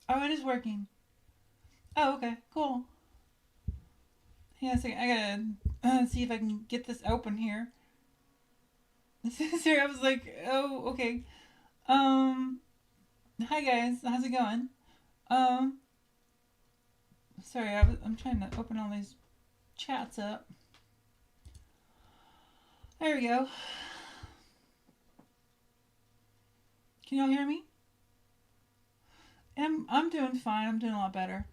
Oh, it is working. Oh, okay, cool. Yeah, so I gotta see if I can get this open here. Sorry, I was like, oh, okay. Um, Hi guys, how's it going? Um, Sorry, I'm trying to open all these chats up. There we go. Can y'all hear me? I'm doing fine. I'm doing a lot better.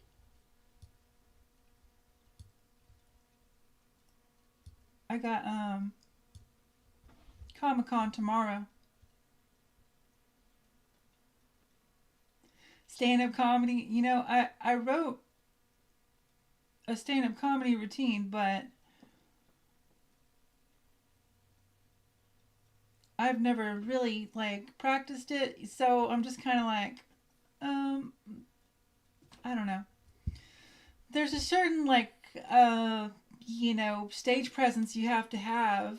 I got Comic Con tomorrow. Stand up comedy. You know, I wrote a stand up comedy routine, but I've never really like practiced it. So I'm just kind of like, um, I don't know. There's a certain like, stage presence you have to have,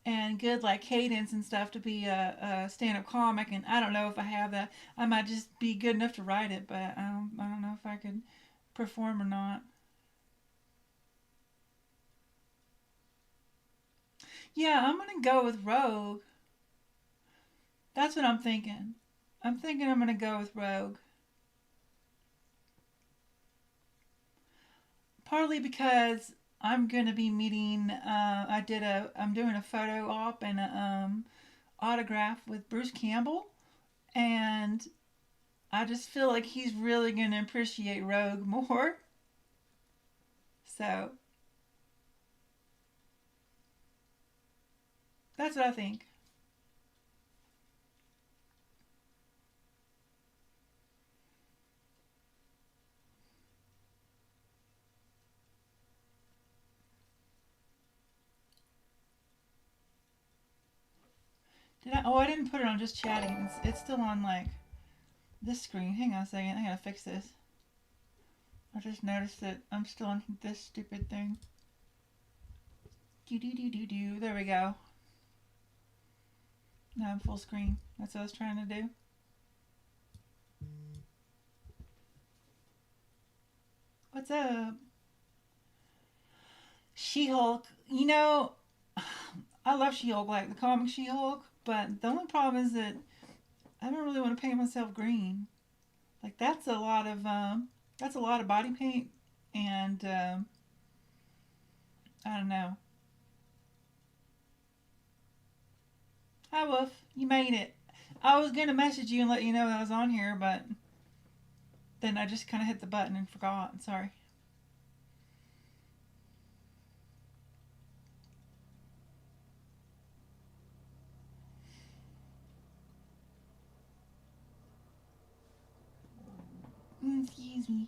and good like cadence and stuff to be a stand-up comic, and I don't know if I have that. I might just be good enough to write it, but I don't know if I could perform or not. Yeah, I'm gonna go with Rogue. That's what I'm thinking. I'm thinking I'm gonna go with Rogue. Partly because I'm gonna be meeting. I'm doing a photo op and a autograph with Bruce Campbell, and I just feel like he's really gonna appreciate Rogue more. So that's what I think. Did I? Oh, I didn't put it on just chatting. It's still on like this screen. Hang on a second. I gotta fix this. I just noticed that I'm still on this stupid thing. Do do do do do. There we go. Now I'm full screen. That's what I was trying to do. What's up? She-Hulk. I love She-Hulk, like the comic She-Hulk, but the only problem is that I don't really want to paint myself green. Like that's a lot of body paint, and I don't know. Hi, Wolf. You made it. I was gonna message you and let you know that I was on here, but then I just kind of hit the button and forgot. Sorry. Excuse me.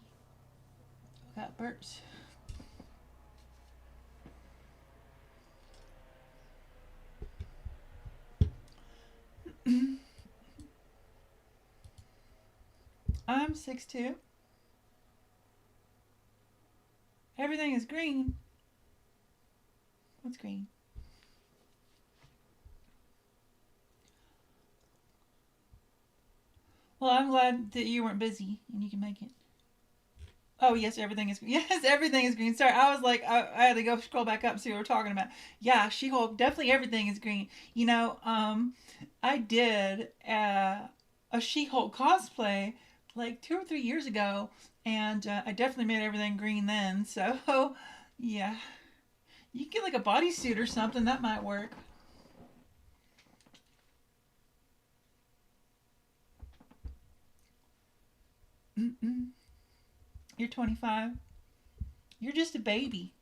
Got burps. I'm 6'2". Everything is green. What's green? Well, I'm glad that you weren't busy and you can make it. Oh yes, everything is yes, everything is green. Sorry, I was like, I had to go scroll back up and see what we're talking about. Yeah, She-Hulk, definitely everything is green. I did a She-Hulk cosplay like 2 or 3 years ago, and I definitely made everything green then. So yeah, you can get like a bodysuit or something that might work. Mm-mm. You're 25. You're just a baby.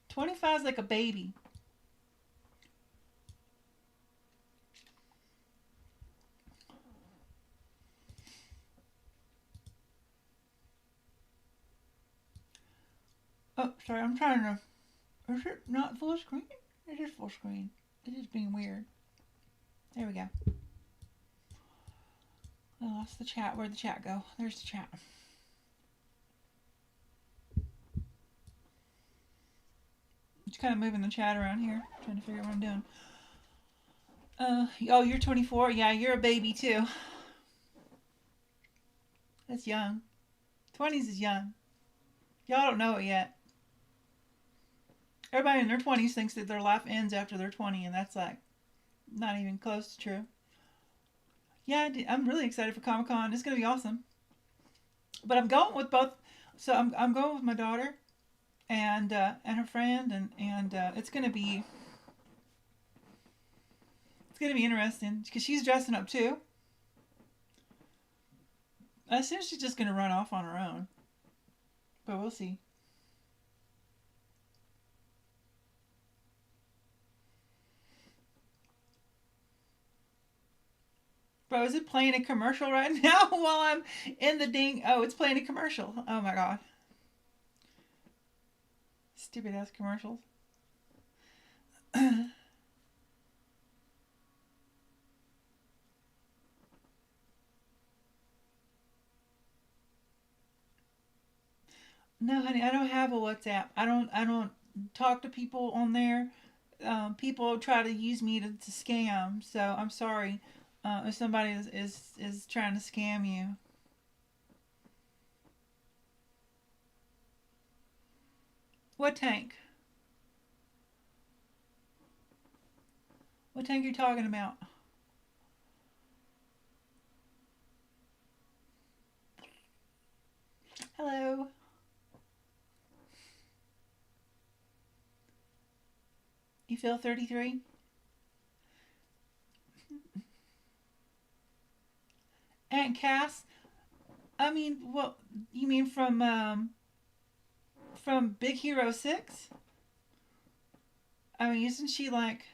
25 is like a baby. Oh, sorry, I'm trying to. Is it not full screen? It is full screen. It is being weird. There we go. I lost the chat. Where'd the chat go? There's the chat. Just kind of moving the chat around here, trying to figure out what I'm doing. Oh, you're 24. Yeah, you're a baby too. That's young. 20s is young. Y'all don't know it yet. Everybody in their 20s thinks that their life ends after they're 20, and that's like not even close to true. Yeah, I'm really excited for Comic Con. It's gonna be awesome. But I'm going with both. So I'm going with my daughter and her friend, and it's gonna be interesting because she's dressing up too. I assume she's just gonna run off on her own, but we'll see. Bro, is it playing a commercial right now while I'm in the ding? Oh, it's playing a commercial. Oh my god. Stupid ass commercials. No, honey, I don't have a WhatsApp. I don't talk to people on there. People try to use me to scam. So I'm sorry if somebody is trying to scam you. What tank? What tank are you talking about? Hello. You feel 33? Aunt Cass? I mean, what you mean from Big Hero 6? I mean, isn't she like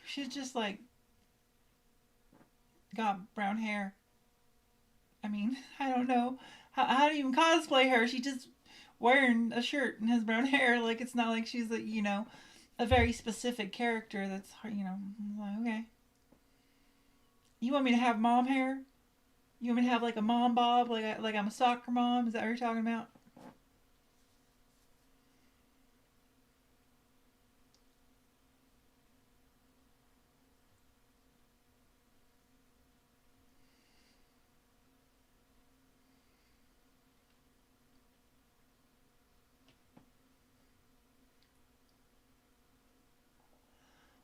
she's just like got brown hair. I mean, I don't know how do you even cosplay her? She just wearing a shirt and has brown hair. Like it's not like she's a very specific character. That's like, okay. You want me to have mom hair? You want me to have like a mom bob, like I'm a soccer mom? Is that what you're talking about?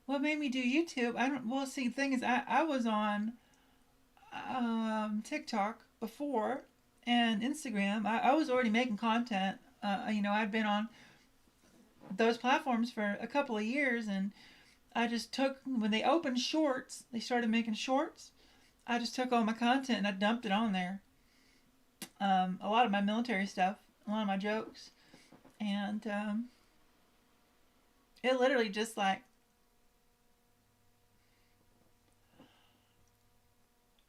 What made me do YouTube? I don't. Well, see, the thing is, I was on TikTok before and Instagram. I was already making content. I'd been on those platforms for a couple of years, and I just took when they opened shorts, they started making shorts. I just took all my content and I dumped it on there. A lot of my military stuff, a lot of my jokes, and it literally just like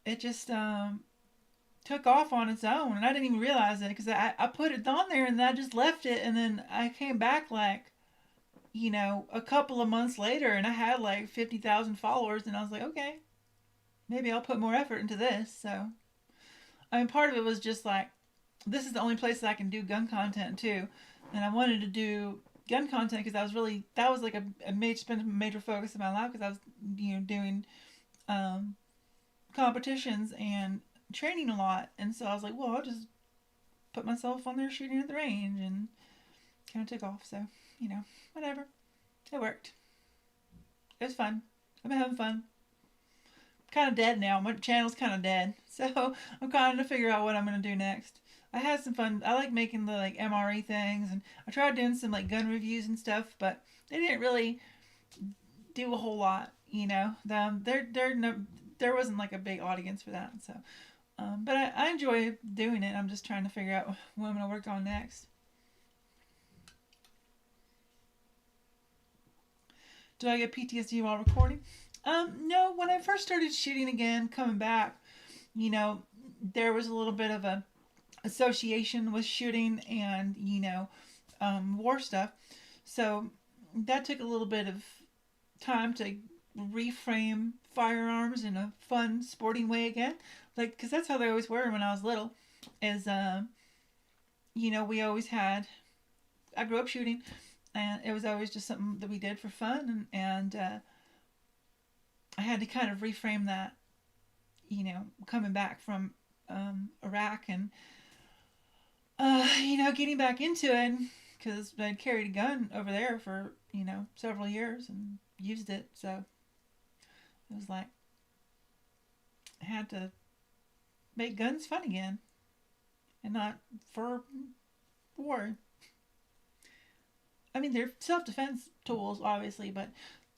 it just took off on its own, and I didn't even realize it because I put it on there and I just left it, and then I came back like a couple of months later, and I had like 50,000 followers, and I was like, okay, maybe I'll put more effort into this. So I mean, part of it was just like this is the only place that I can do gun content too, and I wanted to do gun content because I was really that was like a major focus of my life because I was doing um, competitions and training a lot, and so I was like, well, I'll just put myself on there shooting at the range, and kind of took off. So whatever, it worked. It was fun. I've been having fun. Kind of dead now. My channel's kind of dead, so I'm kind of to figure out what I'm gonna do next. I had some fun. I like making the like MRE things, and I tried doing some like gun reviews and stuff, but they didn't really do a whole lot. There wasn't like a big audience for that. So, but I enjoy doing it. I'm just trying to figure out what I'm gonna work on next. Do I get PTSD while recording? No. When I first started shooting again, coming back, there was a little bit of a association with shooting and war stuff. So that took a little bit of time to reframe firearms in a fun, sporting way again. Like, because that's how they always were when I was little. Is we always had. I grew up shooting, and it was always just something that we did for fun. And I had to kind of reframe that, coming back from Iraq and getting back into it because I'd carried a gun over there for several years and used it, so it was like I had to make guns fun again and not for war. I mean, they're self defense tools, obviously, but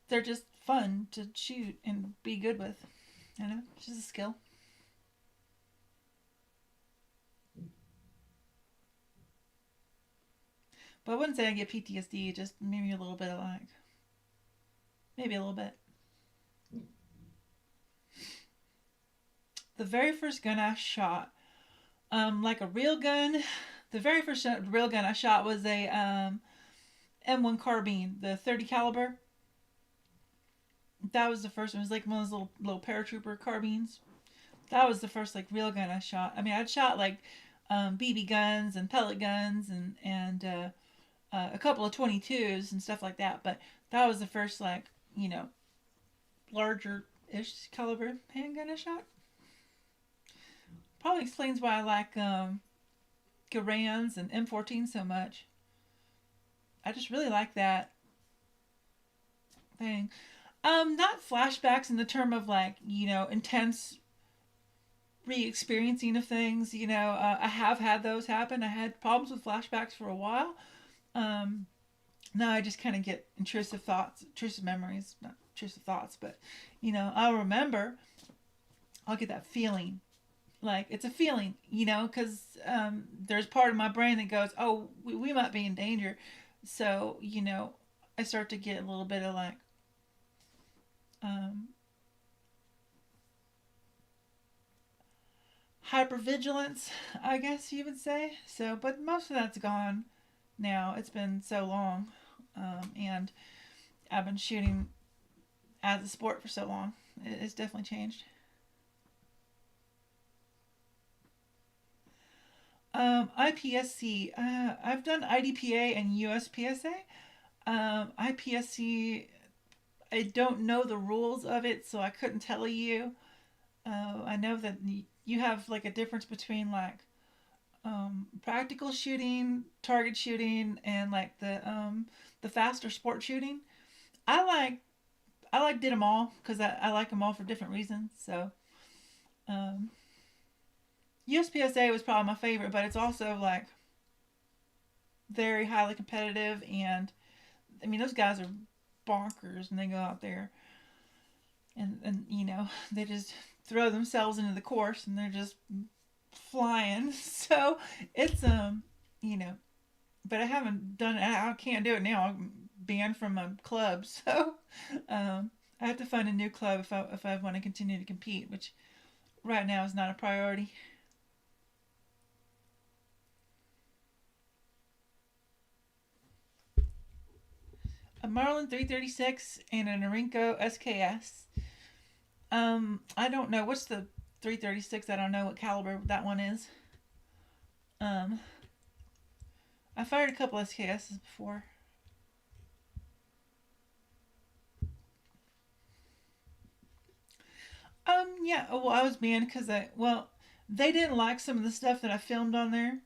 they're just fun to shoot and be good with. It's just a skill. But I wouldn't say I get PTSD, just maybe a little bit of like, maybe a little bit. The very first gun I shot, like a real gun, the very first real gun I shot was a M1 carbine, the 30 caliber. That was the first one. It was like one of those little paratrooper carbines. That was the first like real gun I shot. I mean, I'd shot like BB guns and pellet guns and a couple of 22s and stuff like that. But that was the first like larger ish caliber handgun I shot. Probably explains why I like Garand's and M14 so much. I just really like that thing. Not flashbacks in the term of like intense re-experiencing of things. I have had those happen. I had problems with flashbacks for a while. Um, Now I just kind of get intrusive thoughts, intrusive memories, not intrusive thoughts, but I'll remember. I'll get that feeling. Like it's a feeling, because there's part of my brain that goes, "Oh, we might be in danger," so I start to get a little bit of like um, hypervigilance, I guess you would say. So, but most of that's gone now. It's been so long, and I've been shooting as a sport for so long. It's definitely changed. IPSC. I've done IDPA and USPSA. IPSC. I don't know the rules of it, so I couldn't tell you. I know that you have like a difference between like practical shooting, target shooting, and like the faster sport shooting. I like did them all because I like them all for different reasons. So um, USPSA was probably my favorite, but it's also like very highly competitive, and I mean those guys are bonkers, and they go out there and they just throw themselves into the course, and they're just flying. So it's you know, but I haven't done it. I can't do it now. I'm banned from a club, so I have to find a new club if I want to continue to compete, which right now is not a priority. A Marlin 336 and a Norinco SKS. I don't know what's the 336. I don't know what caliber that one is. Um, I fired a couple SKSs before. Yeah. Well, I was banned because they didn't like some of the stuff that I filmed on there.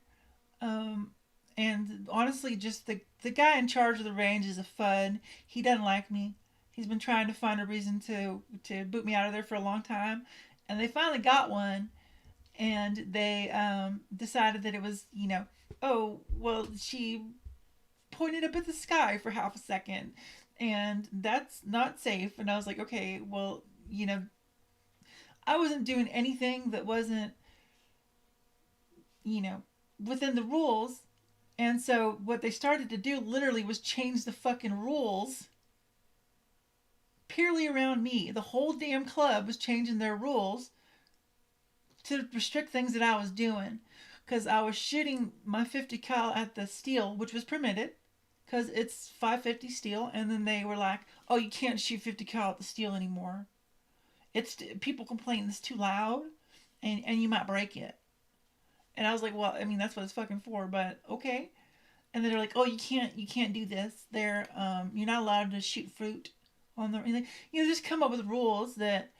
Um, and honestly, just the guy in charge of the range is a FUD. He doesn't like me. He's been trying to find a reason to boot me out of there for a long time, and they finally got one. And they decided that it was oh well, she pointed up at the sky for half a second, and that's not safe. And I was like, okay, well, I wasn't doing anything that wasn't you know within the rules. And so what they started to do literally was change the fucking rules purely around me. The whole damn club was changing their rules to restrict things that I was doing, because I was shooting my 50 cal at the steel, which was permitted because it's 550 steel. And then they were like, "Oh, you can't shoot 50 cal at the steel anymore. It's people complain it's too loud, and you might break it." And I was like, "Well, I mean that's what it's fucking for, but okay." and they're like, oh, you can't do this. You're not allowed to shoot fruit on the, just come up with rules that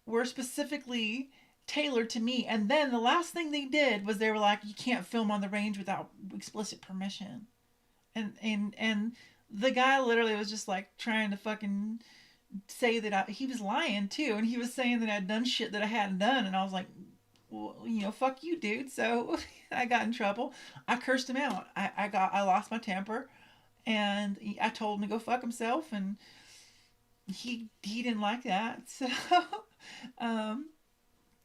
were specifically tailored to me. And then the last thing they did was they were like, you can't film on the range without explicit permission. And the guy literally was just like trying to fucking say that he was lying too, and he was saying that I'd done shit that I hadn't done, and I was like, well, fuck you, dude. So I got in trouble. I cursed him out. I lost my temper, and I told him to go fuck himself, and he didn't like that. So um,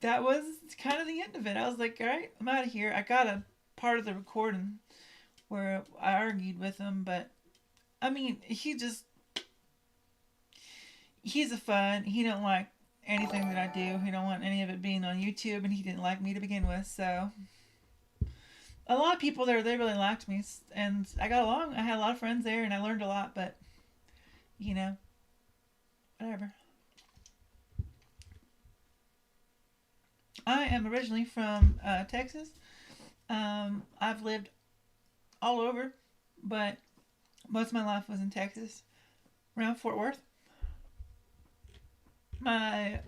that was kind of the end of it. I was like, all right, I'm out of here. I got a part of the recording where I argued with him, but I mean, he's a fun. He don't like anything that I do. He don't want any of it being on YouTube, and he didn't like me to begin with. So a lot of people there, they really liked me, and I got along. I had a lot of friends there, and I learned a lot. But you know, whatever. I am originally from Texas. I've lived all over, but most of my life was in Texas, around Fort Worth. My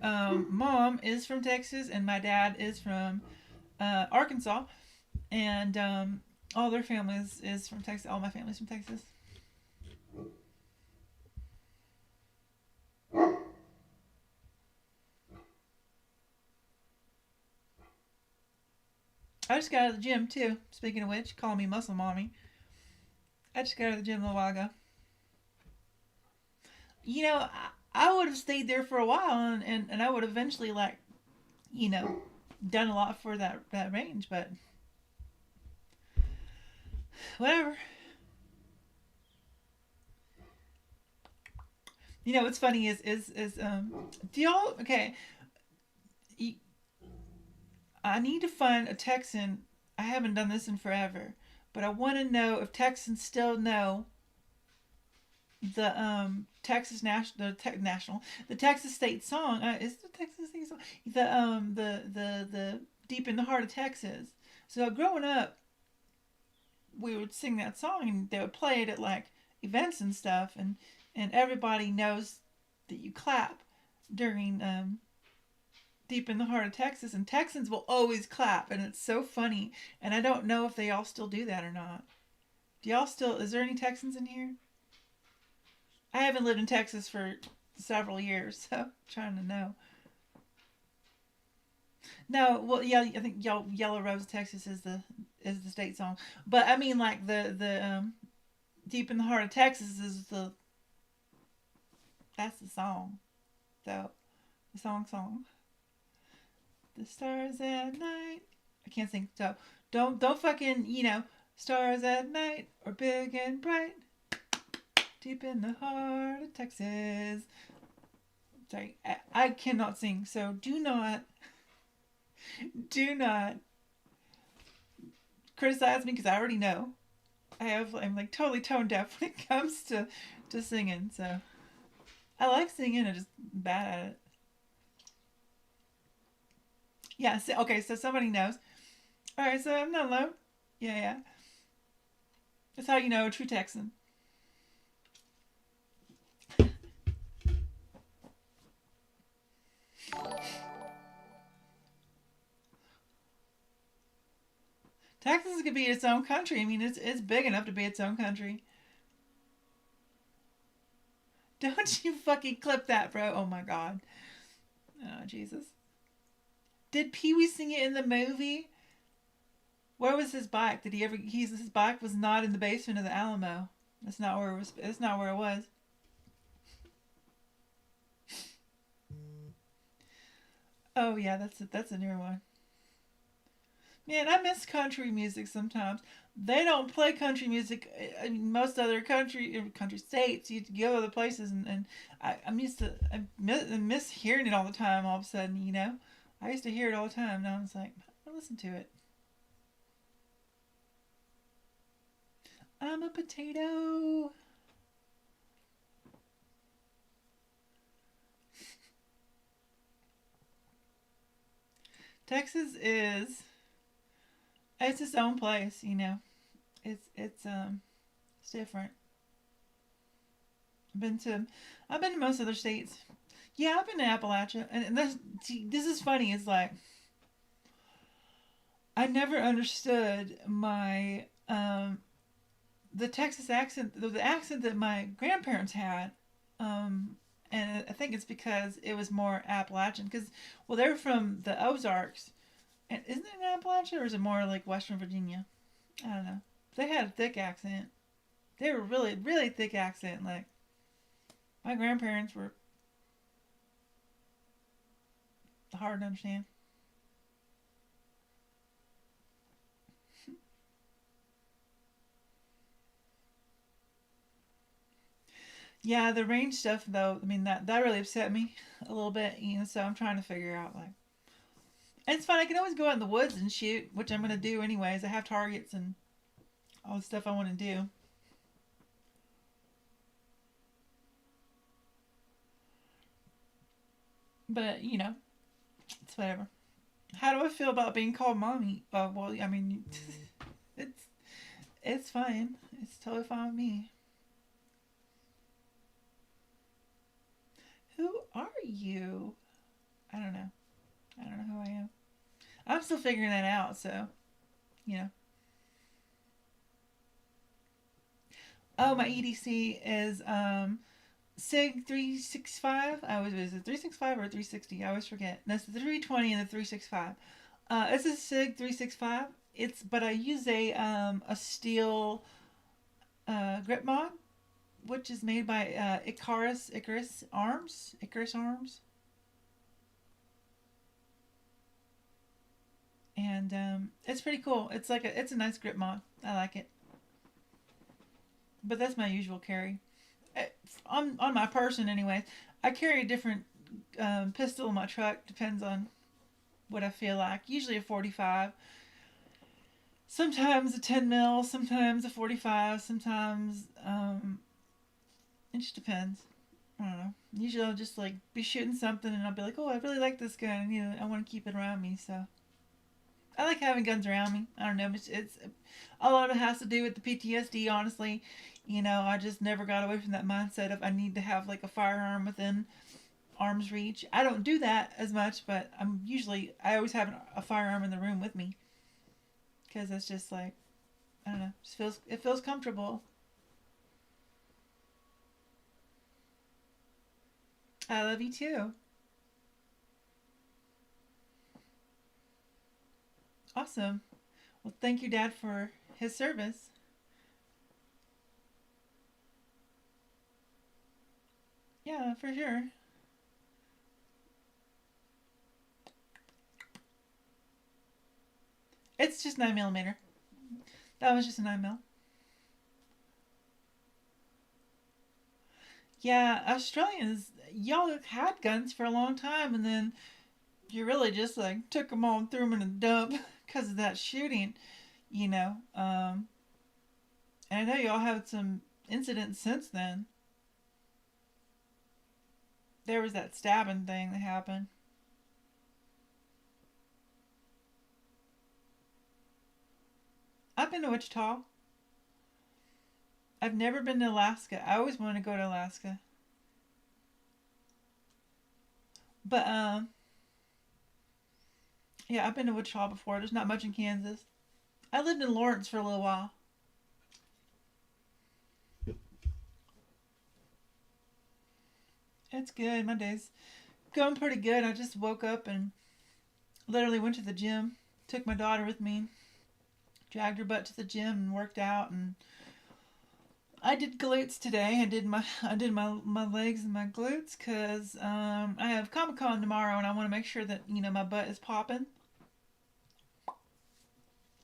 mom is from Texas, and my dad is from Arkansas, and all their families is from Texas. All my family's from Texas. I just got out of the gym too. Speaking of which, call me Muscle Mommy. I just got out of the gym a little while ago. I would have stayed there for a while, and I would eventually you know, done a lot for that range, but whatever. What's funny is do y'all okay? I need to find a Texan. I haven't done this in forever, but I want to know if Texans still know the national the Texas state song. Is the Texas state song the deep in the heart of Texas? So growing up, we would sing that song, and they would play it at like events and stuff, and everybody knows that you clap during deep in the heart of Texas, and Texans will always clap, and it's so funny. And I don't know if they all still do that or not. Do y'all still? Is there any Texans in here? I haven't lived in Texas for several years, so I'm trying to know. No, well, yeah, I think Yellow Rose, Texas is the state song, but I mean like the Deep in the Heart of Texas is that's the song. So the song. The stars at night. I can't sing. So don't fucking stars at night are big and bright. Deep in the heart of Texas. Sorry, I cannot sing. So do not criticize me, because I already know I'm like totally tone deaf when it comes to singing. So I like singing. I'm just bad at it. Yeah. So, okay. So somebody knows. All right. So I'm not alone. Yeah. Yeah. That's how you know a true Texan. Texas could be its own country. I mean, it's big enough to be its own country. Don't you fucking clip that, bro? Oh my god. Oh Jesus. Did Pee Wee sing it in the movie? Where was his bike? Did he ever? His bike was not in the basement of the Alamo. That's not where it was. That's not where it was. Oh yeah, that's a newer one. Man, I miss country music sometimes. They don't play country music in most other country states. You go other places, and I'm used to I miss hearing it all the time. All of a sudden, I used to hear it all the time. Now it's like I listen to it. I'm a potato. Texas is it's its own place. it's different. I've been to I've been to most other states. Yeah, I've been to Appalachia, and this is funny. It's like I never understood my the Texas accent, the accent that my grandparents had. Um, and I think it's because it was more Appalachian. Because, well, they're from the Ozarks. And isn't it Appalachia or is it more like Western Virginia? I don't know. They had a thick accent. They were really, really thick accent. Like, my grandparents were hard to understand. Yeah, the range stuff, though, I mean, that really upset me a little bit, so I'm trying to figure out, like, and it's fine. I can always go out in the woods and shoot, which I'm going to do anyways. I have targets and all the stuff I want to do. But, it's whatever. How do I feel about being called mommy? Well, I mean, it's it's fine. It's totally fine with me. Who are you? I don't know. I don't know who I am. I'm still figuring that out, so, you know. Oh, my EDC is SIG 365. I was is it 365 or 360? I always forget. That's the 320 and the 365. It's a SIG 365. But I use a steel grip mod, which is made by Icarus Arms, and it's pretty cool. It's a nice grip mod. I like it. But that's my usual carry. On my person, anyway. I carry a different pistol in my truck. Depends on what I feel like. Usually a 45. Sometimes a 10 mil. Sometimes a 45. Sometimes it just depends. I don't know. Usually I'll just like be shooting something and I'll be like, oh, I really like this gun. And, I want to keep it around me. So I like having guns around me. I don't know. It's a lot of it has to do with the PTSD. Honestly, I just never got away from that mindset of I need to have like a firearm within arm's reach. I don't do that as much, but I always have a firearm in the room with me because it's just like I don't know. It feels comfortable. I love you too. Awesome. Well, thank your dad for his service. Yeah, for sure. It's just 9 millimeter. That was just a 9 mil. Yeah, Australians, y'all had guns for a long time, and then you really just like took them all and threw them in a dump because of that shooting. You know, um, and I know y'all had some incidents since then. There was that stabbing thing that happened. I've been to Wichita. I've never been to Alaska. I always want to go to Alaska. But yeah, I've been to Wichita before. There's not much in Kansas. I lived in Lawrence for a little while. It's good. My day's going pretty good. I just woke up and literally went to the gym. Took my daughter with me. Dragged her butt to the gym and worked out. And I did glutes today. I did my legs and my glutes because I have Comic Con tomorrow and I want to make sure that my butt is popping.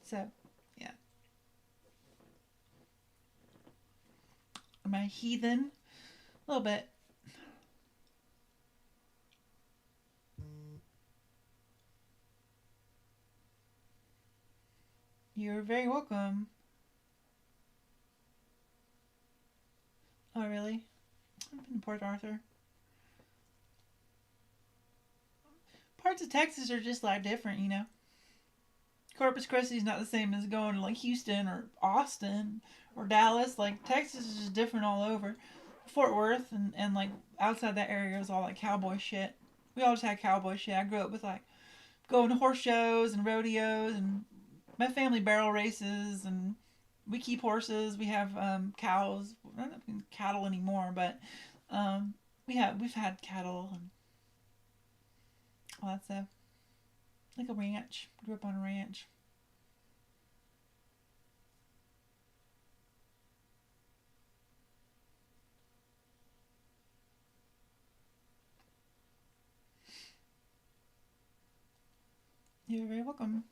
So yeah, am I heathen? A little bit. You're very welcome. Oh really? I've been to Port Arthur. Parts of Texas are just like different. Of Corpus Christi is not the same as going to like Houston or Austin or Dallas. Like Texas is just different all over. Fort Worth and like outside that area is all like cowboy shit. We all just had cowboy shit. I grew up with like going to horse shows and rodeos, and my family barrel races, and we keep horses. We have cows. We're not cattle anymore, but um, we've had cattle and all that stuff. Like a ranch. Grew up on a ranch. You're very welcome.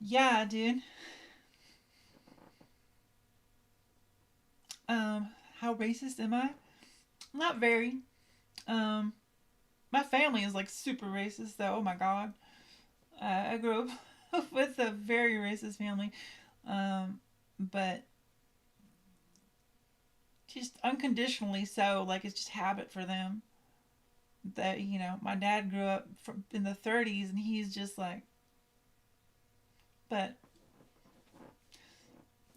Yeah, dude. Um, how racist am I? Not very. Um, my family is like super racist though. Oh my god. I grew up with a very racist family. Um, but just unconditionally so. Like it's just habit for them. That my dad grew up in the 30s, and he's just like, but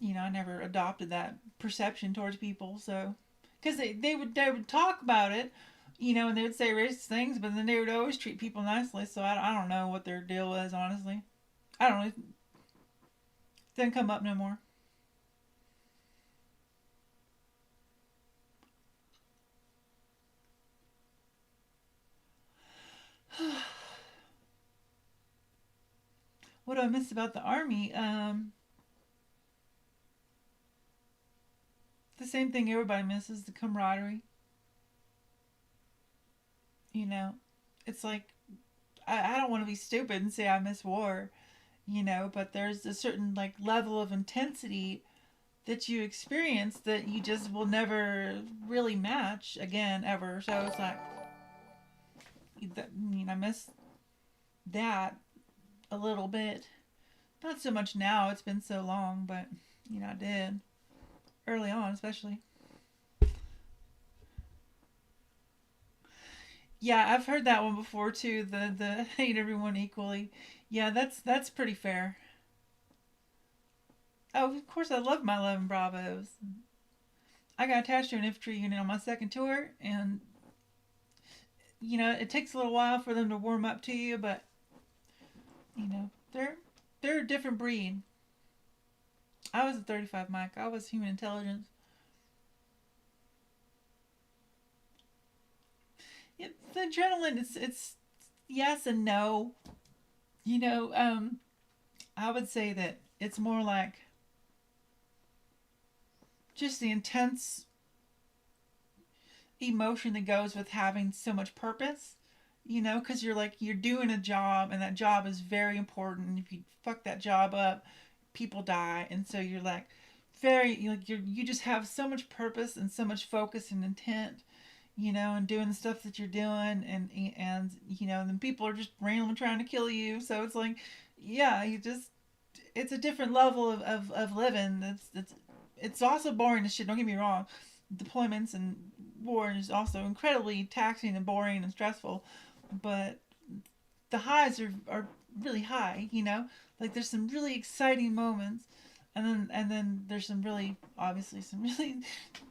I never adopted that perception towards people. So, because they would talk about it, and they would say racist things, but then they would always treat people nicely. So I don't know what their deal was, honestly. I don't know. It didn't come up no more. What do I miss about the army? The same thing everybody misses: the camaraderie. You know, it's like I don't want to be stupid and say I miss war. But there's a certain like level of intensity that you experience that you just will never really match again ever. So it's like, I miss that a little bit. Not so much now. It's been so long, but I did early on, especially. Yeah, I've heard that one before too. The hate everyone equally. Yeah, that's pretty fair. Oh, of course, I love my 11 Bravos. I got attached to an infantry unit on my second tour, and it takes a little while for them to warm up to you, but they're a different breed. I was a 35 Mike. I was human intelligence. The adrenaline, it's yes and no. You know, um, I would say that it's more like just the intense emotion that goes with having so much purpose. Because you're doing a job, and that job is very important. And if you fuck that job up, people die, and so you're like very like you just have so much purpose and so much focus and intent, and doing the stuff that you're doing, and then people are just randomly trying to kill you. So it's like, yeah, it's a different level of living. It's also boring as shit. Don't get me wrong. Deployments and war is also incredibly taxing and boring and stressful, but the highs are really high. Like there's some really exciting moments, and then there's some really obviously some really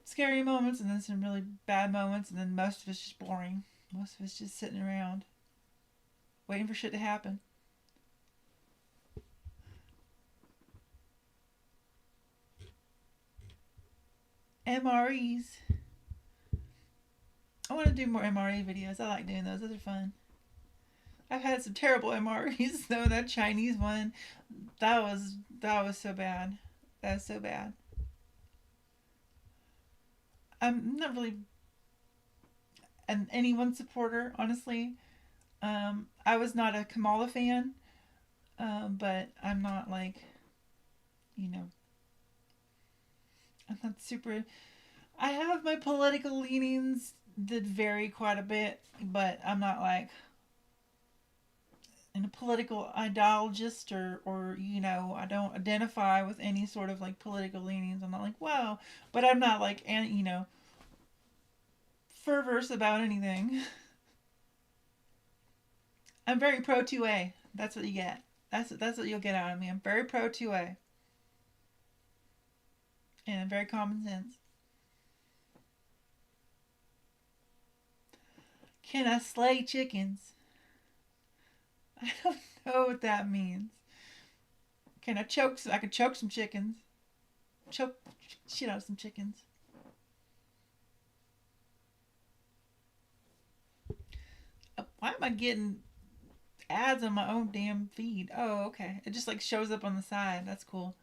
scary moments, and then some really bad moments, and then most of it's just boring. Most of it's just sitting around waiting for shit to happen. MREs. I want to do more MRE videos. I like doing those. Those are fun. I've had some terrible MREs though. That Chinese one, that was so bad. That was so bad. I'm not really an anyone supporter, honestly. I was not a Kamala fan, but I'm not like, you know, I'm not super. I have my political leanings that vary quite a bit, but I'm not like a political ideologist, or I don't identify with any sort of like political leanings. I'm not like, wow, but I'm not like, and fervorous about anything. I'm very pro 2A. That's what you get. That's what you'll get out of me. I'm very pro 2A. And I'm very common sense. Can I slay chickens? I don't know what that means. Can I choke? I can choke some chickens. Choke shit out of some chickens. Why am I getting ads on my own damn feed? Oh, okay. It just like shows up on the side. That's cool.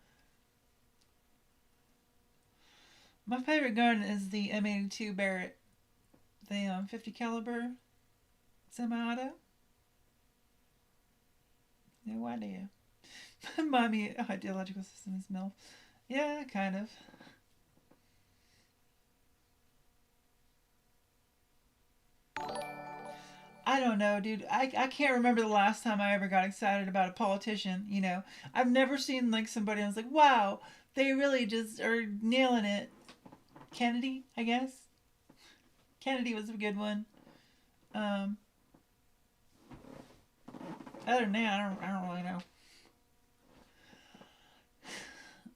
My favorite gun is the M82 Barrett, the 50 caliber semi-auto. No idea. Mommy, ideological system is MILF. Yeah, kind of. I don't know, dude. I can't remember the last time I ever got excited about a politician, you know. I've never seen like somebody I was like, wow, they really just are nailing it. Kennedy, I guess. Kennedy was a good one. Um, Other than that, I don't really know.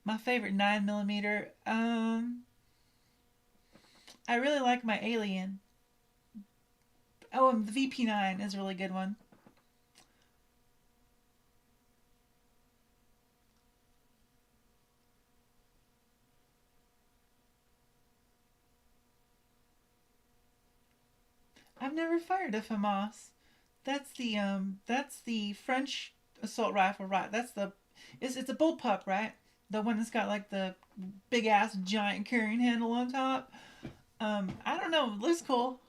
My favorite 9 millimeter. I really like my Alien. Oh, and the VP9 is a really good one. I've never fired a FAMAS. That's the French assault rifle, right? It's a bullpup, right? The one that's got like the big ass giant carrying handle on top. I don't know. It looks cool.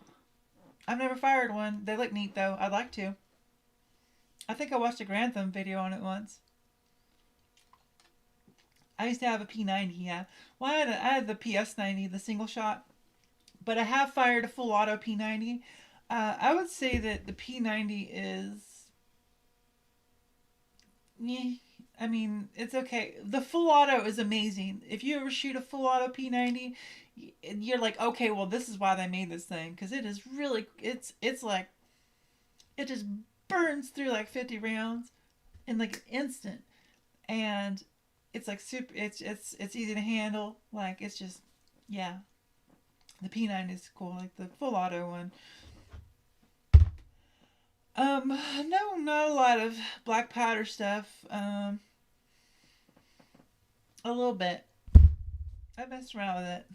I've never fired one. They look neat though. I'd like to. I think I watched a Grantham video on it once. I used to have a P90, yeah. Well, I had the PS90, the single shot, but I have fired a full auto P90. I would say that the P90 is, yeah, I mean, it's okay. The full auto is amazing. If you ever shoot a full auto P90, you're like, okay, well, this is why they made this thing because it is really, it's like it just burns through like 50 rounds in like an instant, and it's like super. It's easy to handle. Like it's just, yeah. The P90 is cool. Like the full auto one. No, not a lot of black powder stuff. A little bit. I messed around with it.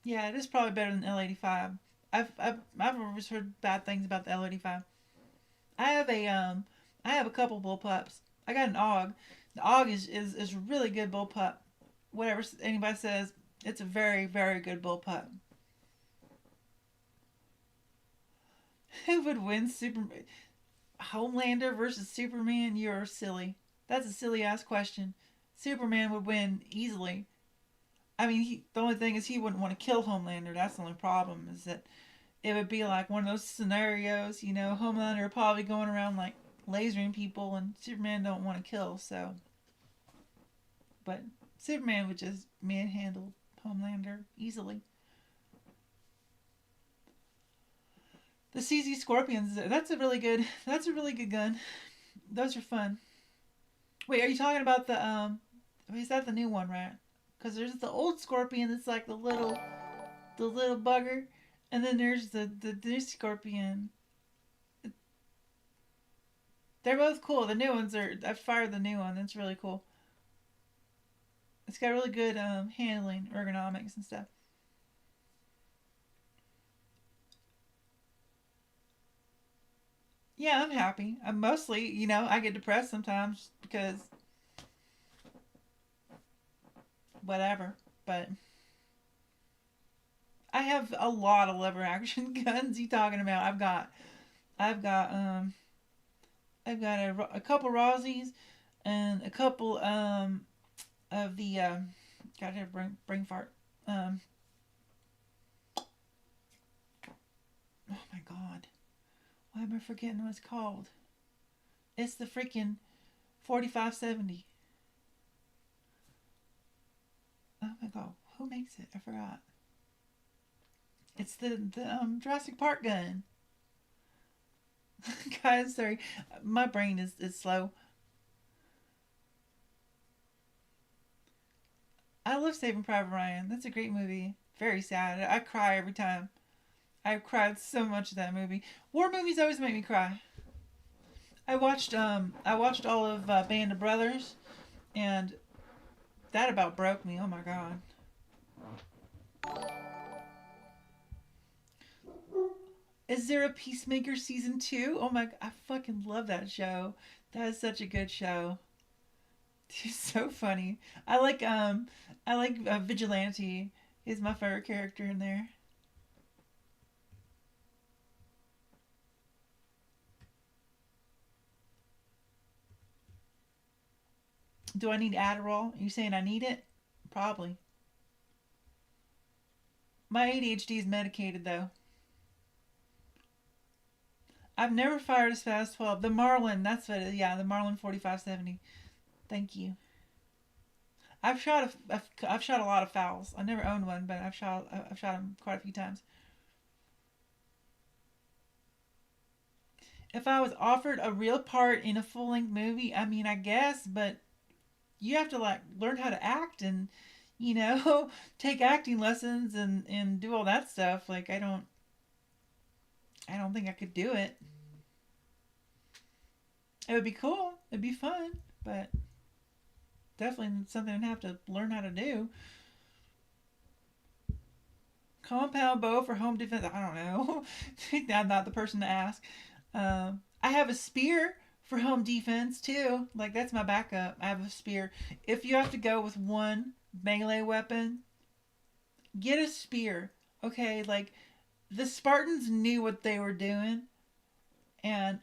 Yeah, it is probably better than L85. I've always heard bad things about the L85. I have a I have a couple bullpups. I got an AUG. The AUG is really good bullpup. Whatever anybody says, it's a very good bullpup. Who would win Super Homelander versus Superman? You're silly. That's a silly ass question. Superman would win easily. I mean, the only thing is he wouldn't want to kill Homelander. That's the only problem. Is that it would be like one of those scenarios. You know, Homelander probably going around like lasering people, and Superman don't want to kill. So, but Superman would just manhandle Homelander easily. The CZ Scorpions. That's a really good gun. Those are fun. Wait, are you talking about the is that the new one, right? Because there's the old Scorpion that's like the little bugger, and then there's the new Scorpion. They're both cool. The new ones are. I fired the new one. That's really cool. It's got really good handling, ergonomics, and stuff. Yeah, I'm happy. I'm mostly, I get depressed sometimes because whatever. But I have a lot of lever action guns. You talking about? I've got, I've got a couple Rosie's and a couple of the gotta bring fart. Um, oh my god, why am I forgetting what it's called? It's the freaking 4570. Oh my god, who makes it? I forgot. It's the Jurassic Park gun. Guys, sorry, my brain is slow. I love Saving Private Ryan. That's a great movie. Very sad. I cry every time. I've cried so much of that movie. War movies always make me cry. I watched all of Band of Brothers, and that about broke me. Oh my god. Is there a Peacemaker season 2? Oh my, I fucking love that show. That is such a good show. He's so funny. I like Vigilante. He's my favorite character in there. Do I need Adderall? Are you saying I need it? Probably. My ADHD is medicated though. I've never fired as fast as 12. The Marlin, that's what it is. Yeah, the Marlin 4570. Thank you. I've shot a lot of fowls. I never owned one, but I've shot them quite a few times. If I was offered a real part in a full length movie, I mean, I guess, but you have to like learn how to act and take acting lessons and do all that stuff. Like I don't think I could do it. It would be cool. It'd be fun, but definitely something I'd have to learn how to do. Compound bow for home defense. I don't know. I'm not the person to ask. I have a spear for home defense too. Like that's my backup. I have a spear. If you have to go with one melee weapon, get a spear. Okay, like the Spartans knew what they were doing, and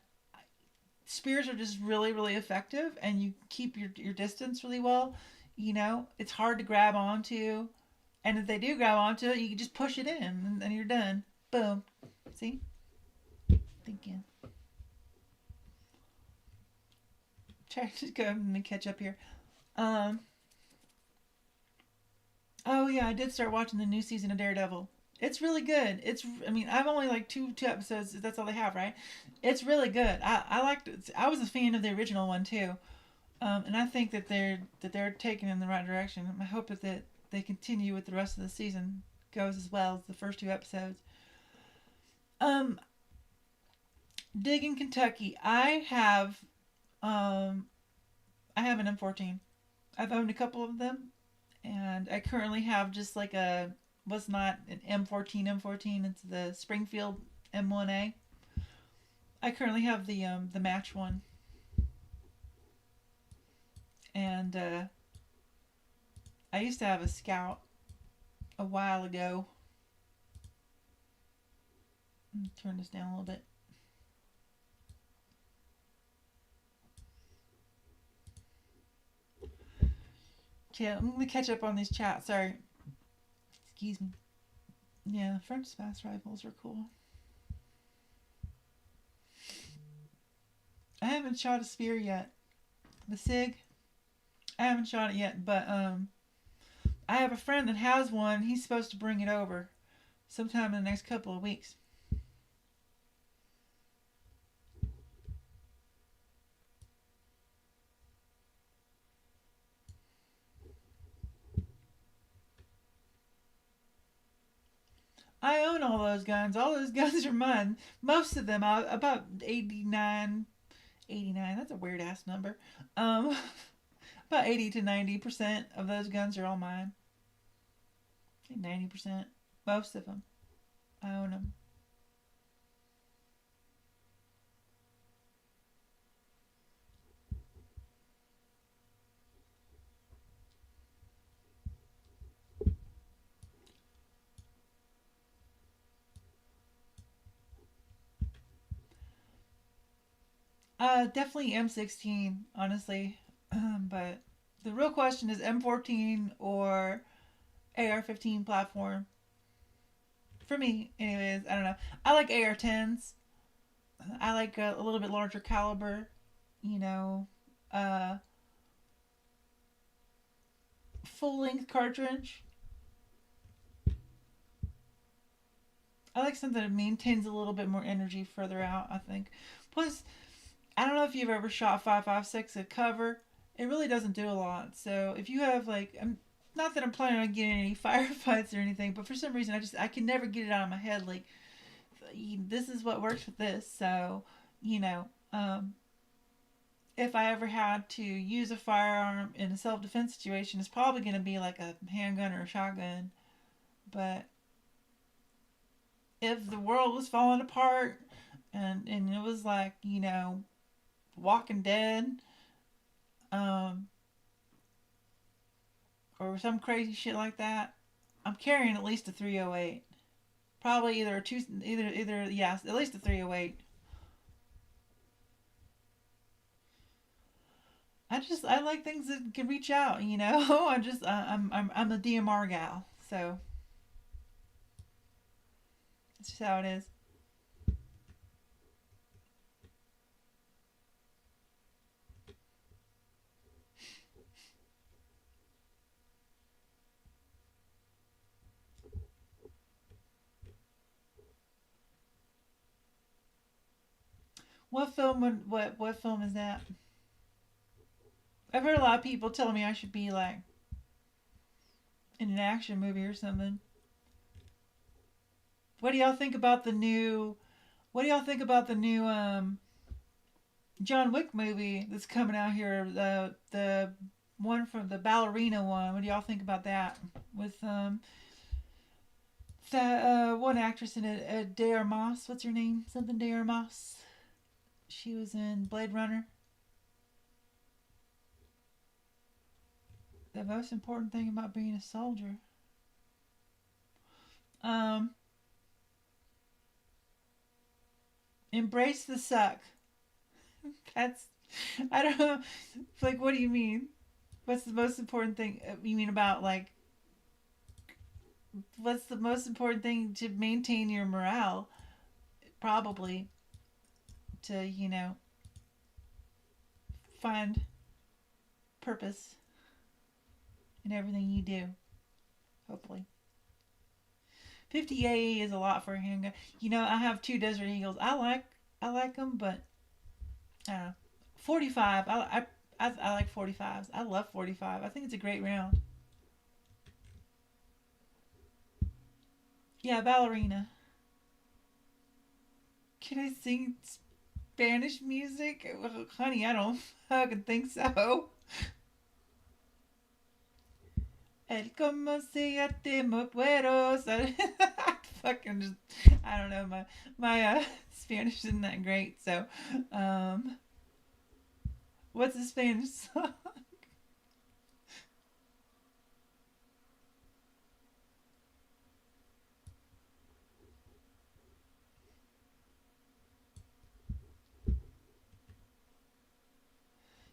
spears are just really, really effective, and you keep your distance really well. It's hard to grab onto, and if they do grab onto it, you can just push it in, and you're done. Boom. See? Thinking. Try to go and catch up here. Um. Oh yeah, I did start watching the new season of Daredevil. It's really good. I mean, I've only like two episodes. That's all they have, right? It's really good. I liked it. I was a fan of the original one too, and I think that they're taking in the right direction. I hope that they continue with the rest of the season goes as well as the first two episodes. Um, Dig in Kentucky. Um I have an M14. I've owned a couple of them, and I currently have just like a was not an M14 M14. It's the Springfield M1A. I currently have the match one, and I used to have a Scout a while ago. Let me turn this down a little bit. Okay, I'm gonna catch up on these chats. Sorry, excuse me. Yeah, French fast rifles are cool. I haven't shot a spear yet. The Sig, I haven't shot it yet, but I have a friend that has one. He's supposed to bring it over sometime in the next couple of weeks. I own all those guns. All those guns are mine. Most of them, about 89, 89. That's a weird ass number. Um, about 80 to 90% of those guns are all mine. 90%. Most of them. I own them. Definitely M16, honestly. But the real question is M14 or AR-15 platform. For me, anyways, I don't know. I like AR-10s. I like a little bit larger caliber. You know, uh, full length cartridge. I like something that maintains a little bit more energy further out, I think. Plus, I don't know if you've ever shot 5.56 at cover. It really doesn't do a lot. So if you have like, not that I'm planning on getting any firefights or anything, but for some reason I can never get it out of my head. Like, this is what works with this. So, you know, if I ever had to use a firearm in a self defense situation, it's probably going to be like a handgun or a shotgun. But if the world was falling apart and it was like, Walking Dead, um, or some crazy shit like that, I'm carrying at least a 308. Probably either a two, either yeah, at least a 308. I like things that can reach out. I'm a DMR gal, so that's just how it is. What film is that? I've heard a lot of people tell me I should be like in an action movie or something. What do y'all think about the new? What do y'all think about the new John Wick movie that's coming out here? The one from the ballerina one. What do y'all think about that? With that one actress in it, De Armas. What's her name? Something De Armas. She was in Blade Runner. The most important thing about being a soldier. Um, Embrace the suck. That's I don't know. Like, what do you mean? What's the most important thing? You mean about like what's the most important thing to maintain your morale? Probably to find purpose in everything you do. Hopefully, 50 AE is a lot for a handgun. I have two Desert Eagles. I like them, but I don't know. 45. I like 45s. I love 45. I think it's a great round. Yeah, ballerina. Can I sing Spanish music? Well, honey, I don't fucking think so. El como se te me puedo. So, fucking just, I don't know. My Spanish isn't that great. So, um, what's the Spanish song?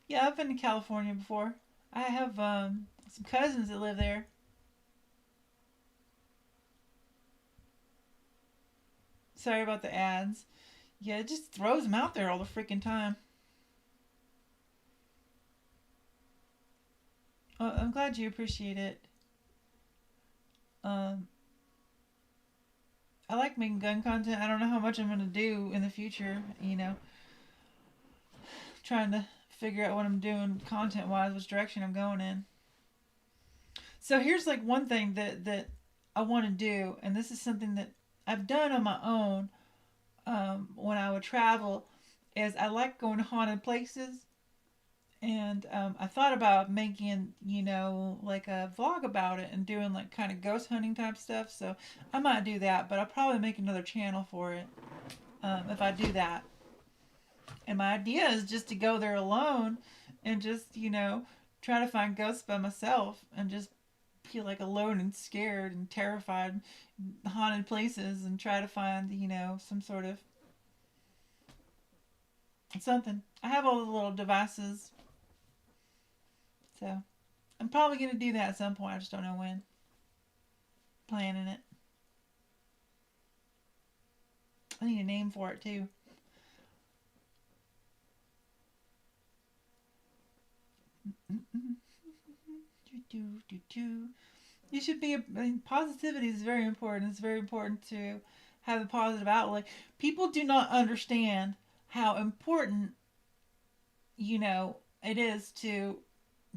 Yeah, I've been to California before. I have some cousins that live there. Sorry about the ads. Yeah, it just throws them out there all the freaking time. I'm glad you appreciate it. Um, I like making gun content. I don't know how much I'm gonna do in the future. Trying to figure out what I'm doing content wise, which direction I'm going in. So here's like one thing that I want to do, and this is something that I've done on my own when I would travel. Is I like going to haunted places, and I thought about making like a vlog about it and doing like kind of ghost hunting type stuff. So I might do that, but I'll probably make another channel for it if I do that. And my idea is just to go there alone and just try to find ghosts by myself and just feel like alone and scared and terrified in haunted places and try to find some sort of something. I have all the little devices, so I'm probably gonna do that at some point. I just don't know when. Planning it. I need a name for it too. You should be. I mean, positivity is very important. It's very important to have a positive outlook. People do not understand how important, it is to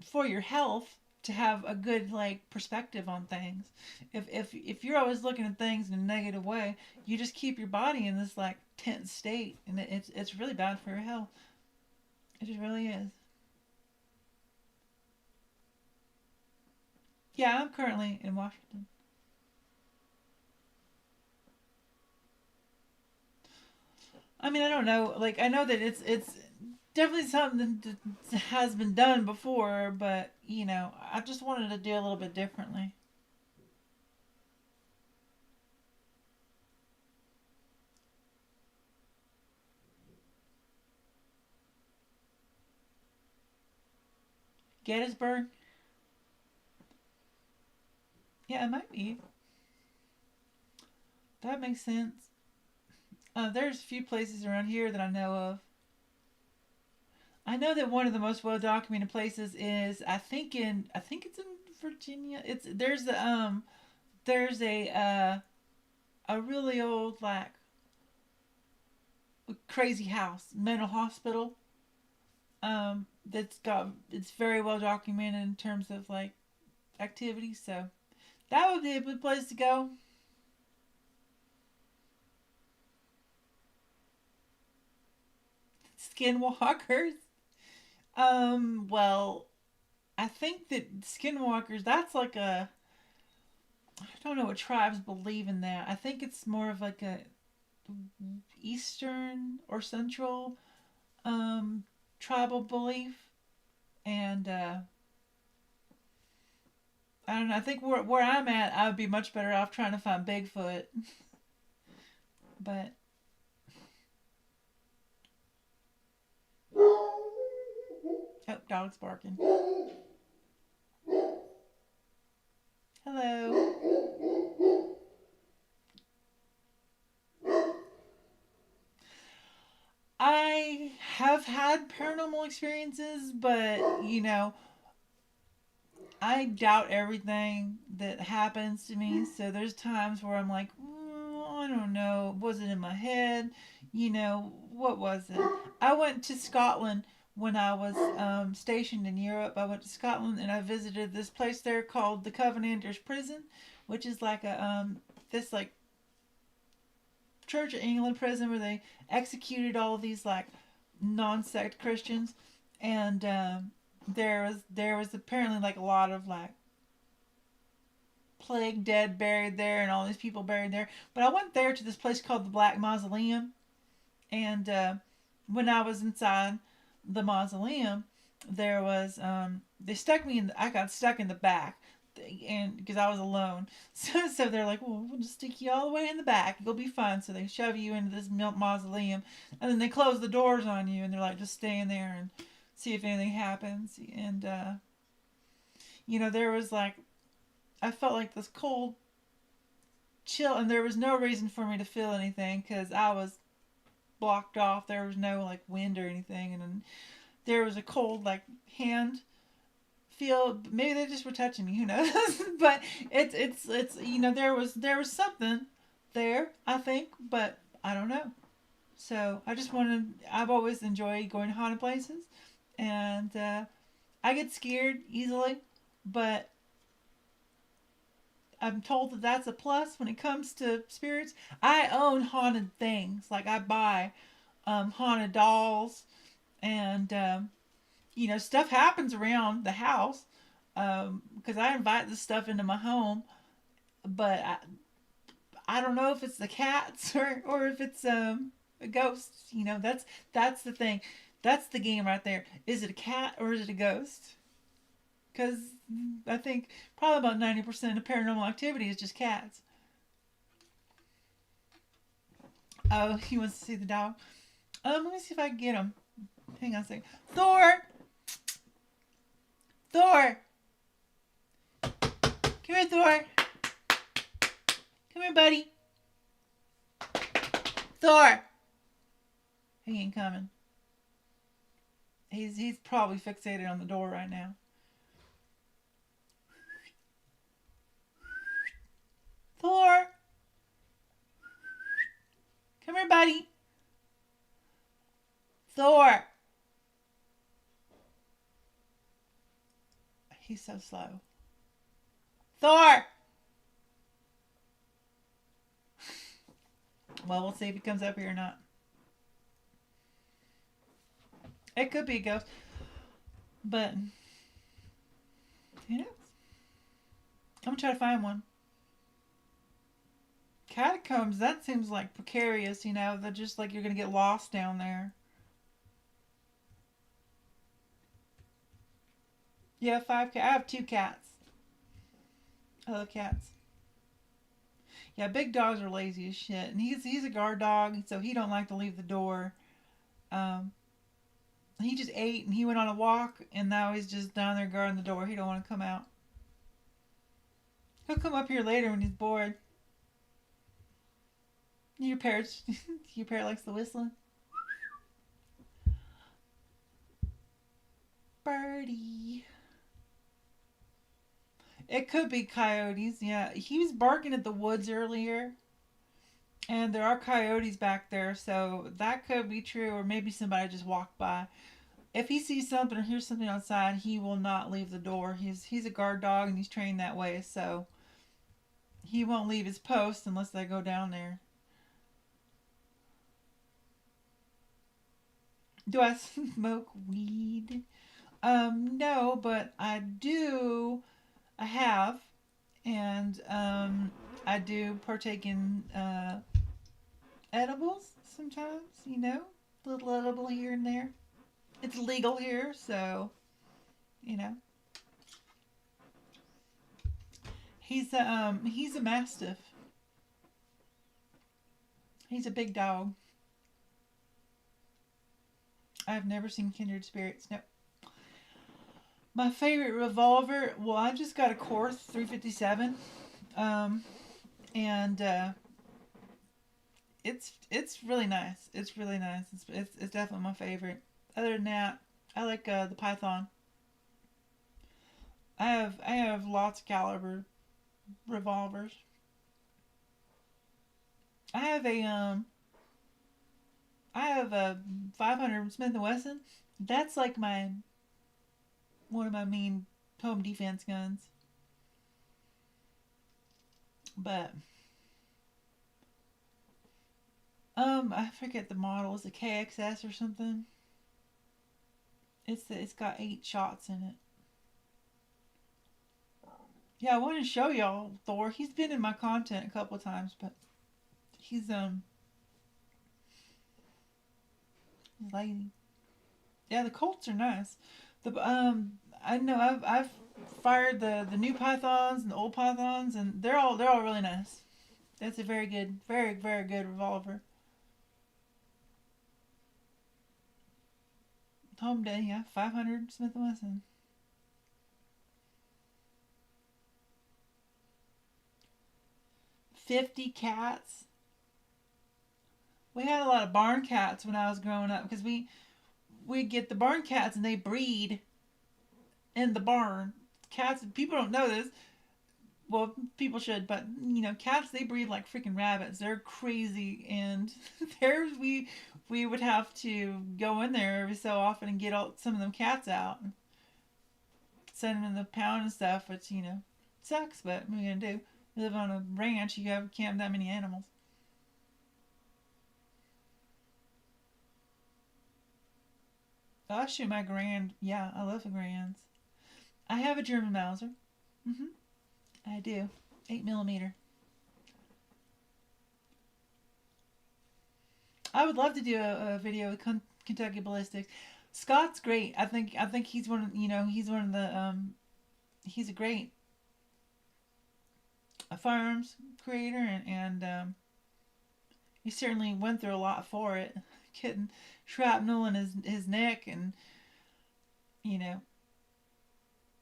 for your health to have a good like perspective on things. If you're always looking at things in a negative way, you just keep your body in this like tense state, and it's really bad for your health. It just really is. Yeah, I'm currently in Washington. I mean, I don't know. Like, I know that it's definitely something that has been done before, but I just wanted to do a little bit differently. Gettysburg. Yeah, it might be. That makes sense. There's a few places around here that I know of. I know that one of the most well documented places is I think it's in Virginia. It's there's a really old like crazy house mental hospital that's got it's very well documented in terms of like activities. So that would be a good place to go. Skinwalkers. Well, I think that skinwalkers, that's like I don't know what tribes believe in that. I think it's more of like a Eastern or Central um, tribal belief. And I don't know. I think where I'm at, I would be much better off trying to find Bigfoot. But, oh, dog's barking. Hello. I have had paranormal experiences, but I doubt everything that happens to me. So there's times where I'm like, I don't know. Was it in my head? What was it? I went to Scotland when I was stationed in Europe. I went to Scotland and I visited this place there called the Covenanters Prison, which is like a this like Church of England prison where they executed all of these like non-sect Christians, and there was apparently like a lot of like plague dead buried there and all these people buried there. But I went there to this place called the Black Mausoleum, and when I was inside the mausoleum, there was they stuck me in. I got stuck in the back, and because I was alone, so they're like, well, we'll just stick you all the way in the back. You'll be fine. So they shove you into this mausoleum, and then they close the doors on you, and they're like, just stay in there and see if anything happens. And there was like I felt like this cold chill, and there was no reason for me to feel anything because I was blocked off. There was no like wind or anything, and then there was a cold like hand feel. Maybe they just were touching me. Who knows? But it's there was something there. I think, but I don't know. So I just wanted. I've always enjoyed going to haunted places, and I get scared easily, but I'm told that that's a plus when it comes to spirits. I own haunted things. Like I buy haunted dolls, and stuff happens around the house because I invite this stuff into my home. But I don't know if it's the cats or if it's ghosts. That's the thing. That's the game right there. Is it a cat or is it a ghost? Because I think probably about 90% of paranormal activity is just cats. Oh, he wants to see the dog. Let me see if I can get him. Hang on a second. Thor! Thor! Come here, Thor. Come here, buddy. Thor! He ain't coming. He's probably fixated on the door right now. Thor! buddy. Thor. He's so slow. Thor. Well, we'll see if he comes up here or not. It could be a ghost. But who knows? I'm gonna try to find one. Catacombs, that seems like precarious, you know. They're just like you're gonna get lost down there. Yeah, 5 cats. I have 2 cats. I love cats. Yeah, big dogs are lazy as shit, and he's a guard dog, so he don't like to leave the door. Um, he just ate and he went on a walk, and now he's just down there guarding the door. He don't want to come out. He'll come up here later when he's bored. Your parrot, your parrot likes the whistling. Birdie. It could be coyotes. Yeah, he was barking at the woods earlier, and there are coyotes back there, so that could be true, or maybe somebody just walked by. If he sees something or hears something outside, he will not leave the door. He's a guard dog and he's trained that way, so he won't leave his post unless they go down there. Do I smoke weed? No, but I do. I have, and I do partake in edibles sometimes. You know, a little edible here and there. It's legal here, so you know. He's a mastiff. He's a big dog. I've never seen kindred spirits. No. My favorite revolver. Well, I just got a Korth 357, and it's really nice. It's really nice. It's definitely my favorite. Other than that, I like the Python. I have lots of caliber revolvers. I have a 500 Smith and Wesson. That's like my one of my main home defense guns. But I forget the model. Is it KXS or something? It's got 8 shots in it. Yeah, I want to show y'all Thor. He's been in my content a couple of times, but he's lazy. Yeah, the Colts are nice. The I know I've fired the new pythons and the old pythons, and they're all really nice. That's a very good, very very good revolver. Home day, yeah, 500 Smith and Wesson. 50 cats. We had a lot of barn cats when I was growing up because we get the barn cats and they breed in the barn. Cats, people don't know this. Well, people should, but you know, cats they breed like freaking rabbits. They're crazy, and there's we would have to go in there every so often and get some of them cats out, and send them in the pound and stuff. Which you know sucks, but what are you gonna do? You live on a ranch, can't have that many animals. I shoot my Grand. Yeah, I love the Grands. I have a German Mauser. Mhm. I do. 8 millimeter. I would love to do a video with Kentucky Ballistics. Scott's great. I think he's one of he's one of the he's a great firearms creator and he certainly went through a lot for it. Getting shrapnel in his neck and you know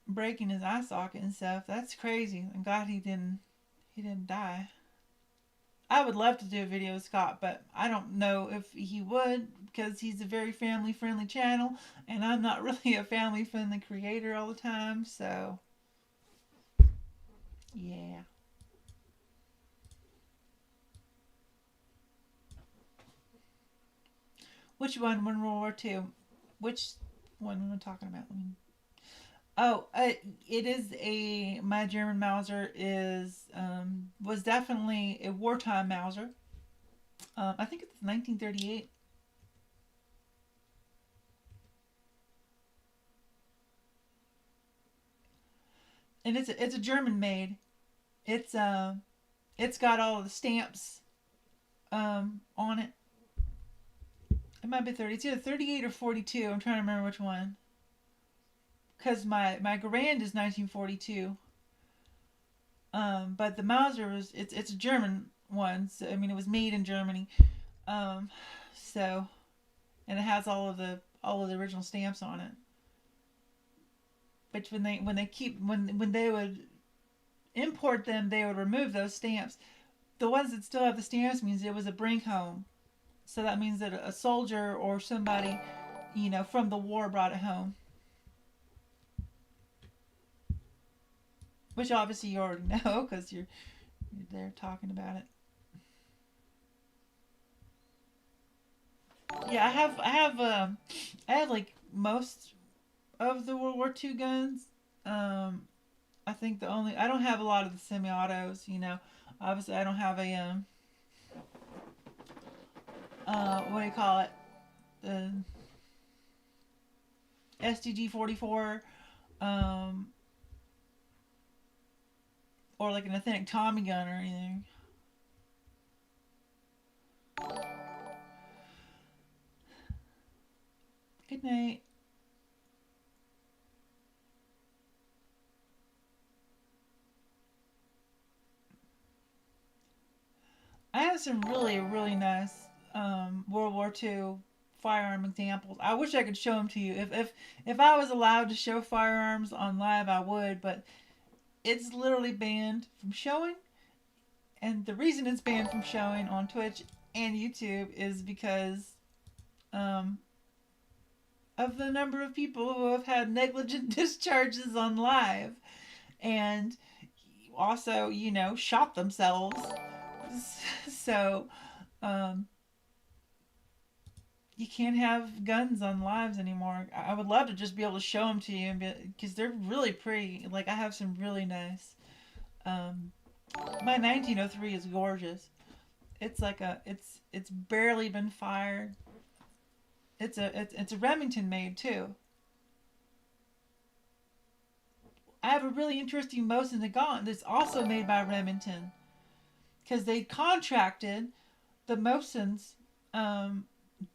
breaking his eye socket and stuff. That's crazy. I'm glad he didn't die. I would love to do a video with Scott, but I don't know if he would because he's a very family friendly channel and I'm not really a family friendly creator all the time, so yeah. Which one? When World War Two? Which one am I talking about? Oh, it is a my German Mauser is was definitely a wartime Mauser. I think it's 1938, and it's a German made. It's it's got all of the stamps on it. It might be 30. It's either 38 or 42. I'm trying to remember which one. Because my Garand is 1942. But the Mauser was it's a German one. So I mean it was made in Germany. Um, so and it has all of the original stamps on it. But when they keep when they would import them, they would remove those stamps. The ones that still have the stamps means it was a bring home. So that means that a soldier or somebody, from the war brought it home. Which obviously you already know because you're there talking about it. Yeah, I have like most of the World War II guns. Um, I think the only I don't have a lot of the semi-autos. Obviously I don't have a what do you call it? The SDG 44, um, or like an authentic Tommy gun or anything. Good night. I have some really, really nice World War II firearm examples. I wish I could show them to you. If I was allowed to show firearms on live, I would, but it's literally banned from showing. And the reason it's banned from showing on Twitch and YouTube is because um, of the number of people who have had negligent discharges on live and also, shot themselves. So, um, you can't have guns on lives anymore. I would love to just be able to show them to you because they're really pretty. Like I have some really nice. Um, my 1903 is gorgeous. It's like it's barely been fired. It's a Remington made too. I have a really interesting Mosin Nagant that's also made by Remington because they contracted the Mosins um,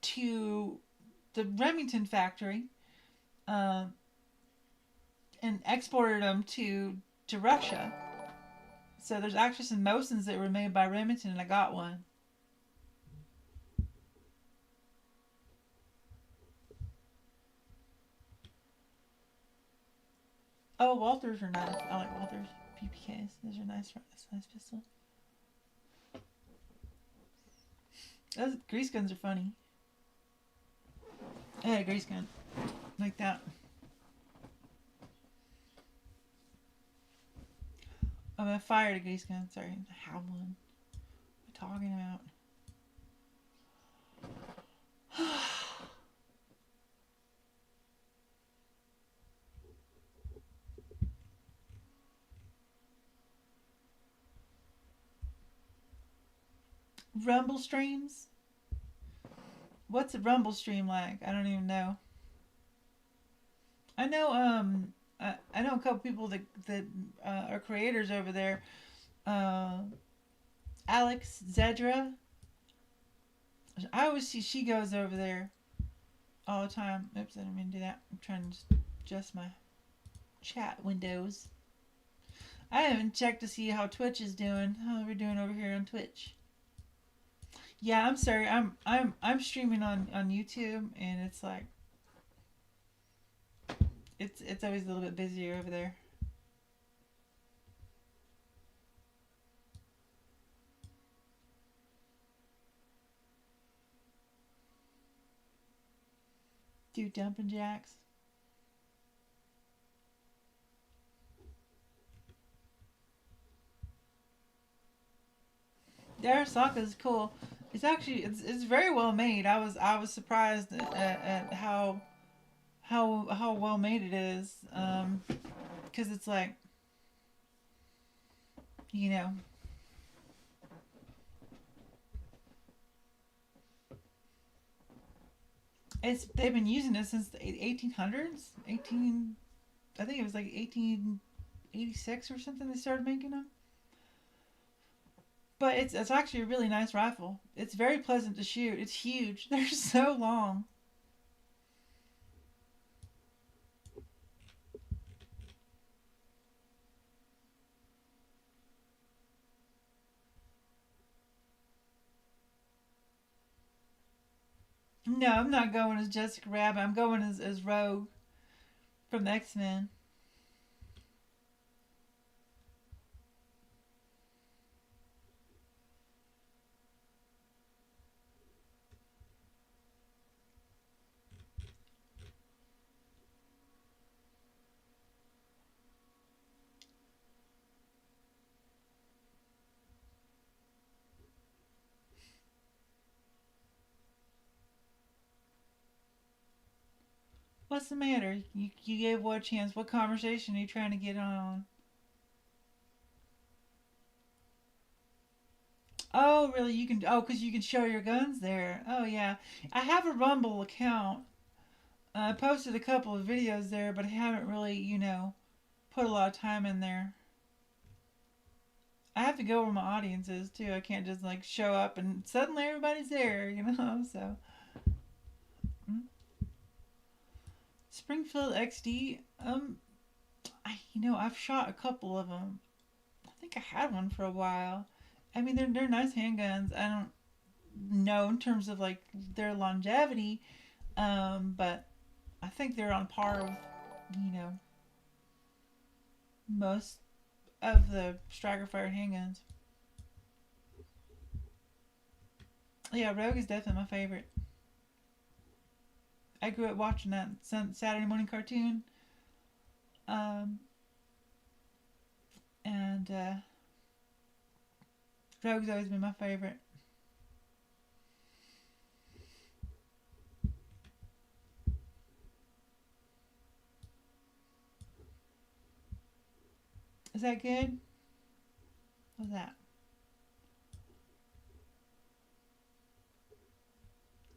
to the Remington factory um, and exported them to Russia. So there's actually some Mosins that were made by Remington, and I got one. Oh, Walters are nice. I like Walters PPKs. Those are nice. That's a nice pistol. Those grease guns are funny. I had a grease gun like that. I'm gonna fire a grease gun. Sorry, I have one. What am I talking about? Rumble streams? What's a Rumble stream like? I don't even know. I know I know a couple people that are creators over there. Uh, Alex Zedra. I always see she goes over there all the time. Oops, I didn't mean to do that. I'm trying to adjust my chat windows. I haven't checked to see how Twitch is doing. How we're doing over here on Twitch. Yeah, I'm sorry. I'm streaming on YouTube, and it's like it's always a little bit busier over there. Do dumping jacks. The Arasaka is cool. It's very well made. I was surprised at how well made it is. Because it's like, you know, it's they've been using it since the 1800s. 18, I think it was like 1886 or something. They started making them. But it's actually a really nice rifle. It's very pleasant to shoot. It's huge. They're so long. No, I'm not going as Jessica Rabbit. I'm going as Rogue from the X-Men. What's the matter? You gave what a chance? What conversation are you trying to get on? Oh, really? You can. Oh, because you can show your guns there. Oh, yeah. I have a Rumble account. I posted a couple of videos there, but I haven't really, put a lot of time in there. I have to go where my audience is too. I can't just like show up and suddenly everybody's there. So, mm. Springfield XD. I've shot a couple of them. I think I had one for a while. I mean, they're nice handguns. I don't know in terms of like their longevity, but I think they're on par with most of the striker fired handguns. Yeah, Rogue is definitely my favorite. I grew up watching that Saturday morning cartoon, um, and Rogue's always been my favorite. Is that good? What's that?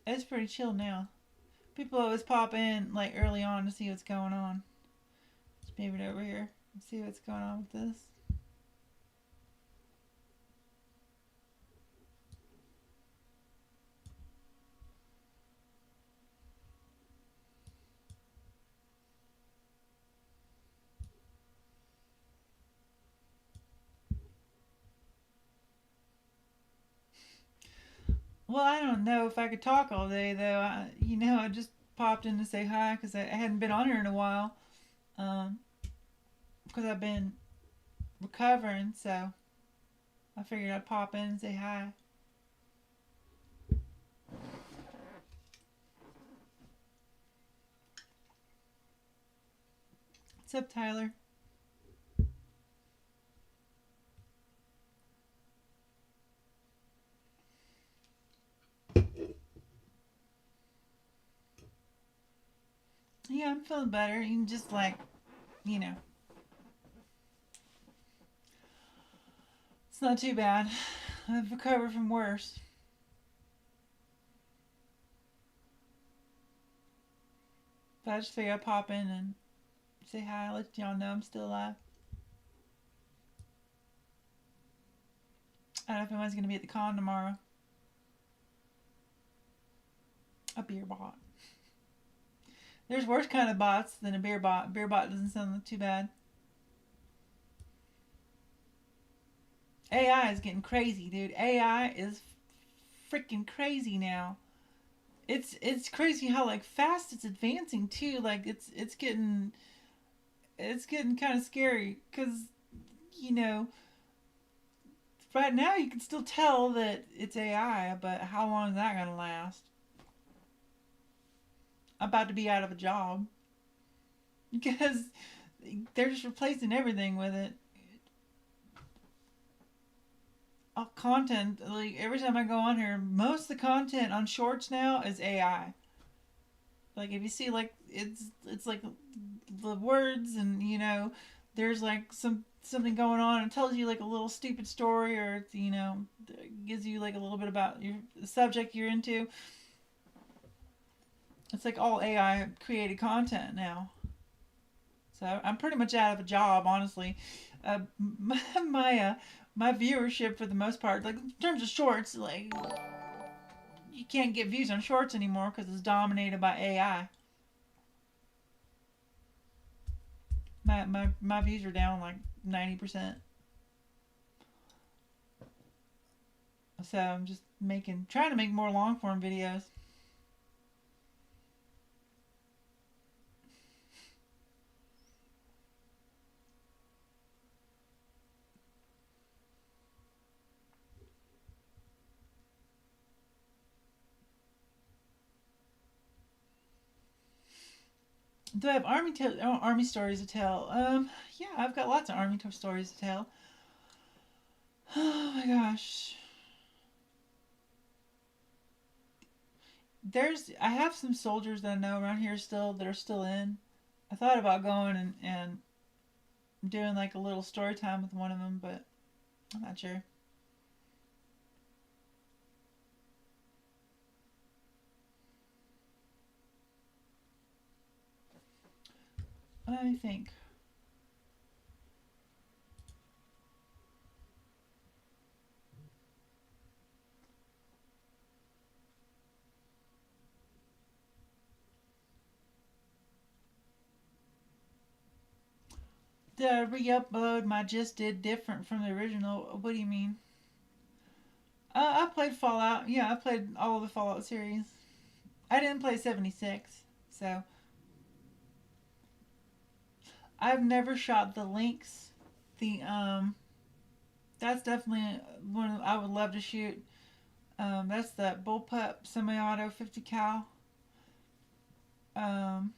It's pretty chill now. People always pop in like early on to see what's going on. Just move it over here and see what's going on with this. Well, I don't know if I could talk all day though. I just popped in to say hi because I hadn't been on here in a while. Um, because I've been recovering, so I figured I'd pop in and say hi. What's up, Tyler? Yeah, I'm feeling better. You can just like, you know, it's not too bad. I've recovered from worse. But I just figured I'd pop in and say hi, let y'all know I'm still alive. I don't know if anyone's gonna be at the con tomorrow. A beer bot. There's worse kind of bots than a beer bot. Beer bot doesn't sound too bad. AI is getting crazy, dude. AI is freaking crazy now. It's crazy how like fast it's advancing too. Like it's getting kind of scary because you know right now you can still tell that it's AI, but how long is that gonna last? I'm about to be out of a job because they're just replacing everything with it. content, like every time I go on here, most of the content on shorts now is AI. Like if you see like it's like the words and there's like something going on and tells you like a little stupid story or gives you like a little bit about your the subject you're into. It's like all AI created content now. So I'm pretty much out of a job, honestly. My my viewership for the most part, like in terms of shorts, like you can't get views on shorts anymore because it's dominated by AI. My views are down like 90%. So I'm just trying to make more long form videos. Do I have army stories to tell? Yeah, I've got lots of stories to tell. Oh my gosh. I have some soldiers that I know around here still that are still in. I thought about going and doing like a little story time with one of them, but I'm not sure. Let me think. Did I re-upload my just did different from the original? What do you mean? I played Fallout. Yeah, I played all of the Fallout series. I didn't play 76, so I've never shot the Lynx. The that's definitely one I would love to shoot. That's the bullpup semi-auto 50 cal. Um,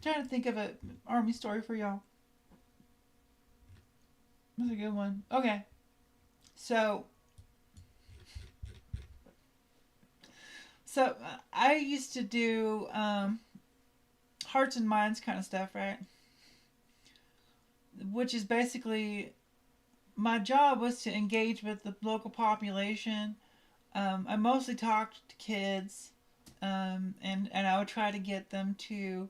Trying to think of an army story for y'all. That's a good one. Okay, so I used to do hearts and minds kind of stuff, right? Which is basically my job was to engage with the local population. I mostly talked to kids, and I would try to get them to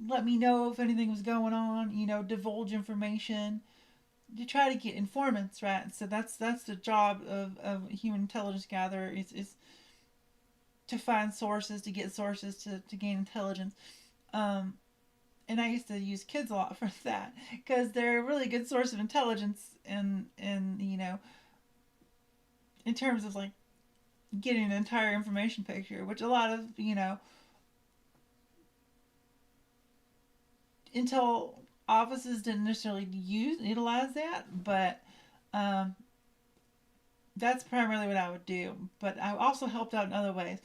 let me know if anything was going on. Divulge information to try to get informants, right? So that's the job of a human intelligence gatherer is to find sources, to get sources to gain intelligence. Um, and I used to use kids a lot for that because they're a really good source of intelligence in in terms of like getting an entire information picture, which a lot of intel offices didn't necessarily utilize that, but um, that's primarily what I would do. But I also helped out in other ways,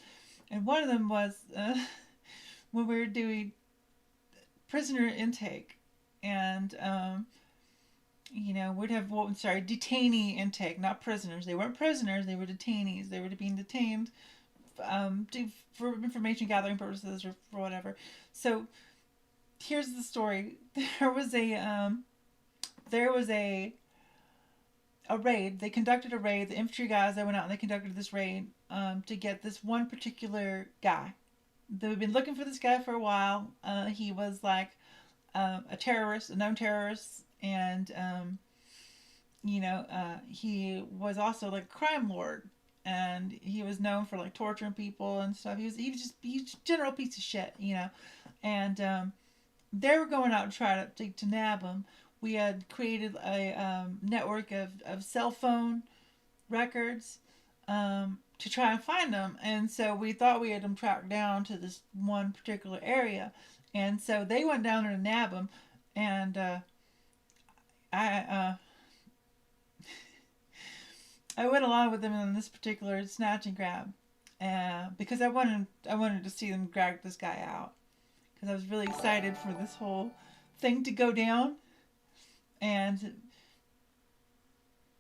and one of them was when we were doing prisoner intake, and we'd have detainee intake, not prisoners. They weren't prisoners; they were detainees. They were being detained for information gathering purposes or for whatever. So here's the story. There was a raid. They conducted a raid. The infantry guys they went out and they conducted this raid to get this one particular guy. They've been looking for this guy for a while. He was like a terrorist, a known terrorist, and he was also like a crime lord, and he was known for like torturing people and stuff. He was a general piece of shit. And they were going out to try to nab him. We had created a network of cell phone records to try and find them. And so we thought we had them tracked down to this one particular area. And so they went down there to nab him. And I I went along with them in this particular snatch and grab. because I wanted to see them drag this guy out because I was really excited for this whole thing to go down. And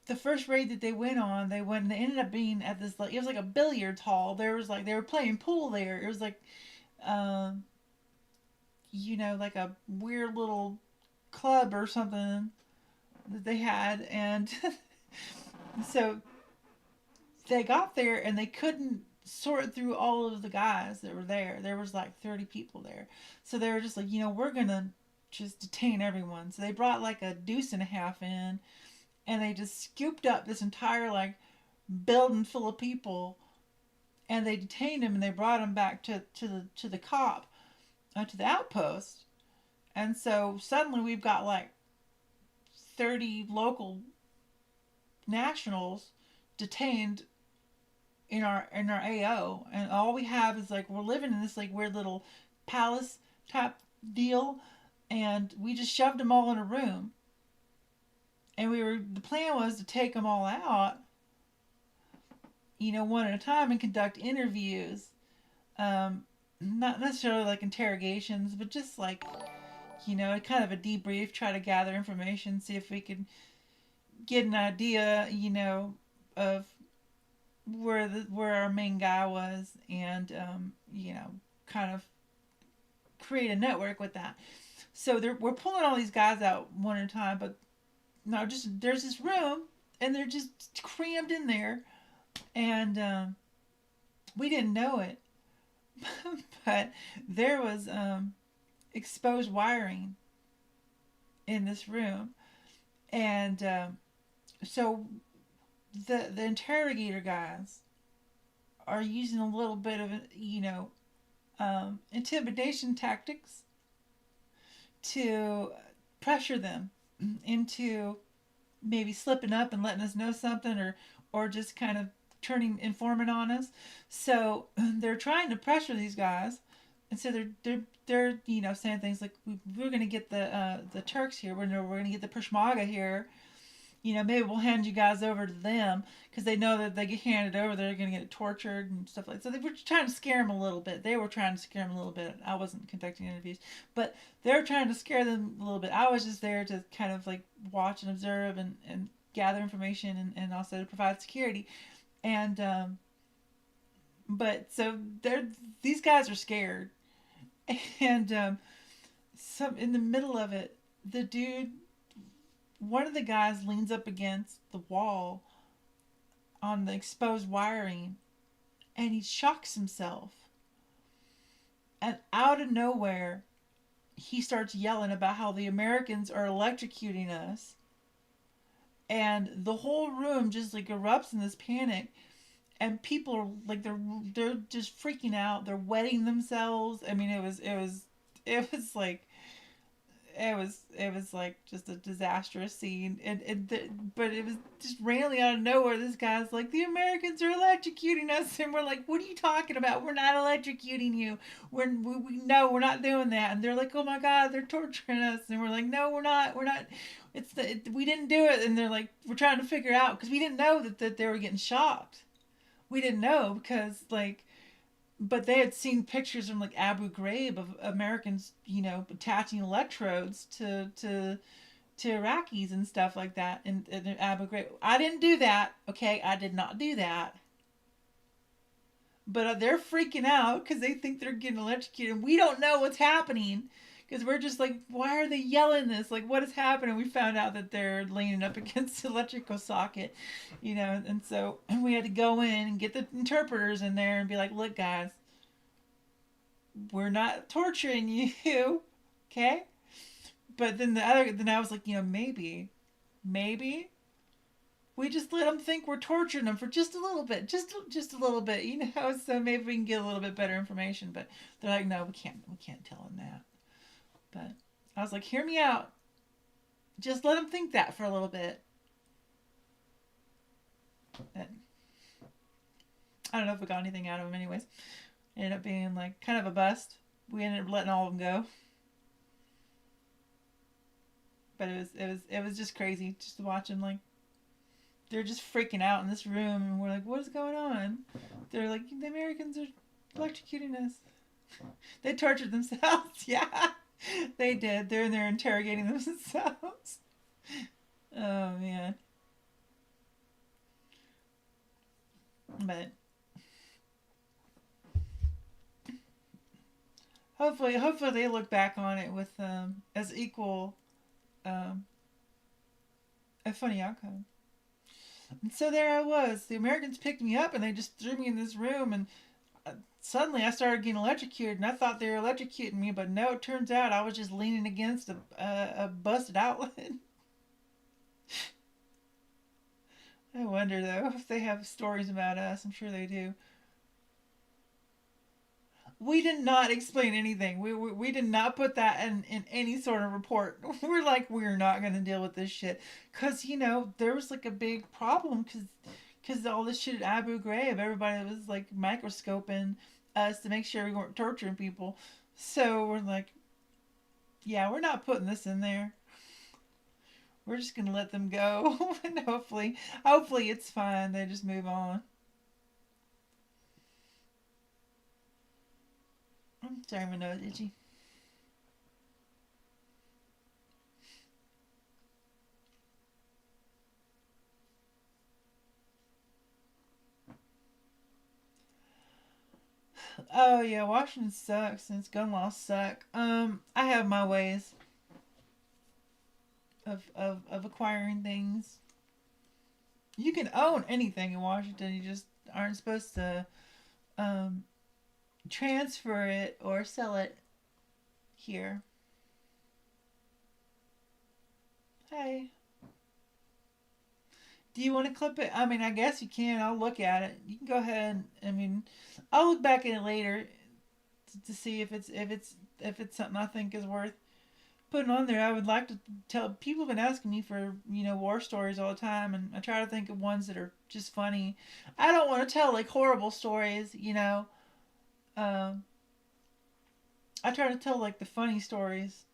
the first raid that they went on, they ended up being at this, like, it was like a billiards hall. There was like they were playing pool there. It was like, um, like a weird little club or something that they had, and so they got there and they couldn't sort through all of the guys that were there. There was like 30 people there, so they were just like, we're gonna just detain everyone. So they brought like a deuce and a half in, and they just scooped up this entire like building full of people, and they detained him and they brought him back to the cop, to the outpost. And so suddenly we've got like 30 local nationals detained in our AO, and all we have is like we're living in this like weird little palace type deal, and we just shoved them all in a room, and the plan was to take them all out, one at a time, and conduct interviews, not necessarily like interrogations, but just like, kind of a debrief, try to gather information, see if we could get an idea, of where our main guy was, and kind of create a network with that. So we're pulling all these guys out one at a time, but no, just there's this room, and they're just crammed in there, and we didn't know it, but there was exposed wiring in this room, and so the interrogator guys are using a little bit of intimidation tactics to pressure them into maybe slipping up and letting us know something, or just kind of turning informant on us. So they're trying to pressure these guys, and so they're saying things like, we're going to get the Turks here, we're going to get the Peshmerga here, maybe we'll hand you guys over to them, because they know that they get handed over, they're going to get tortured and stuff like that. So they were trying to scare them a little bit. They were trying to scare them a little bit. I wasn't conducting interviews, but they were trying to scare them a little bit. I was just there to kind of like watch and observe, and gather information, and also to provide security. And but so these guys are scared, and some in the middle of it, one of the guys leans up against the wall on the exposed wiring, and he shocks himself. And out of nowhere, he starts yelling about how the Americans are electrocuting us. And the whole room just like erupts in this panic. And people are like, they're just freaking out. They're wetting themselves. I mean, it was like, it was like just a disastrous scene, but it was just randomly out of nowhere. This guy's like, the Americans are electrocuting us, and we're like, what are you talking about? We're not electrocuting you. We no, we're not doing that. And they're like, oh my God, they're torturing us, and we're like, no, we're not. We didn't do it. And they're like, we're trying to figure out, because we didn't know that they were getting shocked. We didn't know because like. But they had seen pictures from like Abu Ghraib of Americans, attaching electrodes to Iraqis and stuff like that. And Abu Ghraib, I didn't do that. Okay, I did not do that. But they're freaking out because they think they're getting electrocuted. And we don't know what's happening, because we're just like, why are they yelling this? Like, what is happening? We found out that they're leaning up against the electrical socket, and so we had to go in and get the interpreters in there and be like, look, guys, we're not torturing you, okay? But then I was like, maybe we just let them think we're torturing them for just a little bit, just a little bit, so maybe we can get a little bit better information. But they're like, no, we can't tell them that. But I was like, hear me out. Just let them think that for a little bit. And I don't know if we got anything out of them anyways. It ended up being like kind of a bust. We ended up letting all of them go. But it was just crazy just to watch them like they're just freaking out in this room, and we're like, what is going on? They're like, the Americans are electrocuting us. They tortured themselves. Yeah, they did. They're in there interrogating themselves. Oh man. But hopefully they look back on it with as equal um, a funny outcome. And so there I was. The Americans picked me up and they just threw me in this room, and suddenly I started getting electrocuted, and I thought they were electrocuting me, but no, it turns out I was just leaning against a busted outlet. I wonder though if they have stories about us. I'm sure they do. We did not explain anything. We did not put that in any sort of report. We're like, we're not going to deal with this shit. Because, there was like a big problem because all this shit at Abu Ghraib, everybody was like microscoping us to make sure we weren't torturing people. So we're like, yeah, we're not putting this in there. We're just going to let them go. And hopefully it's fine. They just move on. I'm sorry, my nose itchy. Oh yeah, Washington sucks and its gun laws suck. I have my ways of acquiring things. You can own anything in Washington. You just aren't supposed to um, transfer it or sell it here. Hey, do you want to clip it? I mean, I guess you can. I'll look at it. You can go ahead. I mean, I'll look back at it later to see if it's something I think is worth putting on there. I would like to tell people have been asking me for war stories all the time, and I try to think of ones that are just funny. I don't want to tell like horrible stories. Um, I try to tell like the funny stories.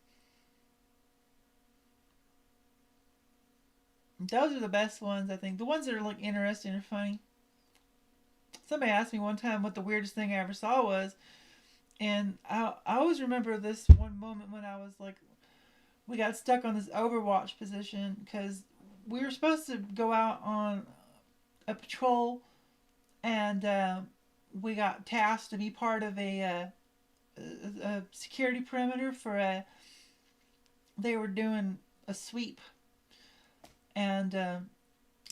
Those are the best ones, I think. The ones that are like interesting or funny. Somebody asked me one time what the weirdest thing I ever saw was, and I always remember this one moment when I was like, we got stuck on this overwatch position because we were supposed to go out on a patrol, and we got tasked to be part of a security perimeter for a. They were doing a sweep, and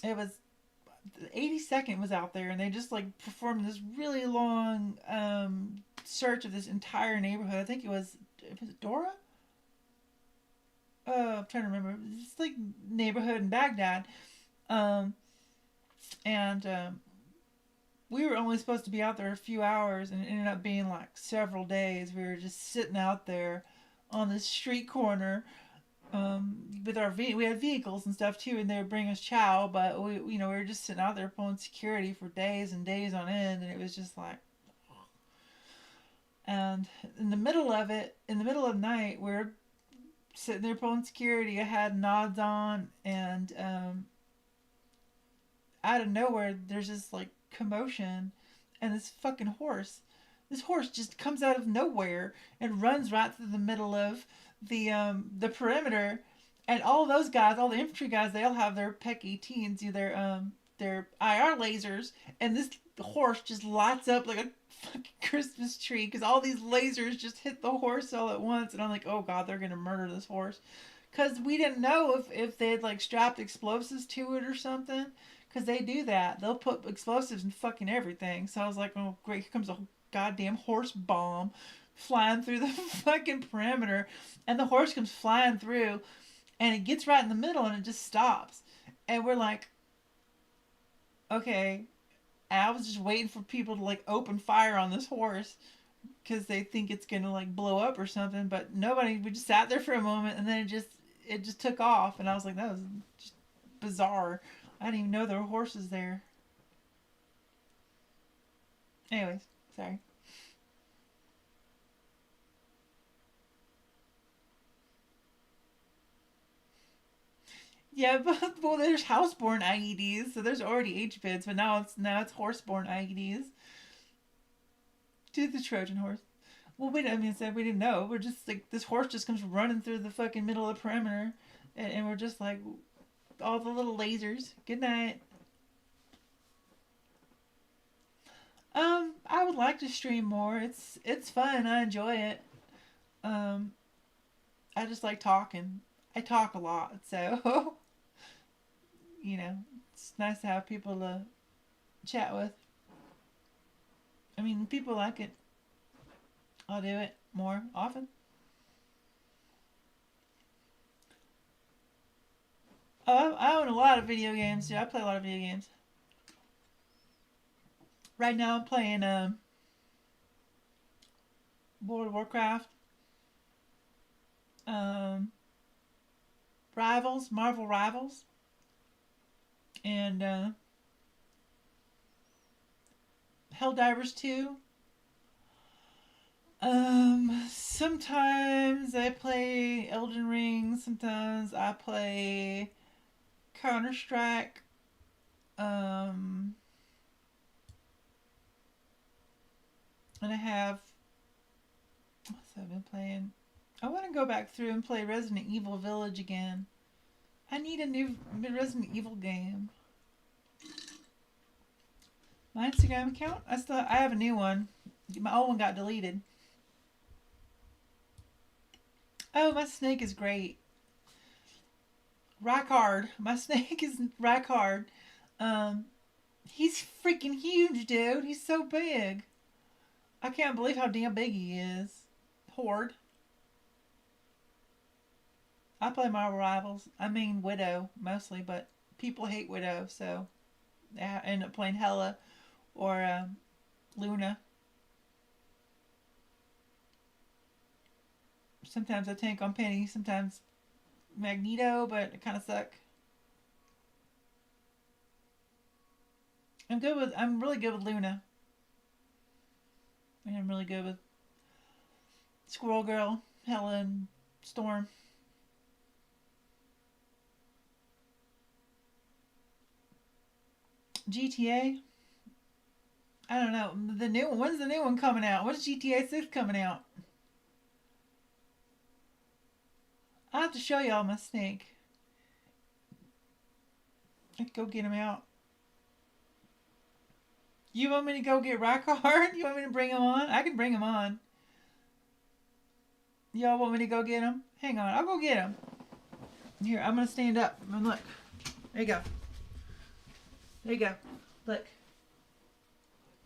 it was the 82nd was out there, and they just like performed this really long search of this entire neighborhood. I think it was Dora. I'm trying to remember. It's like neighborhood in Baghdad, um, and we were only supposed to be out there a few hours, and it ended up being like several days. We were just sitting out there on this street corner with we had vehicles and stuff too, and they would bring us chow, but we were just sitting out there pulling security for days and days on end, and it was just like. And in the middle of it, in the middle of the night, we're sitting there pulling security. I had nods on, and out of nowhere, there's this like commotion, and this fucking horse. This horse just comes out of nowhere and runs right through the middle of the perimeter, and all those guys, all the infantry guys, they all have their PEC 18s, their IR lasers, and this horse just lights up like a fucking Christmas tree because all these lasers just hit the horse all at once, and I'm like, oh god, they're gonna murder this horse, because we didn't know if they had like strapped explosives to it or something, because they do that. They'll put explosives in fucking everything. So I was like, oh great, here comes a goddamn horse bomb flying through the fucking perimeter, and the horse comes flying through, and it gets right in the middle, and it just stops, and we're like, okay. And I was just waiting for people to like open fire on this horse because they think it's gonna like blow up or something, but nobody. We just sat there for a moment, and then it just took off, and I was like, that was just bizarre. I didn't even know there were horses there. Anyways, sorry. Yeah, but well, there's houseborn IEDs, so there's already HBIDs, but now it's horseborn IEDs. To the Trojan horse. Well, we I mean, said we didn't know. We're just like this horse just comes running through the fucking middle of the perimeter, and we're just like all the little lasers. Good night. I would like to stream more. It's fun. I enjoy it. Um, I just like talking. I talk a lot, so it's nice to have people to chat with. I mean, people like it. I'll do it more often. Oh, I own a lot of video games. Yeah, I play a lot of video games. Right now, I'm playing World of Warcraft, um, Rivals, Marvel Rivals, and Helldivers 2. Sometimes I play Elden Ring. Sometimes I play Counter Strike. Um, and I have what's I've been playing. I want to go back through and play Resident Evil Village again. I need a new Resident Evil game. My Instagram account? I have a new one. My old one got deleted. Oh, my snake is great. Rackard. My snake is Rackard. Um, he's freaking huge, dude. He's so big. I can't believe how damn big he is. Horde. I play Marvel Rivals. I mean Widow mostly, but people hate Widow, so I end up playing Hella or Luna. Sometimes I tank on Penny, sometimes Magneto, but it kind of suck. I'm really good with Luna. And I'm really good with Squirrel Girl, Helen, Storm. GTA. I don't know. The new one. When's the new one coming out? When's GTA 6 coming out? I'll have to show y'all my snake. I can go get him out. You want me to go get Rockhard? You want me to bring him on? I can bring him on. Y'all want me to go get him? Hang on, I'll go get him. Here, I'm gonna stand up and look. There you go. There you go. Look.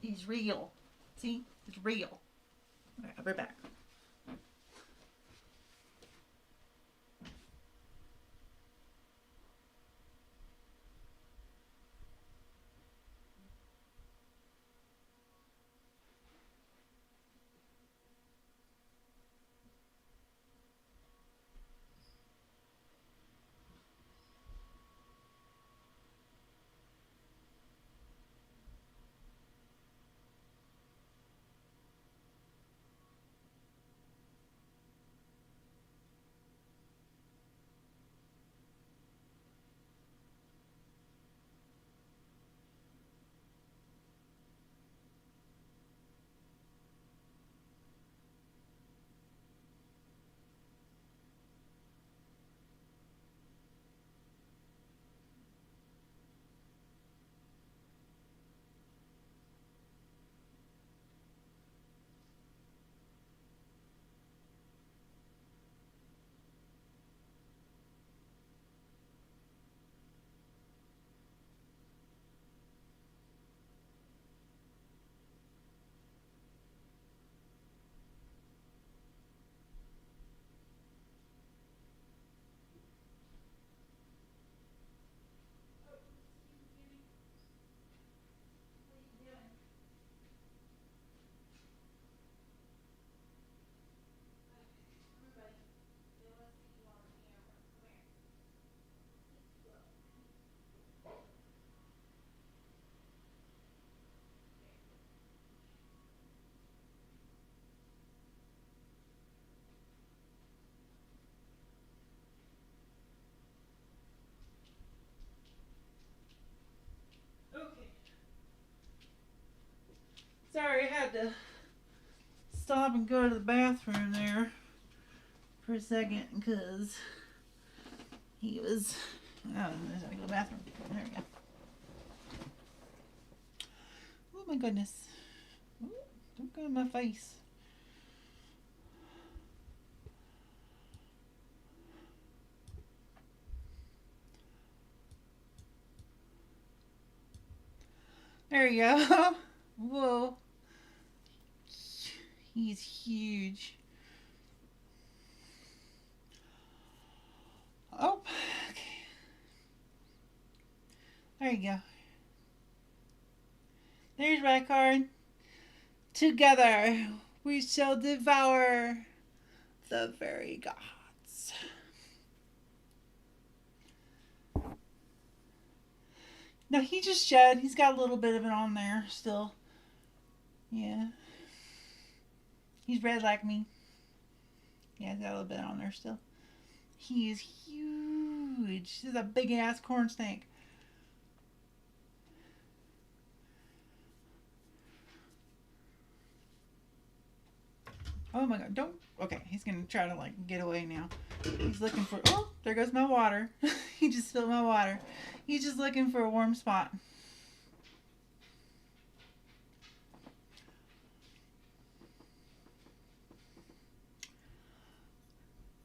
He's real. See? It's real. Alright, I'll be back. had to stop and go to the bathroom there for a second because he was. Oh, there's to go to the bathroom. There we go. Oh my goodness. Ooh, don't go in my face. There you go. Whoa. He's huge. Oh, okay. There you go. There's my card. Together we shall devour the very gods. No, he just shed. He's got a little bit of it on there still. Yeah. He's red like me. Yeah, he's got a little bit on there still. He is huge. This is a big ass corn snake. Oh my god, don't. Okay, he's gonna try to like get away now. He's looking for. Oh, there goes my water. He just spilled my water. He's just looking for a warm spot.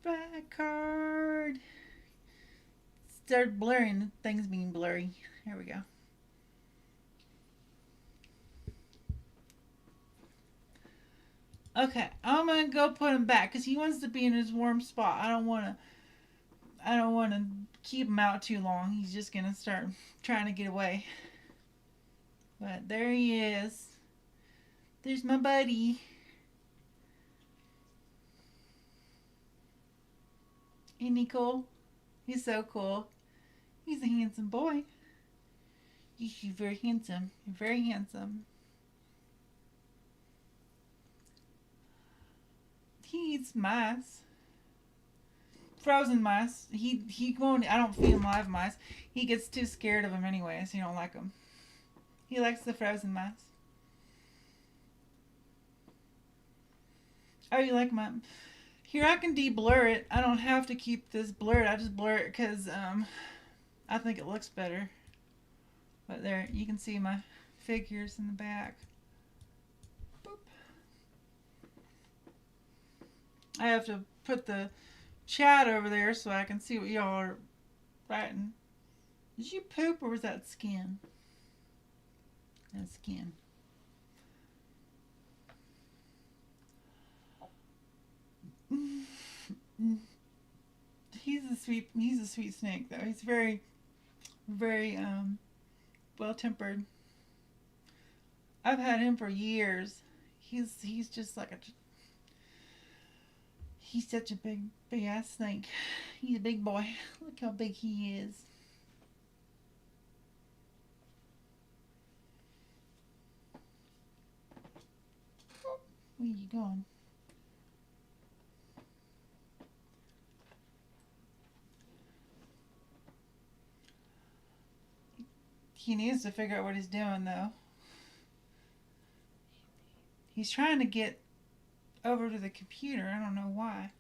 Back card. Started blurring. Things being blurry. Here we go. Okay, I'm gonna go put him back because he wants to be in his warm spot. I don't want to keep him out too long. He's just gonna start trying to get away. But there he is. There's my buddy. Isn't he cool? He's so cool. He's a handsome boy. You're very handsome. You're very handsome. He eats mice. Frozen mice. He won't. I don't feed him live mice. He gets too scared of them anyway, so he don't like them. He likes the frozen mice. Oh, you like my? Here, I can de-blur it. I don't have to keep this blurred. I just blur it because I think it looks better. But there, you can see my figures in the back. Boop. I have to put the chat over there so I can see what y'all are writing. Did you poop or was that skin? That's skin. He's a sweet snake though. He's very well tempered. I've had him for years. He's just like he's such a big ass snake. He's a big boy. Look how big he is. Where are you going? He needs to figure out what he's doing though. He's trying to get over to the computer. I don't know why.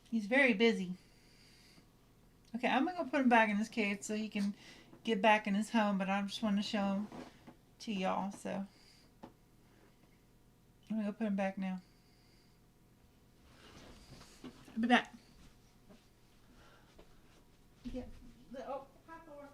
He's very busy. Okay, I'm gonna go put him back in his cage so he can get back in his home, but I just want to show him to y'all, so I'm gonna go put him back now. I'll be back. Yeah. Oh, hi, Thor.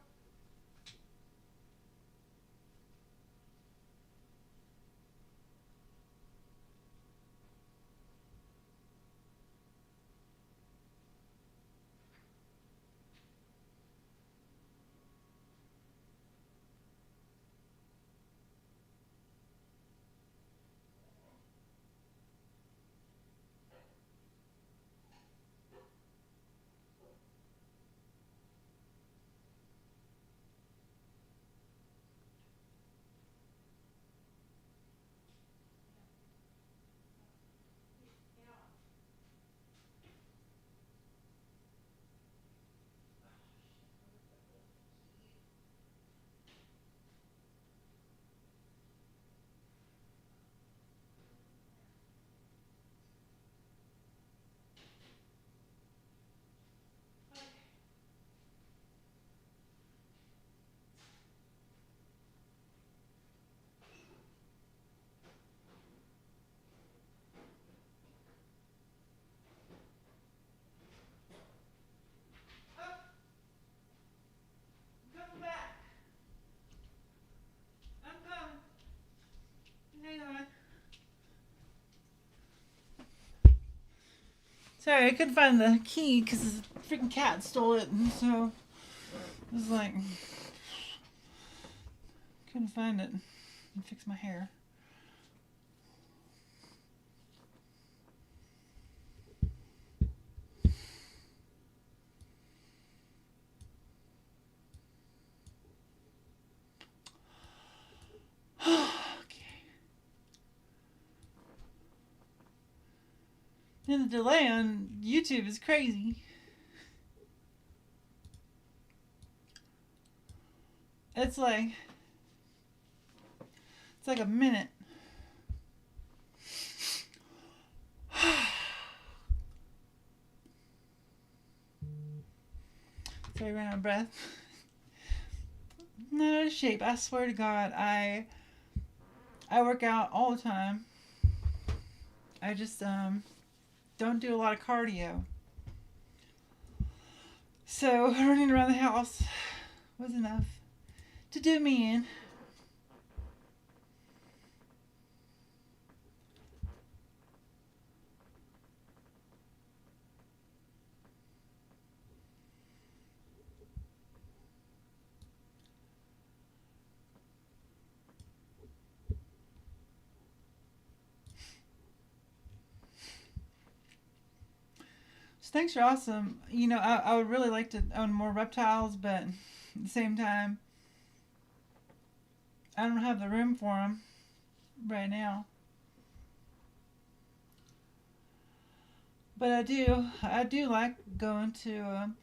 Sorry, I couldn't find the key because the freaking cat stole it, and so it was like couldn't find it. And fix my hair. And the delay on YouTube is crazy. It's like a minute. Sorry, I ran out of breath. Not out of shape. I swear to God, I work out all the time. I just don't do a lot of cardio. So running around the house was enough to do me in. Thanks are awesome. You know, I would really like to own more reptiles, but at the same time, I don't have the room for them right now. But I do like going to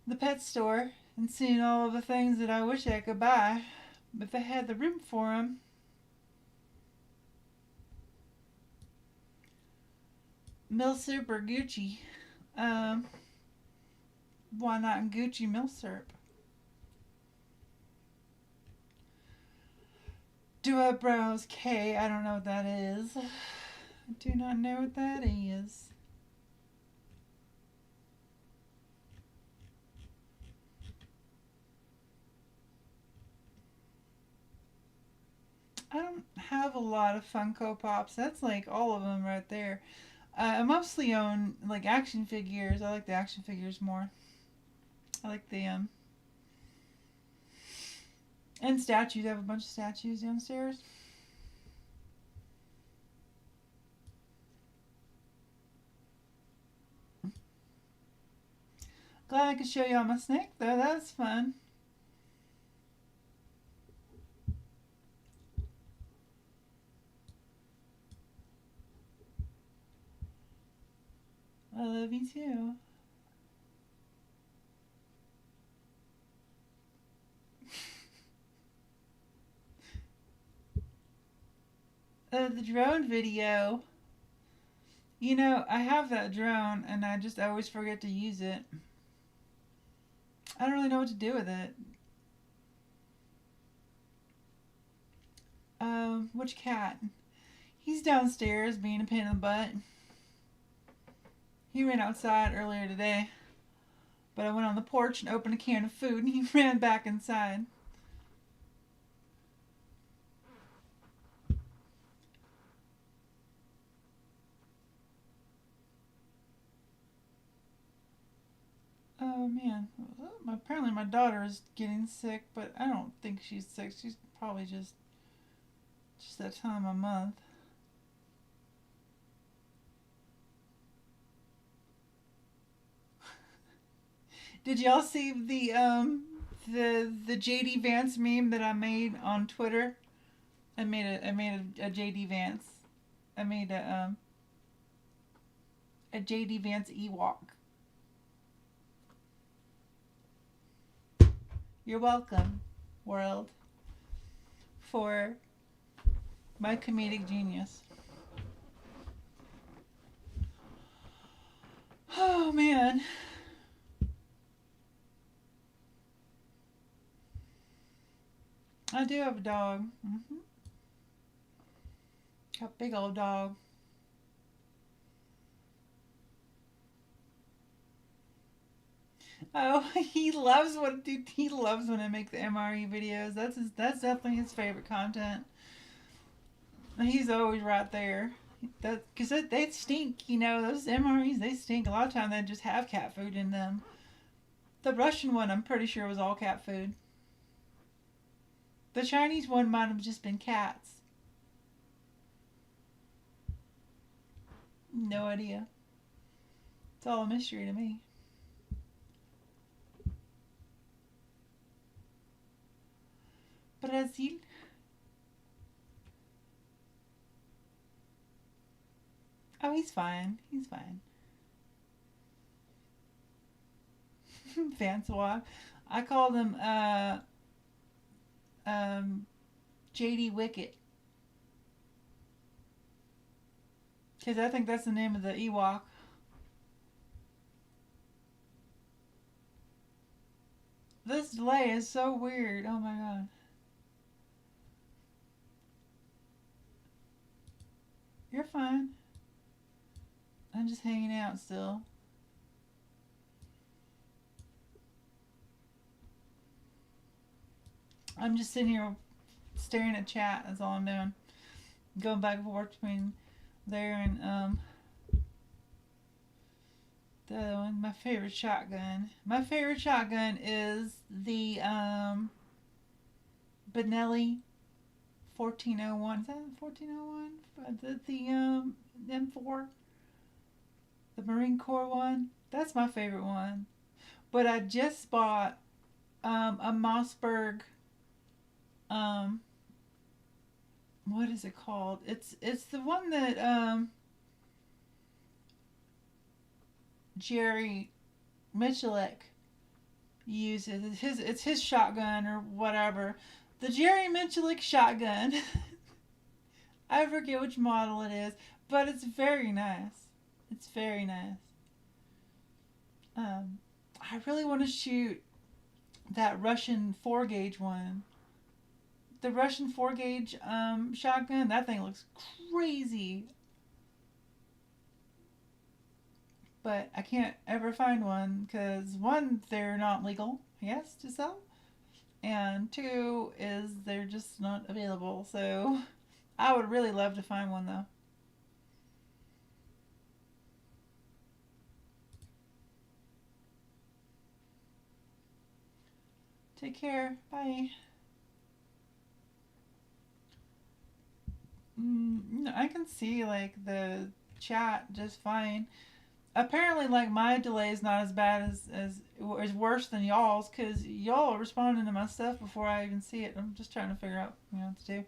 the pet store and seeing all of the things that I wish I could buy if I had the room for them. Milsurp or Gucci? Why not Gucci Milsurp? Do I browse K? I don't know what that is. I do not know what that is. I don't have a lot of Funko Pops. That's like all of them right there. I mostly own like action figures. I like the action figures more. I like the and statues. I have a bunch of statues downstairs. Glad I could show you all my snake though. That was fun. I love you too. The drone video. You know, I have that drone and I always forget to use it. I don't really know what to do with it. Which cat? He's downstairs being a pain in the butt. He ran outside earlier today, but I went on the porch and opened a can of food and he ran back inside. Oh man, apparently my daughter is getting sick, but I don't think she's sick. She's probably just that time of month. Did y'all see the JD Vance meme that I made on Twitter? I made a JD Vance. I made a JD Vance Ewok. You're welcome, world, for my comedic genius. Oh man. I do have a dog. A big old dog. Oh, he loves when I make the MRE videos. That's definitely his favorite content. He's always right there. That because they stink. You know, those MREs, they stink. A lot of time they just have cat food in them. The Russian one, I'm pretty sure, was all cat food. The Chinese one might have just been cats. No idea. It's all a mystery to me. Brazil. Oh, he's fine. He's fine. Francois. I called him JD Wicket. Because I think that's the name of the Ewok. This delay is so weird. Oh my god. You're fine. I'm just hanging out still. I'm just sitting here staring at chat. That's all I'm doing. Going back and forth between there and the other one. My favorite shotgun. My favorite shotgun is the Benelli 1401. Is that 1401? The M4? The Marine Corps one? That's my favorite one. But I just bought a Mossberg, what is it called? It's the one that Jerry Miculek uses. It's his shotgun or whatever. The Jerry Miculek shotgun. I forget which model it is, but it's very nice. It's very nice. I really want to shoot that Russian 4-gauge one. The Russian 4-gauge shotgun, that thing looks crazy. But I can't ever find one because, one, they're not legal, yes, to sell. And two is they're just not available. So I would really love to find one though. Take care. Bye. No, I can see like the chat just fine. Apparently, like my delay is not as bad as is worse than y'all's, because y'all are responding to my stuff before I even see it. I'm just trying to figure out what to do.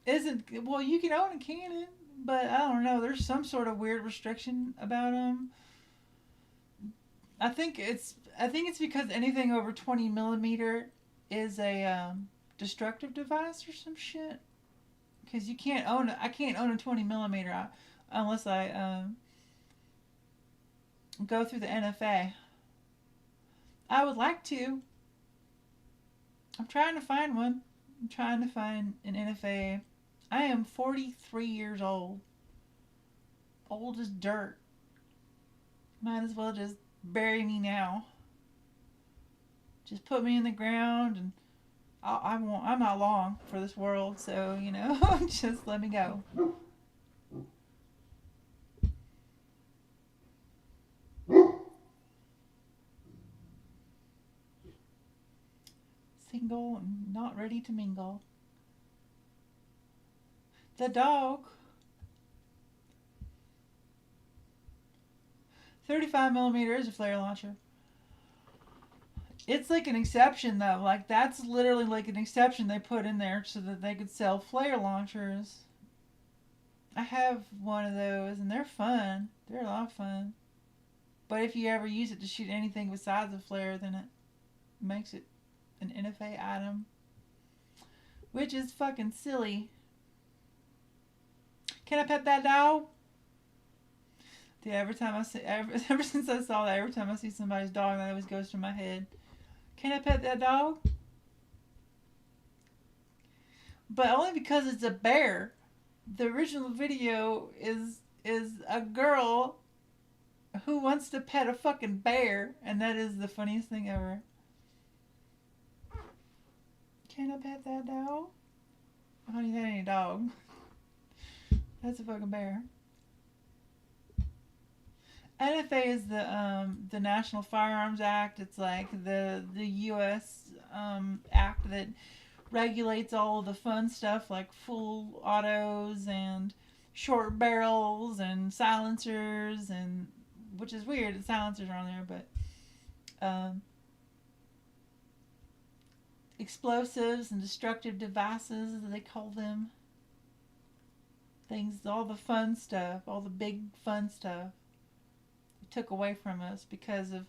Isn't well, you can own a cannon, but I don't know. There's some sort of weird restriction about them. I think it's because anything over 20 millimeter is a destructive device or some shit. Because you can't own I can't own a 20 millimeter unless I go through the NFA. I would like to. I'm trying to find one. I'm trying to find an NFA. I am 43 years old. Old as dirt. Might as well just bury me now. Just put me in the ground, and I'm not long for this world, so just let me go. Single and not ready to mingle. The dog. 35 millimeter is a flare launcher. It's like an exception though. Like that's literally like an exception they put in there so that they could sell flare launchers. I have one of those and they're fun. They're a lot of fun. But if you ever use it to shoot anything besides a flare, then it makes it an NFA item. Which is fucking silly. Can I pet that dog? Dude, every time I see, ever since I saw that, every time I see somebody's dog, that always goes through my head. Can I pet that dog? But only because it's a bear. The original video is a girl who wants to pet a fucking bear, and that is the funniest thing ever. Can I pet that dog? Honey, that ain't a dog. That's a fucking bear. NFA is the National Firearms Act. It's like the U.S. Act that regulates all of the fun stuff like full autos and short barrels and silencers, and which is weird that silencers are on there, but explosives and destructive devices, as they call them. Things, all the fun stuff, all the big fun stuff, took away from us because of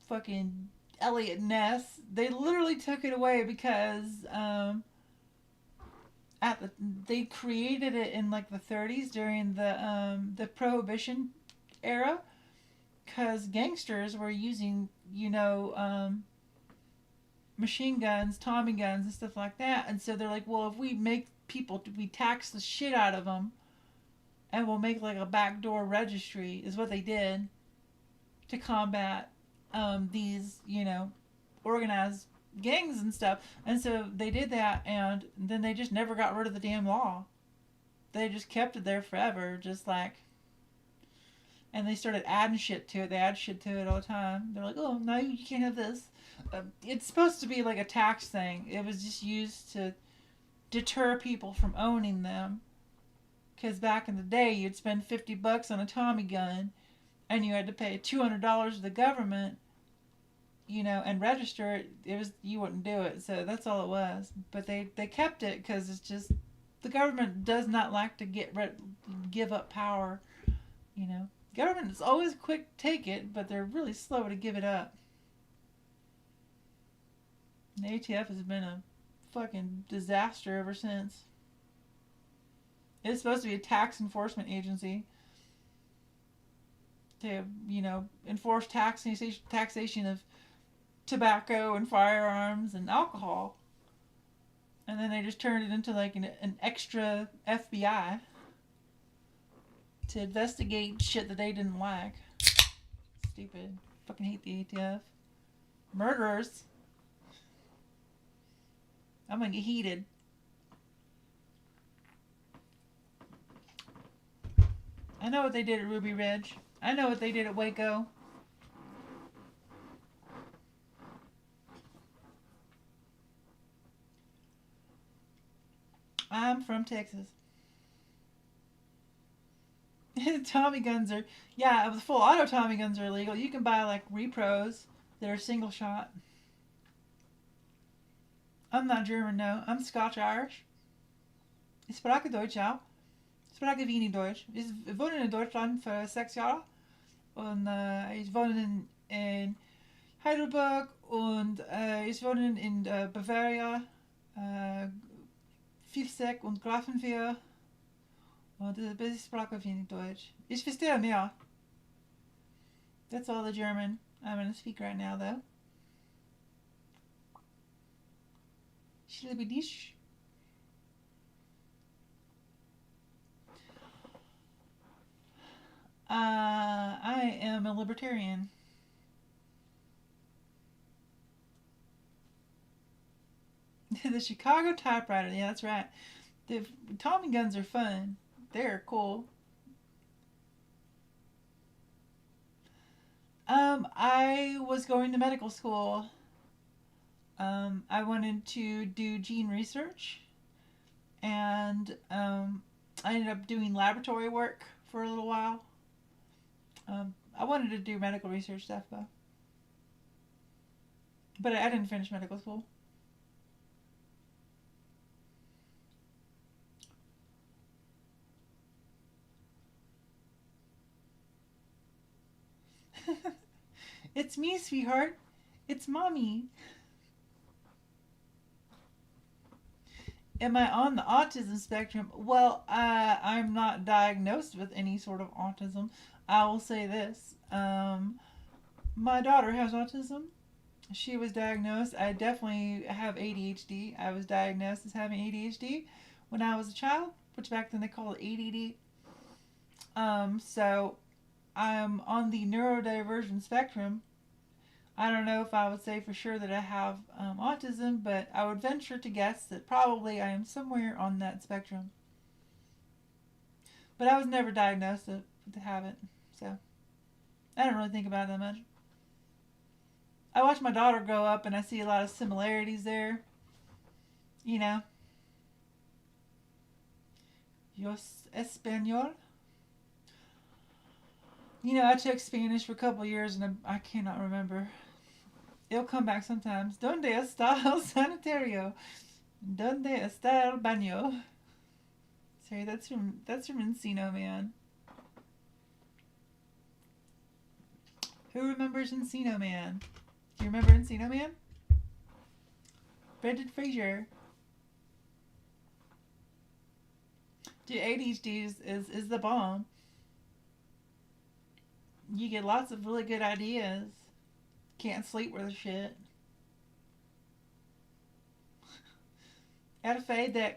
fucking Elliot Ness. They literally took it away because they created it in like the 30s during the Prohibition era, because gangsters were using machine guns, Tommy guns, and stuff like that. And so they're like, well, if we make people, we tax the shit out of them, and we'll make like a backdoor registry, is what they did to combat these, organized gangs and stuff. And so they did that, and then they just never got rid of the damn law. They just kept it there forever, just like. And they started adding shit to it. They add shit to it all the time. They're like, oh, no, you can't have this. It's supposed to be like a tax thing. It was just used to deter people from owning them. Because back in the day, you'd spend $50 on a Tommy gun, and you had to pay $200 to the government, and register it. You wouldn't do it. So that's all it was. But they kept it because it's just the government does not like to give up power. Government is always quick to take it, but they're really slow to give it up. And the ATF has been a fucking disaster ever since. It's supposed to be a tax enforcement agency to, enforce taxation of tobacco and firearms and alcohol. And then they just turned it into like an extra FBI to investigate shit that they didn't like. Stupid. Fucking hate the ATF. Murderers. I'm gonna get heated. I know what they did at Ruby Ridge. I know what they did at Waco. I'm from Texas. Tommy guns are, the full auto Tommy guns are illegal. You can buy like repros that are single shot. I'm not German, no. I'm Scotch-Irish. Ich spreche Deutsch auch. Ich spreche wenig Deutsch. Ich wohne in Deutschland für 6 Jahre. Und ich wohne in Heidelberg und ich wohne in Bavaria, Vilseck und Grafenwehr. Und ich spreche wenig Deutsch. Ich verstehe mehr. That's all the German I'm going to speak right now, though. Schlibbidish. I am a libertarian. The Chicago typewriter, yeah, that's right. The Tommy guns are fun. They're cool. I was going to medical school. I wanted to do gene research, and I ended up doing laboratory work for a little while. I wanted to do medical research stuff, though. But I didn't finish medical school. It's me, sweetheart. It's mommy. Am I on the autism spectrum? Well, I'm not diagnosed with any sort of autism. I will say this. My daughter has autism. She was diagnosed. I definitely have ADHD. I was diagnosed as having ADHD when I was a child, which back then they called it ADD. So I'm on the neurodivergent spectrum. I don't know if I would say for sure that I have autism, but I would venture to guess that probably I am somewhere on that spectrum. But I was never diagnosed to have it, so I don't really think about it that much. I watch my daughter grow up, and I see a lot of similarities there. You know, yo español. You know, I took Spanish for a couple years, and I cannot remember. It'll come back sometimes. ¿Dónde está el sanitario? ¿Dónde está el baño? Sorry, that's from Encino Man. Who remembers Encino Man? Do you remember Encino Man? Brendan Fraser. Dude, ADHD is the bomb. You get lots of really good ideas. Can't sleep with a shit. Adafadek.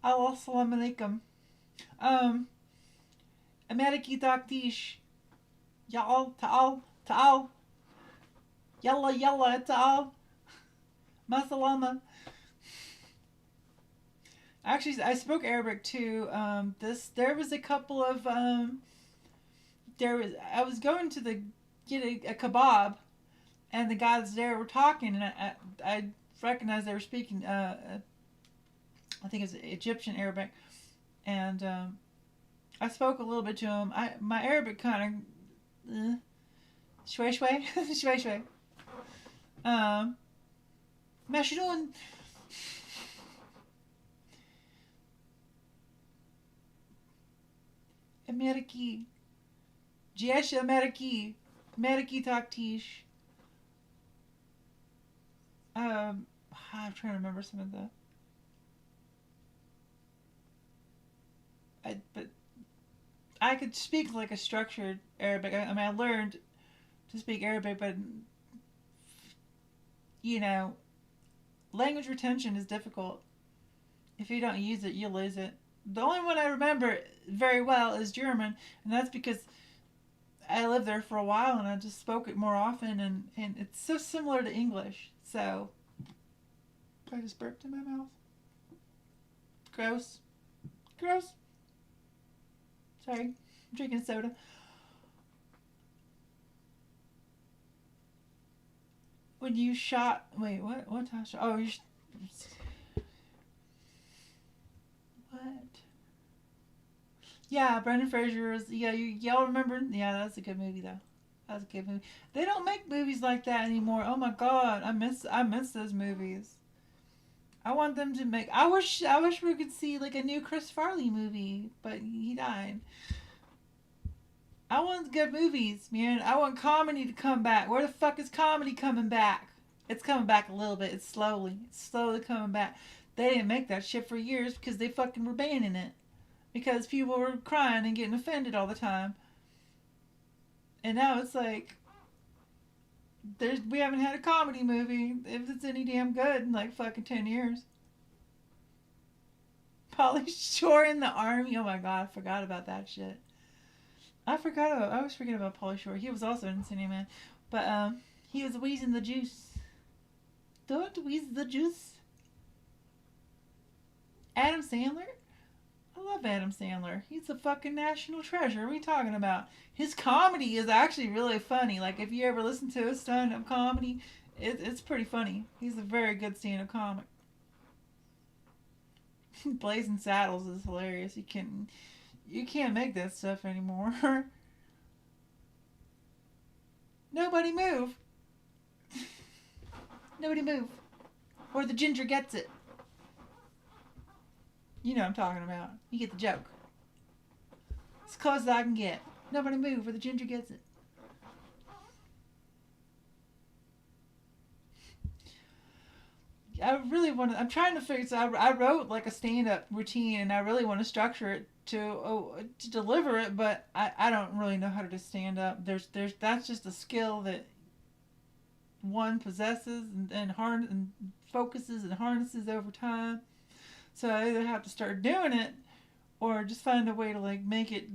Assalamu alaikum. Ameriki taktish. Y'all, ta'al. Yalla, ta'al. Masalama. Actually, I spoke Arabic too. There was a couple of I was going to get a kebab, and the guys there were talking, and I recognized they were speaking. I think it's Egyptian Arabic, and I spoke a little bit to them. My Arabic kind of shway shway shway shway. Mashdun. Ameriki. Jiesh Ameriki. Ameriki taktish. I'm trying to remember some of the. But I could speak like a structured Arabic. I mean, I learned to speak Arabic, but you know, language retention is difficult. If you don't use it, you lose it. The only one I remember very well is German, and that's because I lived there for a while and I just spoke it more often, and it's so similar to English. So, I just burped in my mouth. Gross. Gross. Sorry, I'm drinking soda. When you shot, wait, what time shot? Oh, what? Yeah, Brendan Fraser yeah, y'all remember? Yeah, that's a good movie though. That was a good movie. They don't make movies like that anymore. Oh my god, I miss those movies. I want them to make. I wish we could see like a new Chris Farley movie, but he died. I want good movies, man. I want comedy to come back. Where the fuck is comedy coming back? It's coming back a little bit. It's slowly coming back. They didn't make that shit for years because they fucking were banning it. Because people were crying and getting offended all the time. And now it's like, we haven't had a comedy movie, if it's any damn good, in like fucking 10 years. Pauly Shore in the army. Oh my god, I forgot about that shit. I was forgetting about Pauly Shore. He was also in Cinema Man. But he was wheezing the juice. Don't wheeze the juice. Adam Sandler? I love Adam Sandler. He's a fucking national treasure. What are we talking about? His comedy is actually really funny. Like, if you ever listen to his stand-up comedy, it's pretty funny. He's a very good stand-up comic. Blazing Saddles is hilarious. You can't make that stuff anymore. Nobody move. Nobody move. Or the ginger gets it. You know what I'm talking about. You get the joke. As close as I can get. Nobody move or the ginger gets it. I'm trying to figure, so I wrote like a stand-up routine, and I really want to structure it to deliver it, but I don't really know how to just stand up. That's just a skill that one possesses and focuses and harnesses over time. So I either have to start doing it or just find a way to like make it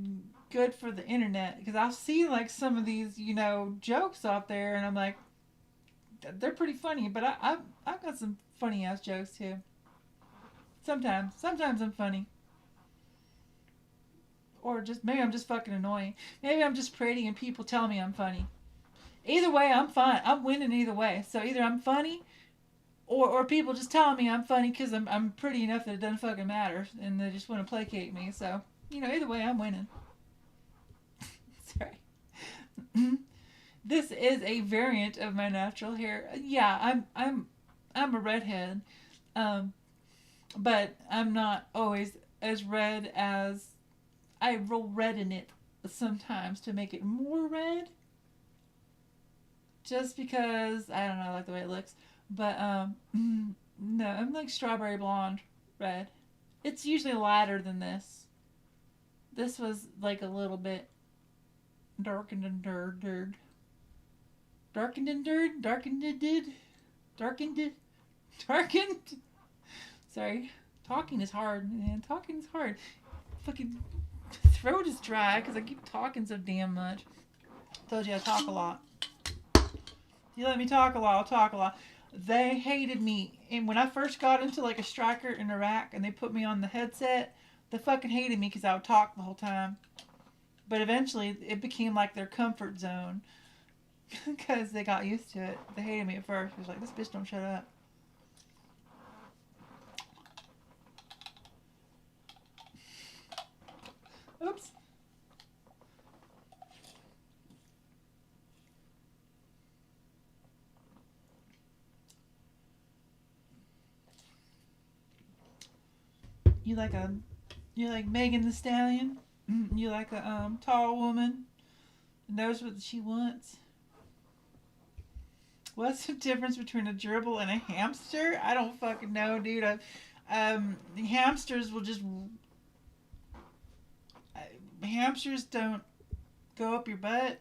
good for the internet. Because I'll see like some of these, jokes out there, and I'm like, they're pretty funny. But I've got some funny ass jokes too. Sometimes I'm funny. Or just maybe I'm just fucking annoying. Maybe I'm just pretty and people tell me I'm funny. Either way, I'm fine. I'm winning either way. So either I'm funny, or people just telling me I'm funny because I'm pretty enough that it doesn't fucking matter, and they just want to placate me. So either way, I'm winning. Sorry. This is a variant of my natural hair. Yeah, I'm a redhead, um, but I'm not always as red as I roll red in it sometimes to make it more red. Just because I don't know, I like the way it looks. But no, I'm like strawberry blonde red. It's usually lighter than this. This was like a little bit darkened and dirt. Darkened and dirt? Darkened and did? Darkened it? Darkened? Sorry. Talking is hard, man. Talking is hard. Fucking throat is dry because I keep talking so damn much. Told you I talk a lot. You let me talk a lot, I'll talk a lot. They hated me. And when I first got into like a striker in Iraq and they put me on the headset, they fucking hated me because I would talk the whole time. But eventually it became like their comfort zone because they got used to it. They hated me at first. It was like, this bitch don't shut up. Oops. You like a, you like Megan the Stallion? You like a tall woman knows what she wants? What's the difference between a gerbil and a hamster? I don't fucking know, dude. Hamsters will just. Hamsters don't go up your butt.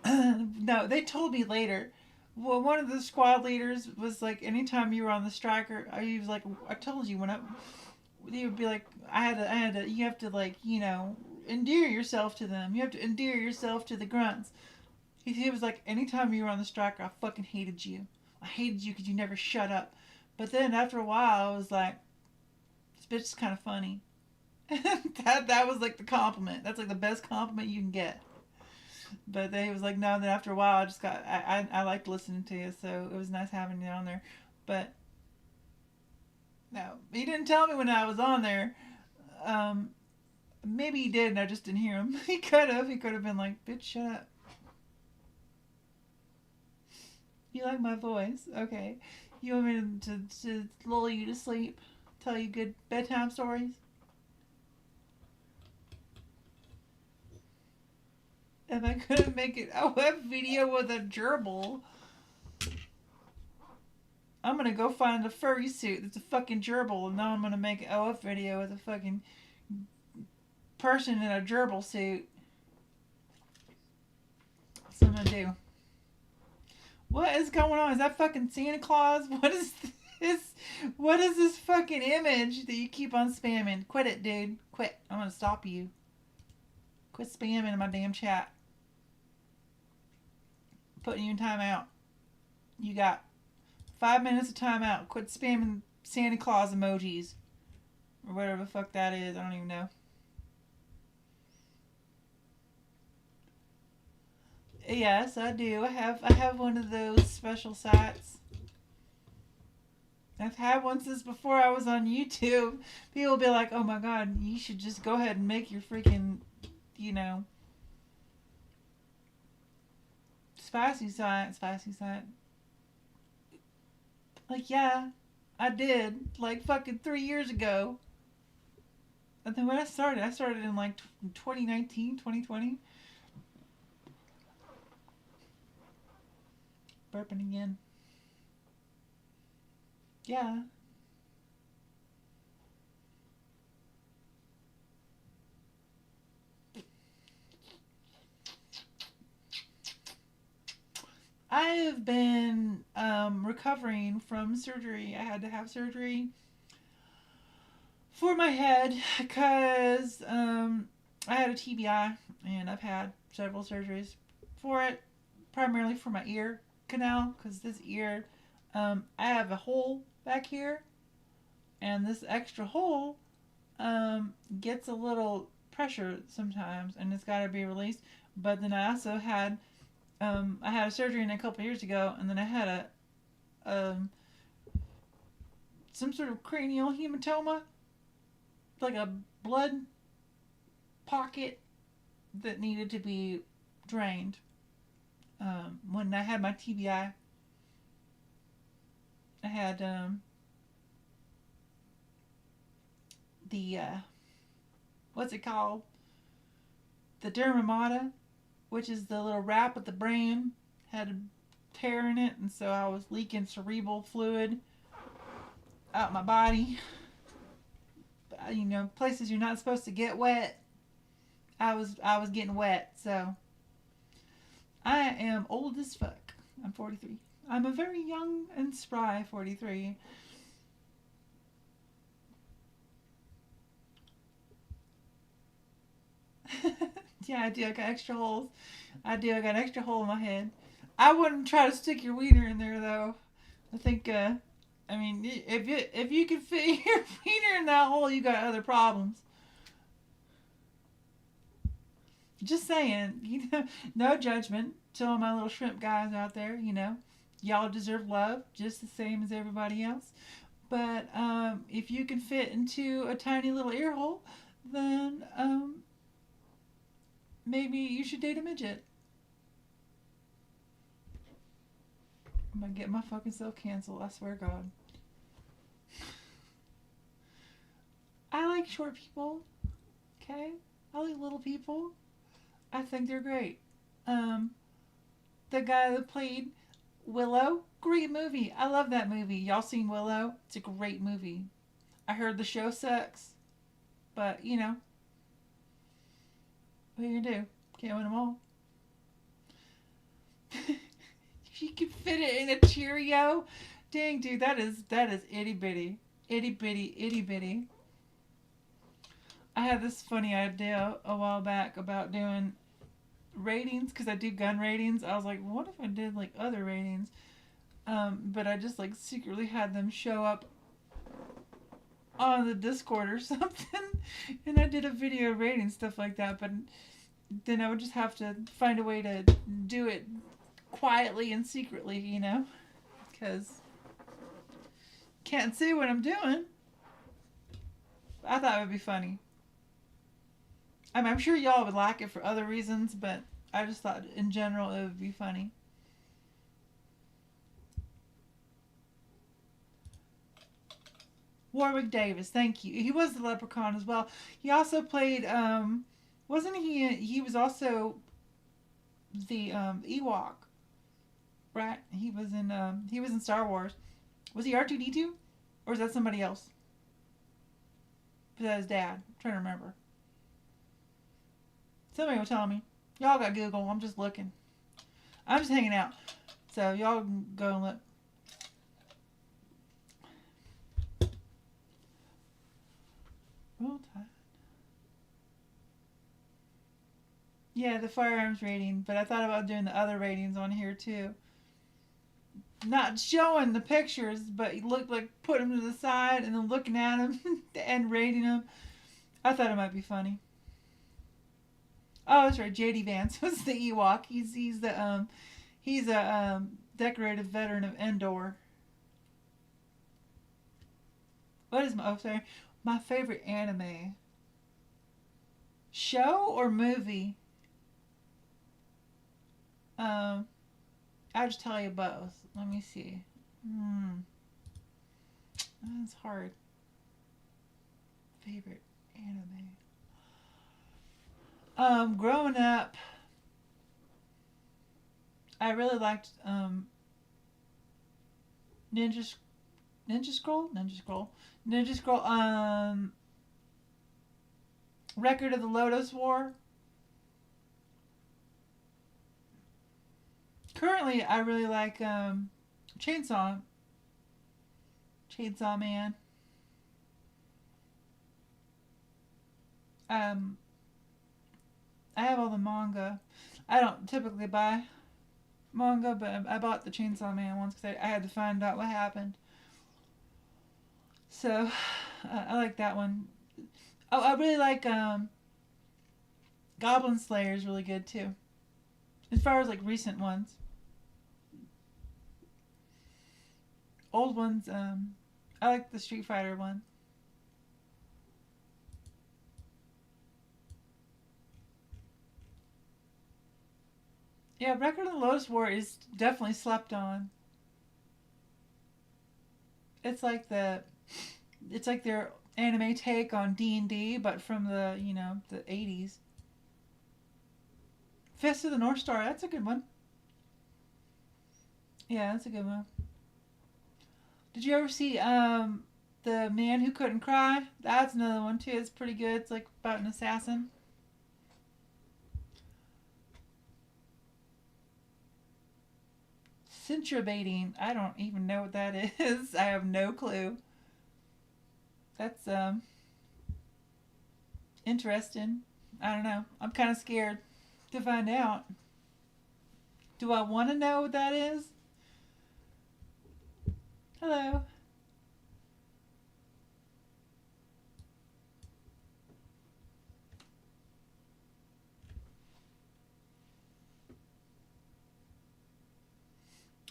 No, they told me later. Well, one of the squad leaders was like, anytime you were on the striker, he was like, I told you when I, he would be like, you have to like, endear yourself to them. You have to endear yourself to the grunts. He was like, anytime you were on the striker, I fucking hated you. I hated you because you never shut up. But then after a while, I was like, this bitch is kind of funny. that was like the compliment. That's like the best compliment you can get. But then he was like, no. And then after a while, I just got I liked listening to you, so it was nice having you on there. But no, he didn't tell me when I was on there. Um, Maybe he did, and I just didn't hear him. He could have. He could have been like, bitch, shut up. You like my voice? Okay. You want me to lull you to sleep? Tell you good bedtime stories? Am I gonna make an OF video with a gerbil? I'm gonna go find a furry suit that's a fucking gerbil, and now I'm gonna make an OF video with a fucking person in a gerbil suit. That's what I'm gonna do. What is going on? Is that fucking Santa Claus? What is this? What is this fucking image that you keep on spamming? Quit it, dude. Quit. I'm gonna stop you. Quit spamming in my damn chat. I'm putting you in timeout. You got 5 minutes of timeout. Quit spamming Santa Claus emojis. Or whatever the fuck that is. I don't even know. Yes, I do. I have one of those special sites. I've had one since before I was on YouTube. People will be like, oh my god, you should just go ahead and make your freaking, spicy site. Spicy site. Like, yeah, I did. Like, fucking 3 years ago. And then when I started in like 2019, 2020. Burping again. Yeah. I have been recovering from surgery. I had to have surgery for my head because I had a TBI and I've had several surgeries for it. primarily for my ear canal because this ear, I have a hole back here, and this extra hole gets a little pressure sometimes, and it's got to be released. But then I also had I had a surgery in a couple of years ago, and then I had some sort of cranial hematoma, like a blood pocket that needed to be drained. When I had my TBI, I had the what's it called? The dermamata, which is the little wrap at the brain, had a tear in it, and so I was leaking cerebral fluid out my body. You know, places you're not supposed to get wet. I was getting wet, so I am old as fuck. I'm 43. I'm a very young and spry 43. Yeah, I do. I got extra holes. I do. I got an extra hole in my head. I wouldn't try to stick your wiener in there though. I think. I mean, if you can fit your wiener in that hole, you got other problems. Just saying. You know, no judgment to all my little shrimp guys out there. You know, y'all deserve love just the same as everybody else. But if you can fit into a tiny little ear hole, then maybe you should date a midget. I'm gonna get my fucking self canceled. I swear to God. I like short people. Okay, I like little people. I think they're great. Um, the guy that played Willow, great movie. I love that movie. Y'all seen Willow? It's a great movie. I heard the show sucks, but you know, what are you gonna do? Can't win them all. She can fit it in a Cheerio. Dang, dude, that is itty bitty, itty bitty, itty bitty. I had this funny idea a while back about doing ratings because I do gun ratings. I was like, what if I did like other ratings? But I just like secretly had them show up on the Discord or something, and I did a video rating stuff like that. But then I would just have to find a way to do it quietly and secretly, you know, because can't see what I'm doing. I thought it would be funny. I mean, I'm sure y'all would like it for other reasons, but I just thought in general it would be funny. Warwick Davis, thank you. He was the leprechaun as well. He also played, wasn't he? He was also the Ewok, right? He was in Star Wars. Was he R2D2, or is that somebody else? Was that his dad? I'm trying to remember. Somebody will tell me. Y'all got Google. I'm just looking. I'm just hanging out. So y'all can go and look. Roll Tide. Yeah, the firearms rating, but I thought about doing the other ratings on here too. Not showing the pictures, but you look like putting them to the side and then looking at them and rating them. I thought it might be funny. Oh, that's right. JD Vance was the Ewok. He's a decorated veteran of Endor. What is my favorite anime show or movie? I'll just tell you both. Let me see. That's hard. Favorite anime. Growing up, I really liked Ninja Ninja Scroll, Ninja Scroll, Ninja Scroll. Record of the Lotus War. Currently, I really like Chainsaw Chainsaw Man. Um, I have all the manga. I don't typically buy. manga, but I bought the Chainsaw Man once because I had to find out what happened. So I like that one. Oh, I really like Goblin Slayer is really good too. As far as like recent ones, old ones, I like the Street Fighter one. Yeah, Record of the Lotus War is definitely slept on. It's like it's like their anime take on D&D, but from the the 80s. Fist of the North Star, that's a good one. Yeah, that's a good one. Did you ever see the Man Who Couldn't Cry? That's another one too. It's pretty good. It's like about an assassin. Centrobating. I don't even know what that is. I have no clue. That's interesting. I don't know. I'm kind of scared to find out. Do I want to know what that is? Hello.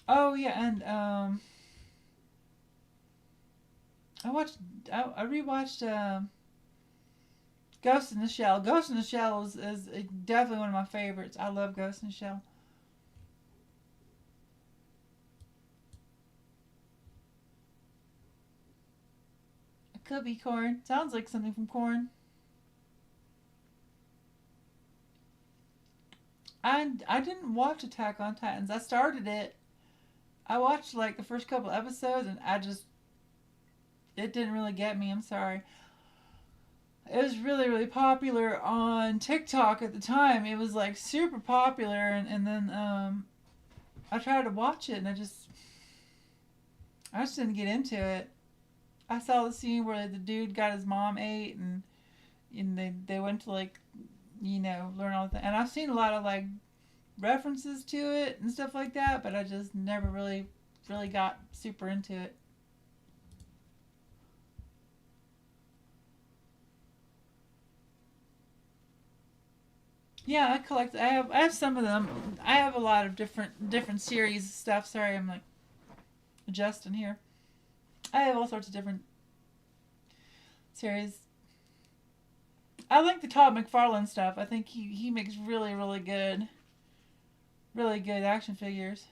Oh yeah, and I watched. I rewatched Ghost in the Shell. Ghost in the Shell is definitely one of my favorites. I love Ghost in the Shell. It could be Corn. Sounds like something from Corn. I didn't watch Attack on Titans. I started it. I watched like the first couple episodes, and it didn't really get me. I'm sorry. It was really really popular on TikTok at the time. It was like super popular, and then I tried to watch it, and I just didn't get into it. I saw the scene where the dude got his mom ate, and they went to like learn all that. And I've seen a lot of like references to it and stuff like that, but I just never really got super into it. Yeah, I collect. I have some of them. I have a lot of different series of stuff. Sorry, I'm like adjusting here. I have all sorts of different series. I like the Todd McFarlane stuff. I think he makes really good action figures.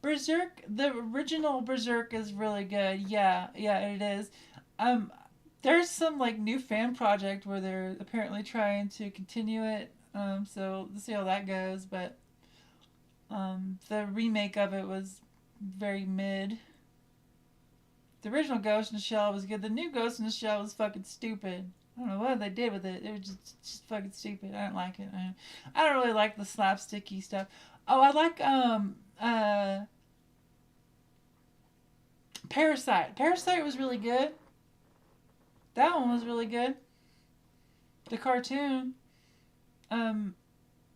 Berserk, the original Berserk is really good. Yeah, yeah, it is. Um, there's some like new fan project where they're apparently trying to continue it. So let's see how that goes. But the remake of it was very mid. The original Ghost in the Shell was good. The new Ghost in the Shell was fucking stupid. I don't know what they did with it. It was just fucking stupid. I don't like it. I don't really like the slapsticky stuff. Oh, I like Parasite. Parasite was really good. That one was really good. The cartoon. Um,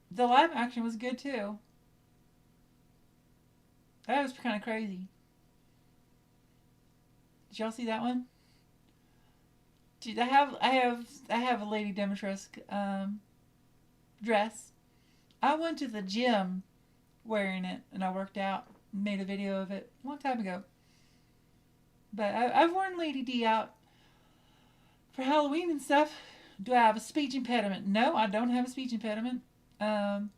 the live action was good too. That was kind of crazy. Did y'all see that one? Dude, I have a Lady Dimitrescu dress. I went to the gym wearing it, and I worked out. Made a video of it a long time ago. But I've worn Lady D out for Halloween and stuff. Do I have a speech impediment? No, I don't have a speech impediment. Um,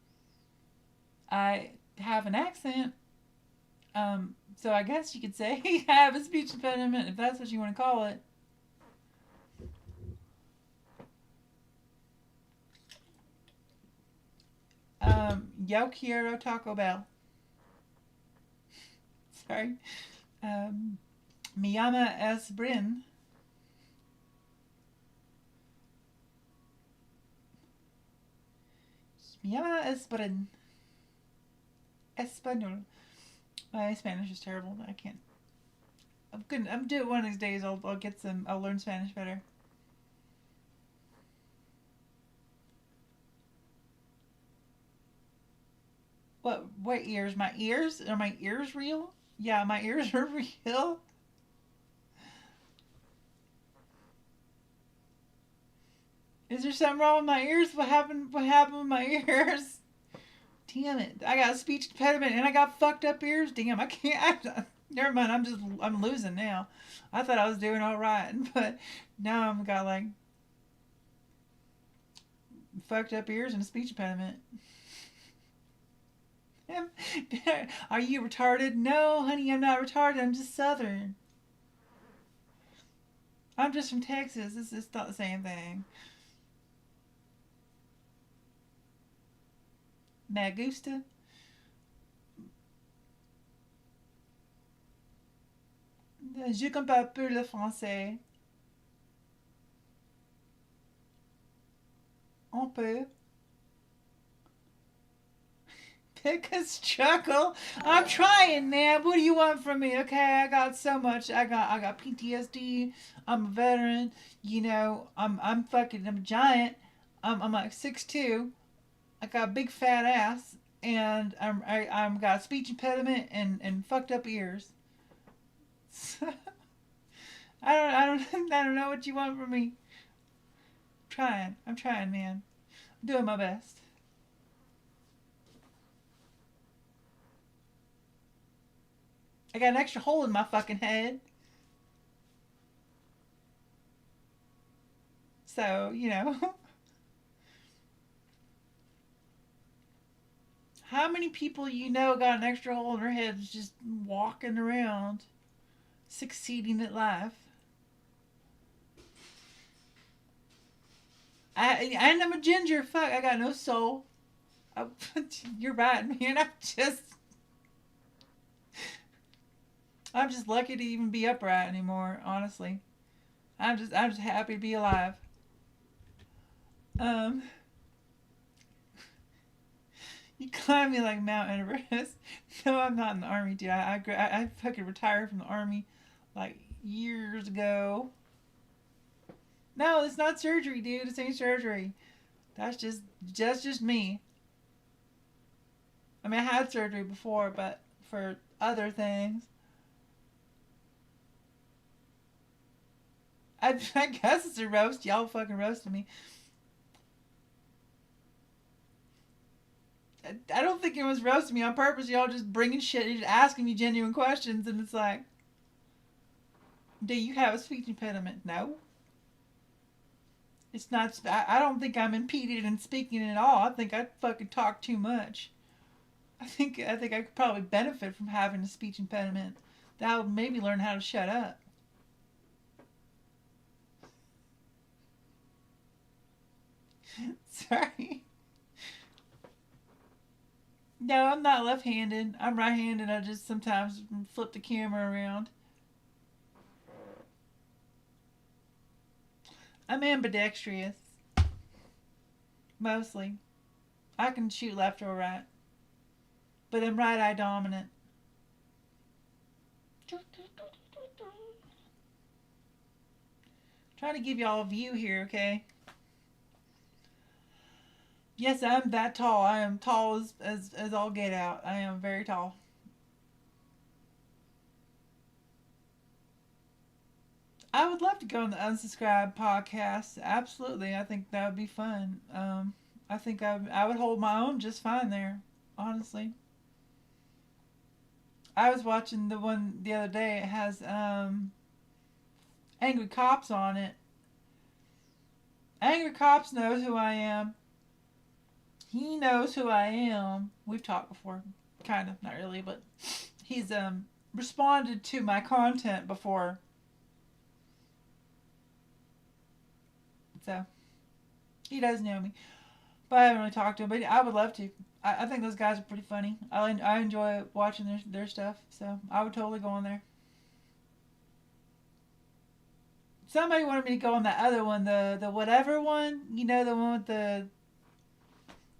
I have an accent. So I guess you could say I have a speech impediment if that's what you want to call it. Yo quiero Taco Bell. Sorry. Um, Mi llama es Brynn. Mi llama es Brynn. Espanol. My Spanish is terrible. I can't. I'm good. I'm do it one of these days. I'll get some. I'll learn Spanish better. What ears? My ears? Are my ears real? Yeah, my ears are real. Is there something wrong with my ears? What happened with my ears? Damn it! I got a speech impediment and I got fucked up ears. Damn, I can't. Never mind. I'm losing now. I thought I was doing all right, but now I've got like fucked up ears and a speech impediment. Are you retarded? No, honey, I'm not retarded. I'm just Southern. I'm just from Texas. This is not the same thing. Me gusta. Je comprends peu le français. On peut. Pick a struggle. I'm trying, man. What do you want from me? Okay, I got so much. I got PTSD. I'm a veteran. I'm a giant. I'm like 6'2". I got a big fat ass, and I'm got a speech impediment and fucked up ears. I don't know what you want from me. I'm trying, man. I'm doing my best. I got an extra hole in my fucking head. So, how many people got an extra hole in their heads just walking around, succeeding at life? And I'm a ginger. Fuck, I got no soul. I, you're right, man. I'm just lucky to even be upright anymore. Honestly, I'm just happy to be alive. Um, you climb me like Mount Everest. No, I'm not in the army, dude. I fucking retired from the army like years ago. No, it's not surgery, dude. It's ain't surgery. That's just me. I mean, I had surgery before, but for other things. I guess it's a roast. Y'all fucking roasted me. I don't think it was roasting me on purpose. Y'all just bringing shit, just asking me genuine questions, and it's like, do you have a speech impediment? No. It's not. I don't think I'm impeded in speaking at all. I think I fucking talk too much. I think I could probably benefit from having a speech impediment. That would maybe learn how to shut up. Sorry. No, I'm not left-handed. I'm right-handed. I just sometimes flip the camera around. I'm ambidextrous, mostly. I can shoot left or right, but I'm right eye dominant. Trying to give y'all a view here, okay? Yes, I'm that tall. I am tall as all get out. I am very tall. I would love to go on the unsubscribed podcast. Absolutely, I think that would be fun. I think I would hold my own just fine there. Honestly, I was watching the one the other day. It has angry cops on it. Angry cops knows who I am. He knows who I am. We've talked before, kind of, not really, but he's responded to my content before. So he does know me, but I haven't really talked to him. But I would love to. I think those guys are pretty funny. I enjoy watching their stuff, so I would totally go on there. Somebody wanted me to go on that other one, the whatever one. The one with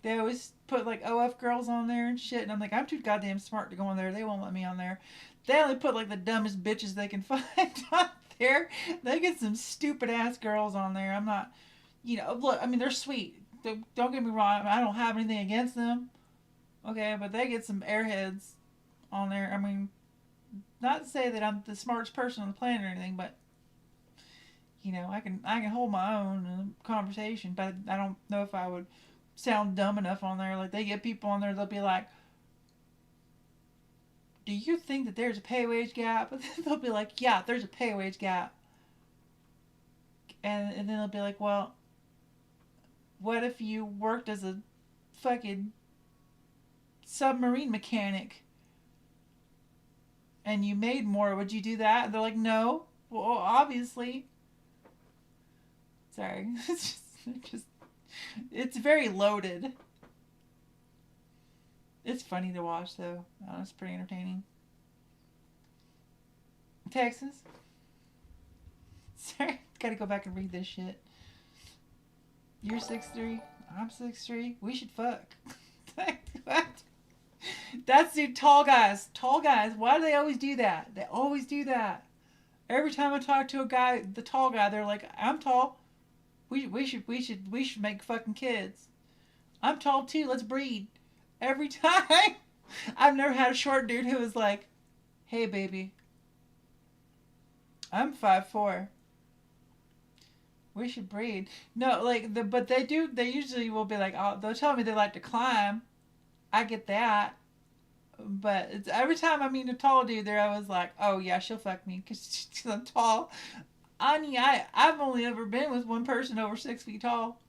they always put like OF girls on there and shit, and I'm like, I'm too goddamn smart to go on there. They won't let me on there. They only put like the dumbest bitches they can find on there. They get some stupid ass girls on there. I'm not, look, I mean, they're sweet. Don't get me wrong. I don't have anything against them. Okay, but they get some airheads on there. I mean, not to say that I'm the smartest person on the planet or anything, but I can hold my own in a conversation, but I don't know if I would sound dumb enough on there. Like they get people on there, they'll be like, "Do you think that there's a pay wage gap?" They'll be like, "Yeah, there's a pay wage gap," and then they'll be like, "Well, what if you worked as a fucking submarine mechanic and you made more? Would you do that?" And they're like, "No." Well, obviously. Sorry, it's just it's very loaded. It's funny to watch though. It's pretty entertaining. Texas. Sorry, gotta go back and read this shit. You're 6'3". I'm 6'3". We should fuck. What? That's the tall guys. Tall guys. Why do they always do that? They always do that. Every time I talk to a guy, the tall guy, they're like, "I'm tall. We should make fucking kids. I'm tall too. Let's breed." Every time. I've never had a short dude who was like, "Hey baby, I'm 5'4". We should breed. No, like but they do. They usually will be like, oh, they'll tell me they like to climb. I get that, but it's every time I meet a tall dude, they're always like, "Oh yeah, she'll fuck me because I'm tall." I've only ever been with one person over 6 feet tall.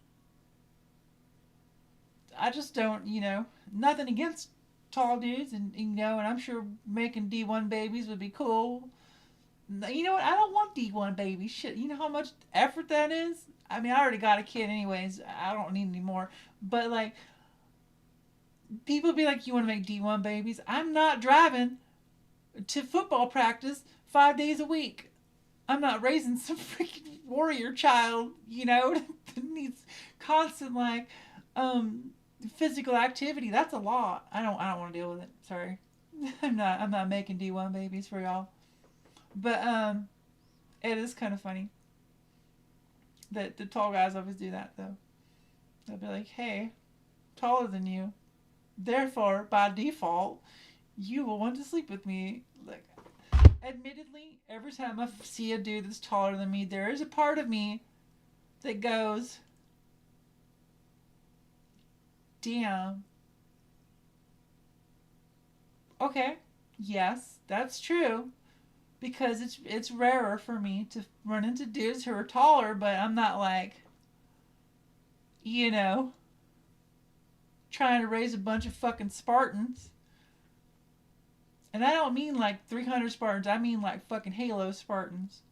I just don't, nothing against tall dudes, and I'm sure making D1 babies would be cool. You know what? I don't want D1 babies. Shit, you know how much effort that is? I mean, I already got a kid anyways. I don't need any more. But like, people be like, "You want to make D1 babies?" I'm not driving to football practice 5 days a week. I'm not raising some freaking warrior child, that needs constant like um physical activity. That's a lot. I don't want to deal with it. Sorry. I'm not making D1 babies for y'all. But it is kind of funny that the tall guys always do that though. They'll be like, "Hey, taller than you. Therefore, by default, you will want to sleep with me." Like, admittedly, every time I see a dude that's taller than me, there is a part of me that goes, "Damn. Okay, yes, that's true." Because it's rarer for me to run into dudes who are taller, but I'm not like, you know, trying to raise a bunch of fucking Spartans. And I don't mean like 300 Spartans. I mean like fucking Halo Spartans.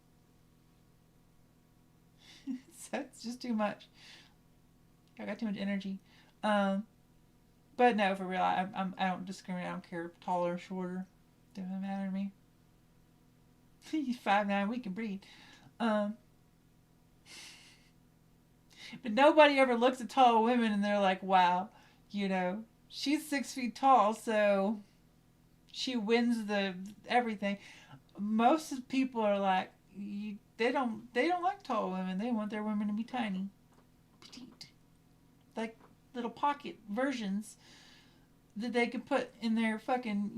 That's just too much. I got too much energy. Um, but no, for real, I don't discriminate. I don't care, taller or shorter. Doesn't matter to me. He's 5'9". We can breed. Um, but nobody ever looks at tall women and they're like, "Wow, she's 6 feet tall, so she wins the everything." Most people are like, they don't like tall women. They want their women to be tiny, petite, like little pocket versions that they could put in their fucking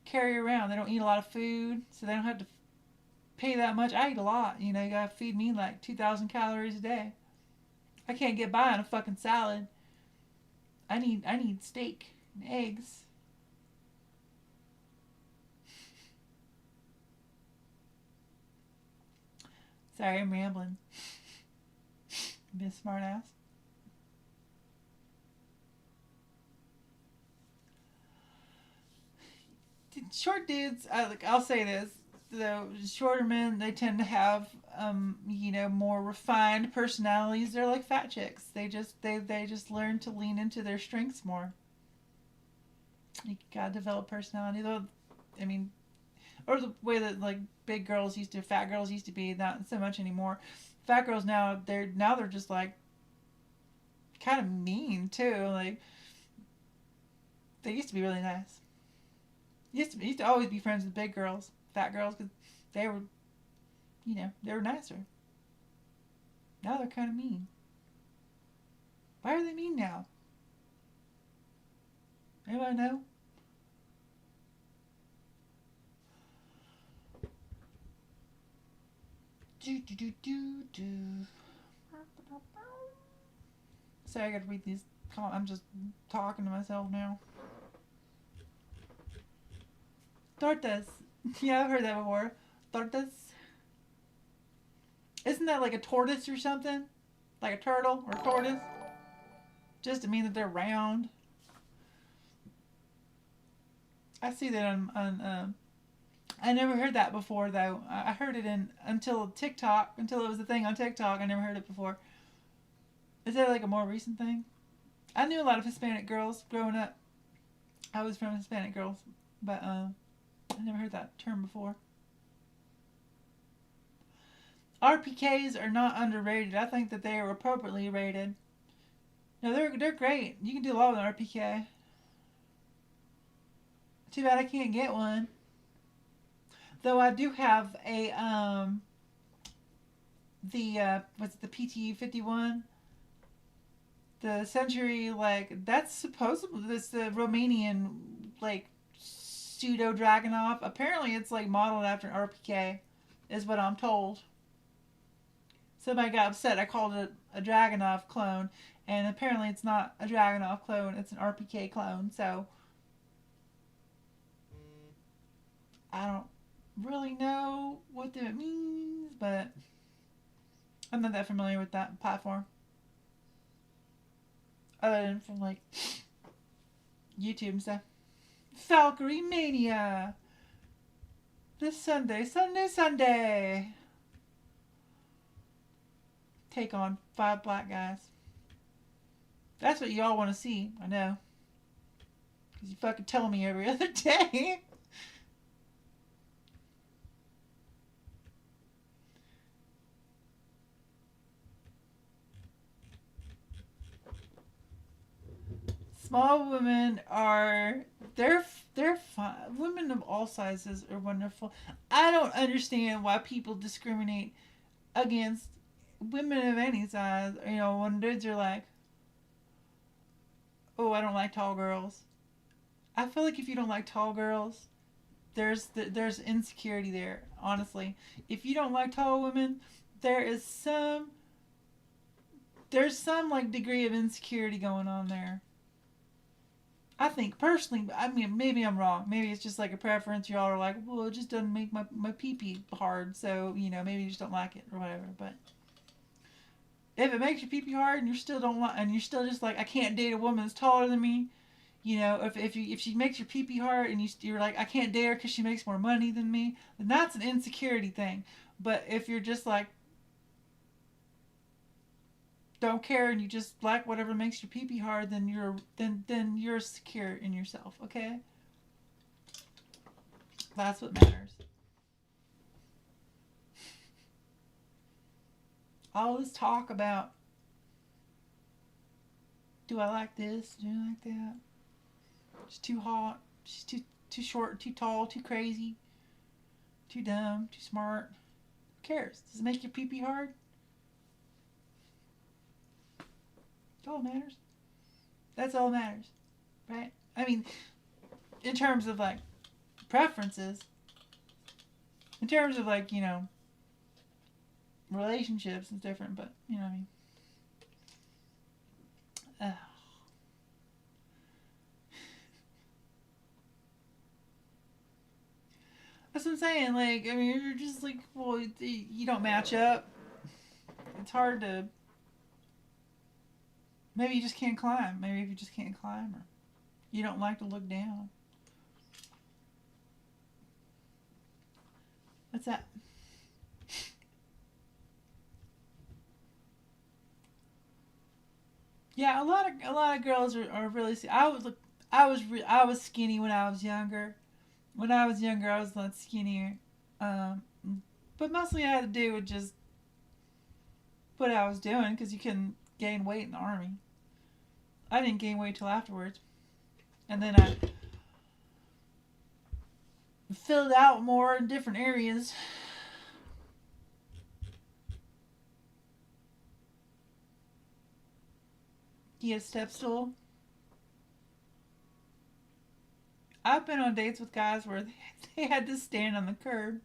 carry around. They don't eat a lot of food, so they don't have to pay that much. I eat a lot. You gotta feed me like 2,000 calories a day. I can't get by on a fucking salad. I need steak and eggs. Sorry, I'm rambling. Be a smart ass. Short dudes, I'll say this. The shorter men, they tend to have more refined personalities. They're like fat chicks. They just learn to lean into their strengths more. You gotta develop personality though. I mean, or the way that like fat girls used to be, not so much anymore. Fat girls now they're just like kind of mean too. Like they used to be really nice. Used to always be friends with big girls, fat girls, because they were, they were nicer. Now they're kind of mean. Why are they mean now? Anybody know? Do do do do do. Sorry, I gotta read these. I'm just talking to myself now. Tortas. Yeah, I've heard that before. Tortas. Isn't that like a tortoise or something? Like a turtle or a tortoise? Just to mean that they're round. I see that on I never heard that before though. I heard it until TikTok, until it was a thing on TikTok. I never heard it before. Is that like a more recent thing? I knew a lot of Hispanic girls growing up. I was from Hispanic girls, but I never heard that term before. RPKs are not underrated. I think that they are appropriately rated. No, they're great. You can do a lot with an RPK. Too bad I can't get one. Though I do have a what's it, the PT-51, the Century, like that's supposedly this the Romanian like pseudo Dragonov. Apparently it's like modeled after an RPK, is what I'm told. Somebody got upset. I called it a Dragonov clone, and apparently it's not a Dragonov clone. It's an RPK clone. So I don't really know what that means, but I'm not that familiar with that platform. Other than from like YouTube and stuff. Valkyrie Mania! This Sunday! Take on 5 black guys. That's what y'all want to see, I know. Because you fucking tell me every other day. Small women are they're fine. Women of all sizes are wonderful. I don't understand why people discriminate against women of any size. You know, when dudes are like, "Oh, I don't like tall girls." I feel like if you don't like tall girls, there's insecurity there. Honestly, if you don't like tall women, there is there's some like degree of insecurity going on there. I think personally, I mean, maybe I'm wrong. Maybe it's just like a preference. Y'all are like, well, it just doesn't make my pee pee hard, so you know, maybe you just don't like it or whatever. But if it makes your pee pee hard and you still don't like, and you're still just like, I can't date a woman that's taller than me. You know, if she makes your pee pee hard and you're like, I can't date her because she makes more money than me, then that's an insecurity thing. But if you're just like, don't care and you just like whatever makes your pee pee hard, then you're secure in yourself. Okay. That's what matters. All this talk about, do I like this? Do I like that? She's too hot. She's too short, too tall, too crazy, too dumb, too smart. Who cares? Does it make your pee pee hard? That's all that matters. That's all that matters, right? I mean, in terms of like preferences, in terms of like, you know, relationships, it's different, but you know what I mean. That's what I'm saying. Like, I mean, you're just like, well, you don't match up. It's hard to. Maybe you just can't climb. Maybe if you just can't climb, or you don't like to look down. What's that? Yeah, a lot of girls are really. I was skinny when I was younger. When I was younger, I was a lot skinnier. Um, but mostly I had to do with just what I was doing because you couldn't gain weight in the army. I didn't gain weight till afterwards, and then I filled out more in different areas. Do you get a step stool? I've been on dates with guys where they had to stand on the curb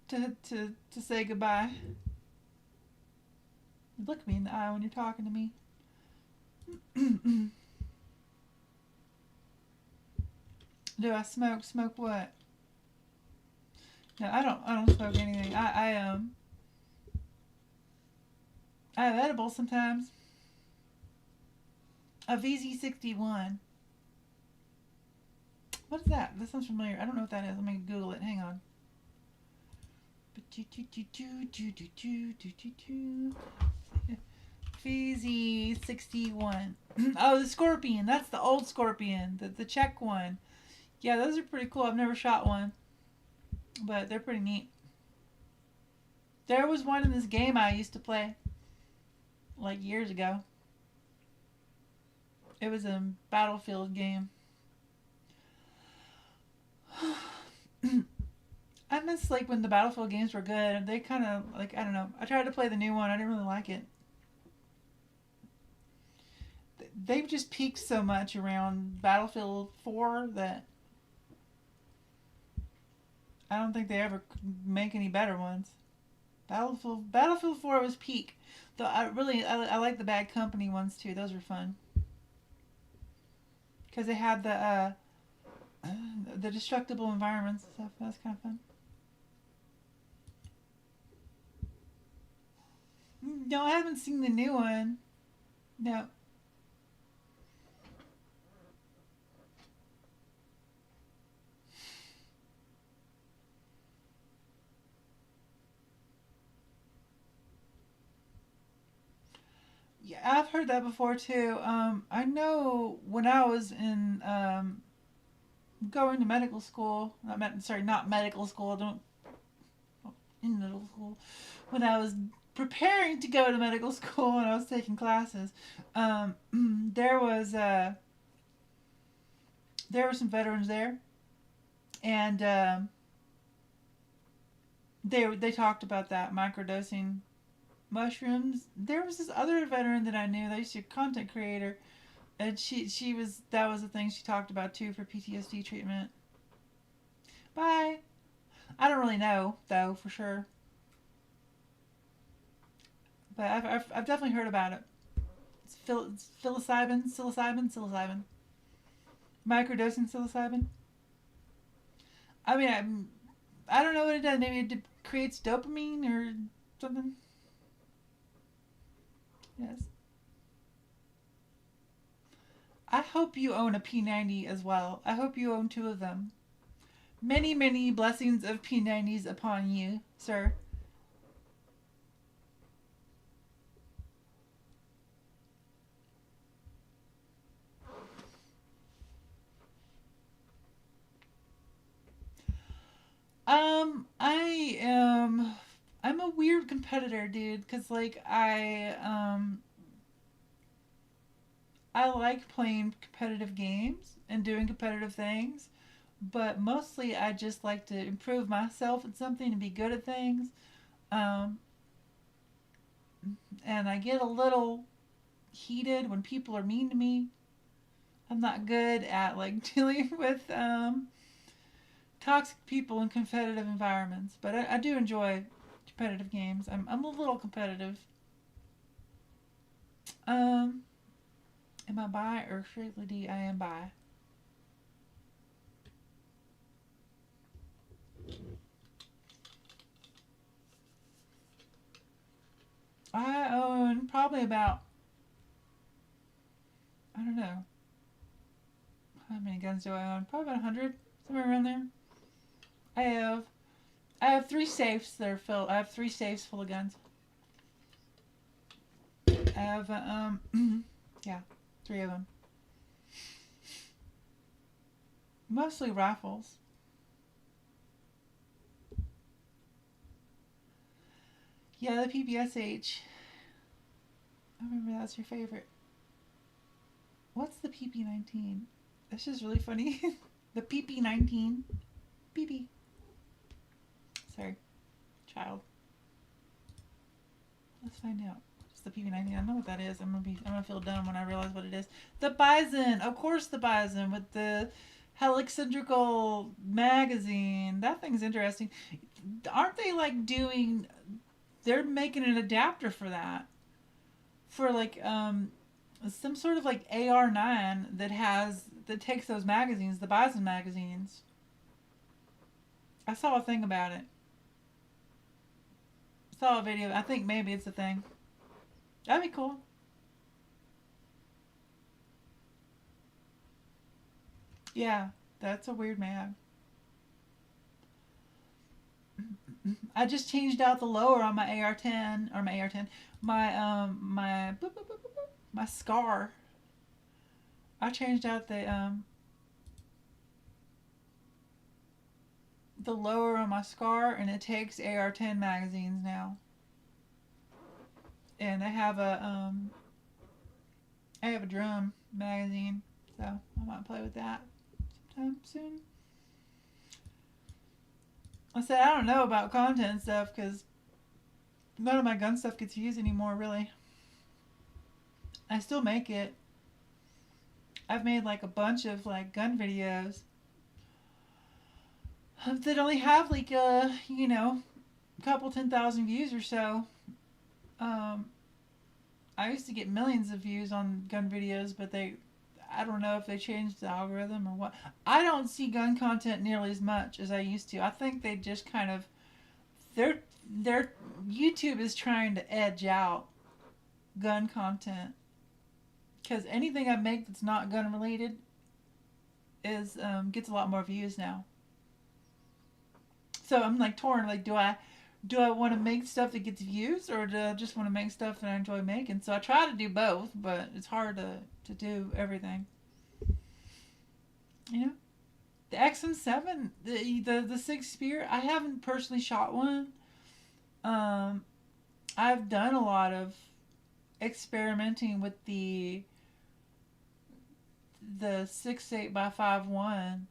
to say goodbye. Look me in the eye when you're talking to me. Do I smoke? Smoke what? No, I don't. I don't smoke anything. I have edibles sometimes. A VZ61. What is that? That sounds familiar. I don't know what that is. Let me Google it. Hang on. VZ61. Oh, the Scorpion. That's the old Scorpion. The Czech one. Yeah, those are pretty cool. I've never shot one, but they're pretty neat. There was one in this game I used to play, like years ago. It was a Battlefield game. I miss like when the Battlefield games were good. They kind of like, I don't know. I tried to play the new one. I didn't really like it. They've just peaked so much around Battlefield 4 that I don't think they ever could make any better ones. Battlefield 4 was peak. Though I like the Bad Company ones too. Those were fun because they had the destructible environments and stuff. That's kind of fun. No, I haven't seen the new one. No. Yeah, I've heard that before too. I know when I was in going to medical school, not medical school. Don't in middle school. When I was preparing to go to medical school and I was taking classes, there was there were some veterans there, and they talked about that microdosing mushrooms. There was this other veteran that I knew. They used to be a content creator, and she was that was the thing she talked about too for PTSD treatment. Bye. I don't really know though for sure, but I've definitely heard about it. It's psilocybin, microdosing psilocybin. I mean, I don't know what it does. Maybe it creates dopamine or something. Yes. I hope you own a P90 as well. I hope you own two of them. Many, many blessings of P90s upon you, sir. I am. I'm a weird competitor, dude. Cause like I like playing competitive games and doing competitive things, but mostly I just like to improve myself at something and be good at things. Um, and I get a little heated when people are mean to me. I'm not good at like dealing with toxic people in competitive environments, but I do enjoy competitive games. I'm a little competitive. Um, am I bi or strictly D? I am bi. I own probably about, I don't know, how many guns do I own? Probably about 100, somewhere around there. I have I have three safes that are filled. I have three safes full of guns. I have yeah, three of them. Mostly rifles. Yeah, the PPSH. I remember that's your favorite. What's the PP19? This is really funny. The PP19. PP. Sorry, child. Let's find out. It's the PV-90. I know what that is. I'm gonna feel dumb when I realize what it is. The Bison, of course, the Bison with the helicentrical magazine. That thing's interesting. Aren't they like doing? They're making an adapter for that, for like some sort of like AR9 that takes those magazines, the Bison magazines. I saw a thing about it. Saw a video. I think maybe it's a thing. That'd be cool. Yeah, that's a weird mag. I just changed out the lower on my AR-10 or my AR-10, my boop, boop, boop, boop, boop, my scar. I changed out the lower on my scar, and it takes AR-10 magazines now. And I have a drum magazine, so I might play with that sometime soon. I said I don't know about content stuff because none of my gun stuff gets used anymore. Really, I still make it. I've made like a bunch of like gun videos that only have like a couple 10,000 views or so. Um, I used to get millions of views on gun videos, but I don't know if they changed the algorithm or what. I don't see gun content nearly as much as I used to. I think they just kind of their YouTube is trying to edge out gun content because anything I make that's not gun related is gets a lot more views now. So I'm like torn. Like, do I want to make stuff that gets views, or do I just want to make stuff that I enjoy making? So I try to do both, but it's hard to do everything. You know, the XM7, the Six Spear. I haven't personally shot one. Um, I've done a lot of experimenting with the 6.8x5.1.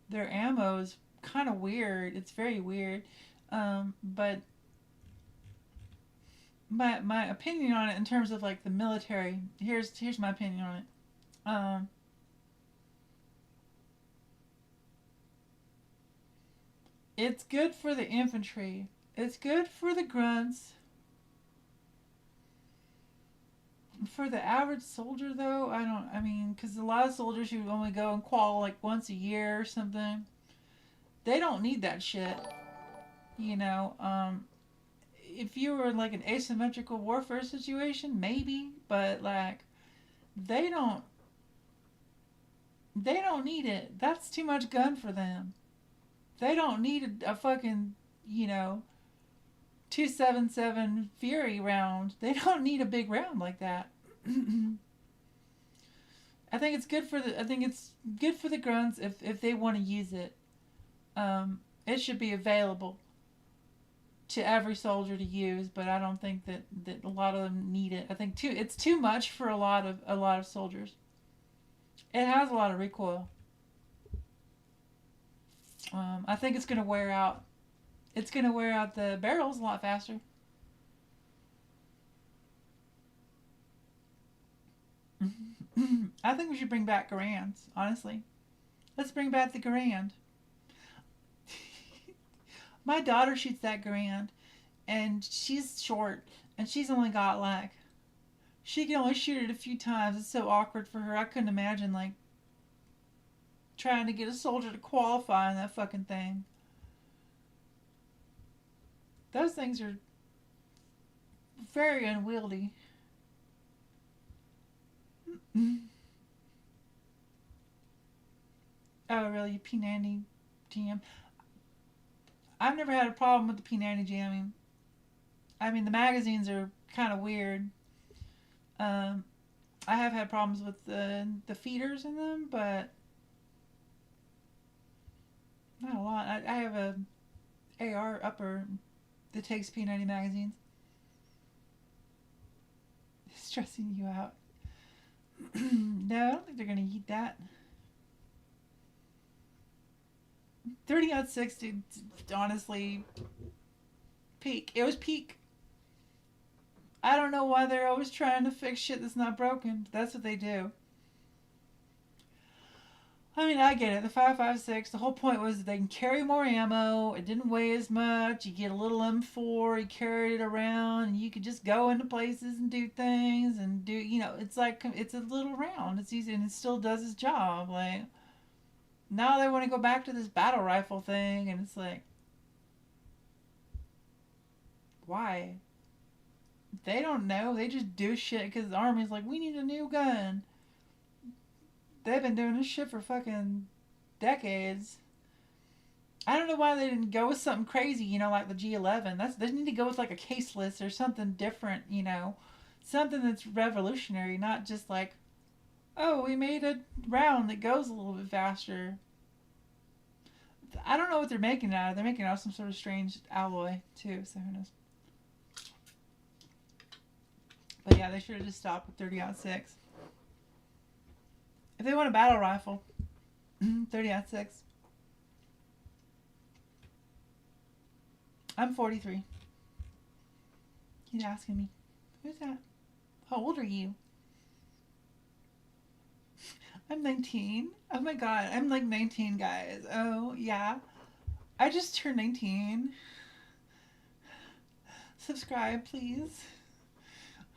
Their ammo is kind of weird. It's very weird. But my opinion on it in terms of like the military, here's my opinion on it. Um, it's good for the infantry. It's good for the grunts. For the average soldier, though, I mean, because a lot of soldiers who only go and qual like once a year or something, they don't need that shit. You know, if you were in like an asymmetrical warfare situation, maybe, but like they don't they don't need it. That's too much gun for them. They don't need a fucking, you know, 277 Fury round. They don't need a big round like that. I think it's good for the grunts if they want to use it. It should be available to every soldier to use, but I don't think that a lot of them need it. I think it's too much for a lot of soldiers. It has a lot of recoil. I think it's gonna wear out. It's gonna wear out the barrels a lot faster. I think we should bring back Garands. Honestly, let's bring back the Garand. My daughter shoots that Garand, and she's short, and she's only got like she can only shoot it a few times. It's so awkward for her. I couldn't imagine like trying to get a soldier to qualify in that fucking thing. Those things are very unwieldy. Oh, really? P90 jam? I've never had a problem with the P90 jamming. I mean, the magazines are kind of weird. Um, I have had problems with the feeders in them, but not a lot. I have a AR upper that takes P90 magazines. Stressing you out. No, I don't think they're gonna eat that. 30-06, dude, honestly, peak. It was peak. I don't know why they're always trying to fix shit that's not broken. But that's what they do. I mean, I get it. The 5.56. The whole point was that they can carry more ammo. It didn't weigh as much. You get a little M4. You carried it around, and you could just go into places and do things and do. It's like it's a little round. It's easy, and it still does its job. Like now they want to go back to this battle rifle thing, and it's like, why? They don't know. They just do shit because the army's like, we need a new gun. They've been doing this shit for fucking decades. I don't know why they didn't go with something crazy, like the G11. They need to go with like a caseless or something different, something that's revolutionary, not just like, oh, we made a round that goes a little bit faster. I don't know what they're making it out of. They're making it out of some sort of strange alloy too, so who knows. But yeah, they should have just stopped with 30-06. If they want a battle rifle, 30-06. I'm 43. He's asking me, who's that? How old are you? I'm 19. Oh my god, I'm like 19, guys. Oh, yeah. I just turned 19. Subscribe, please.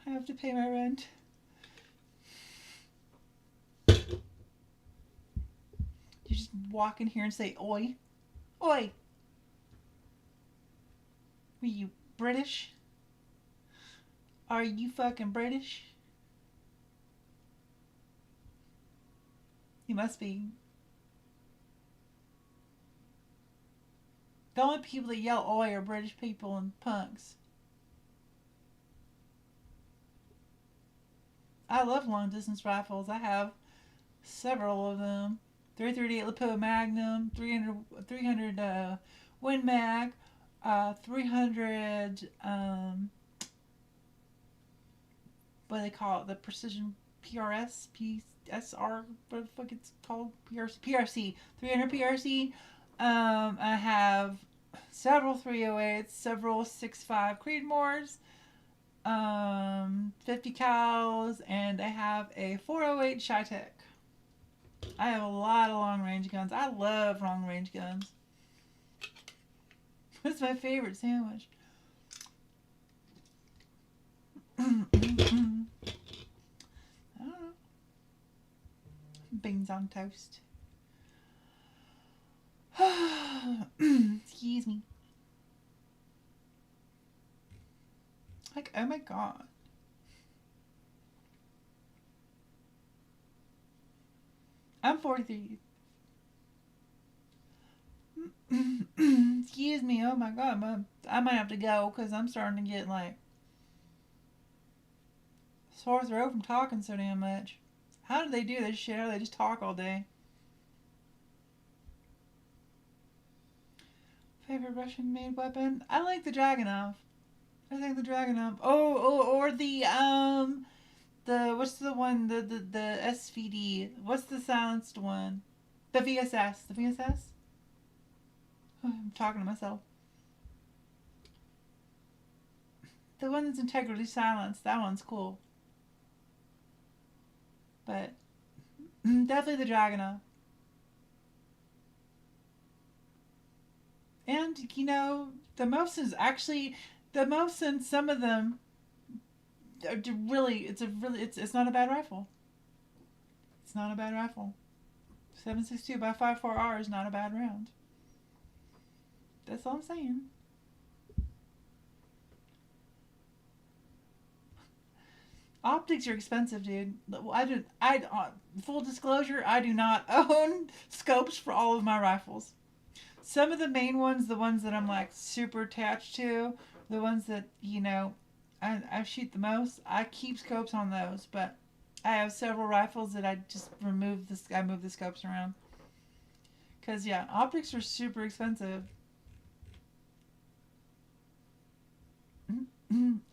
I have to pay my rent. You just walk in here and say, oi. Oi. Are you British? Are you fucking British? You must be. The only people that yell oi are British people and punks. I love long distance rifles. I have several of them. 338 Lapua Magnum, 300 Win Mag, 300 what do they call it? The Precision PRS, PSR, what the fuck it's called? PRC, 300 PRC. I have several 308s, several 6.5 Creedmoors, 50 cals, and I have a 408 Shytech. I have a lot of long range guns. I love long range guns. What's my favorite sandwich? I don't know. Beans on toast. Excuse me. Like, oh my god. I'm 43. Excuse me. Oh my god. I might have to go because I'm starting to get like sore throat from talking so damn much. How do they do this shit? How do they just talk all day? Favorite Russian made weapon? I like the Dragunov. I think the Dragunov. Or the what's the one, the SVD? What's the silenced one? The VSS. The VSS? Oh, I'm talking to myself. The one that's integrally silenced. That one's cool. But definitely the Dragunov. And the Mosin, some of them are really. It's not a bad rifle. It's not a bad rifle. 7.62 by 5.4R is not a bad round. That's all I'm saying. Optics are expensive, dude. Full disclosure, I do not own scopes for all of my rifles. Some of the main ones, the ones that I'm like super attached to, the ones that I shoot the most, I keep scopes on those. But I have several rifles that I just move the scopes around. Cause yeah, optics are super expensive.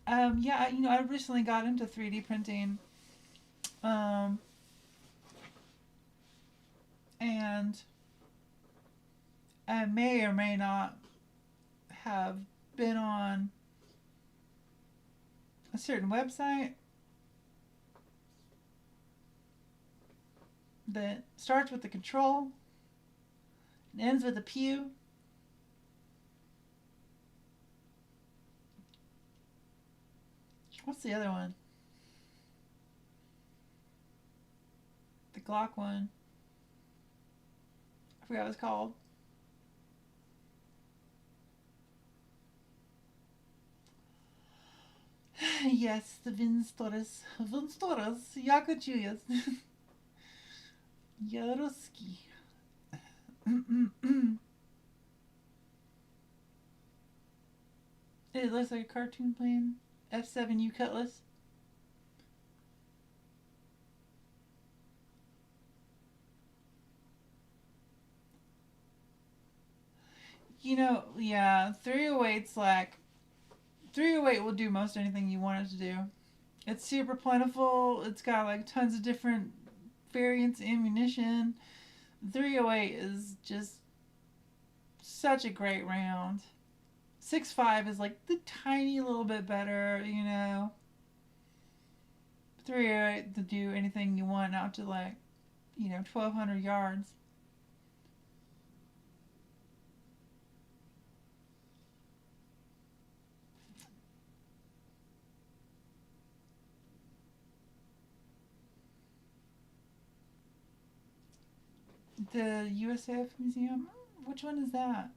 Yeah, I recently got into 3D printing, and I may or may not have been on a certain website that starts with the control and ends with a pew. What's the other one? The Glock one. I forgot what it's called. Yes, the Vinstoras. Vinstoras. Jako Julius. Yaroski. It looks like a cartoon playing. F7U Cutlass. You know, yeah, 308's like 308 will do most anything you want it to do. It's super plentiful. It's got like tons of different variants of ammunition. 308 is just such a great round. 6.5 is like the tiny little bit better, you know. 308 to do anything you want out to like, you know, 1,200 yards. The USAF Museum? Which one is that?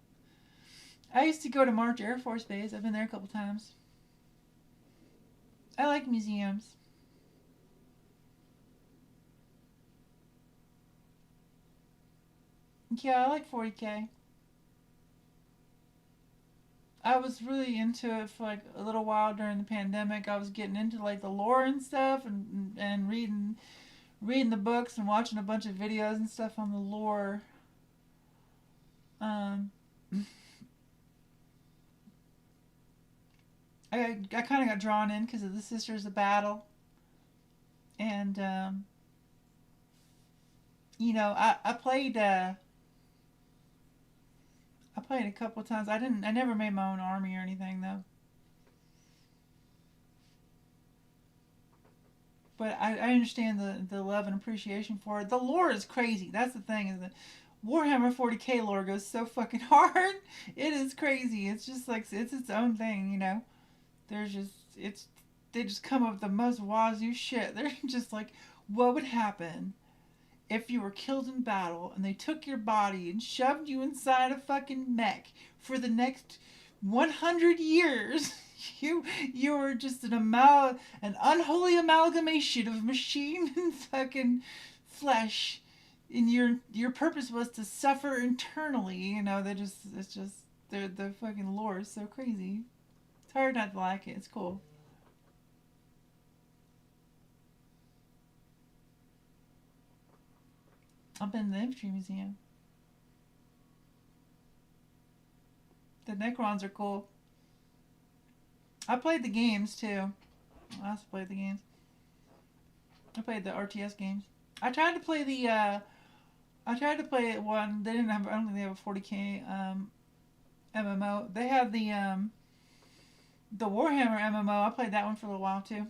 I used to go to March Air Force Base. I've been there a couple times. I like museums. Yeah, I like 40K. I was really into it for like a little while during the pandemic. I was getting into like the lore and stuff and reading the books and watching a bunch of videos and stuff on the lore. Um, I kind of got drawn in because of the Sisters of Battle, and you know I played a couple of times. I never made my own army or anything though. But I understand the love and appreciation for it. The lore is crazy. That's the thing is that Warhammer 40K lore goes so fucking hard. It is crazy. It's just like it's its own thing, you know. There's just it's they just come up with the most wazoo shit. They're just like, what would happen if you were killed in battle and they took your body and shoved you inside a fucking mech for the next 100 years? You were just an unholy amalgamation of machine and fucking flesh, and your purpose was to suffer internally. You know, it's just the fucking lore is so crazy. It's hard not to like it. It's cool. I've been to the infantry museum. The Necrons are cool. I played the games too. I also played the games. I played the RTS games. I tried to play the. I tried to play one. They didn't have. I don't think they have a 40K MMO. They had the Warhammer MMO. I played that one for a little while too.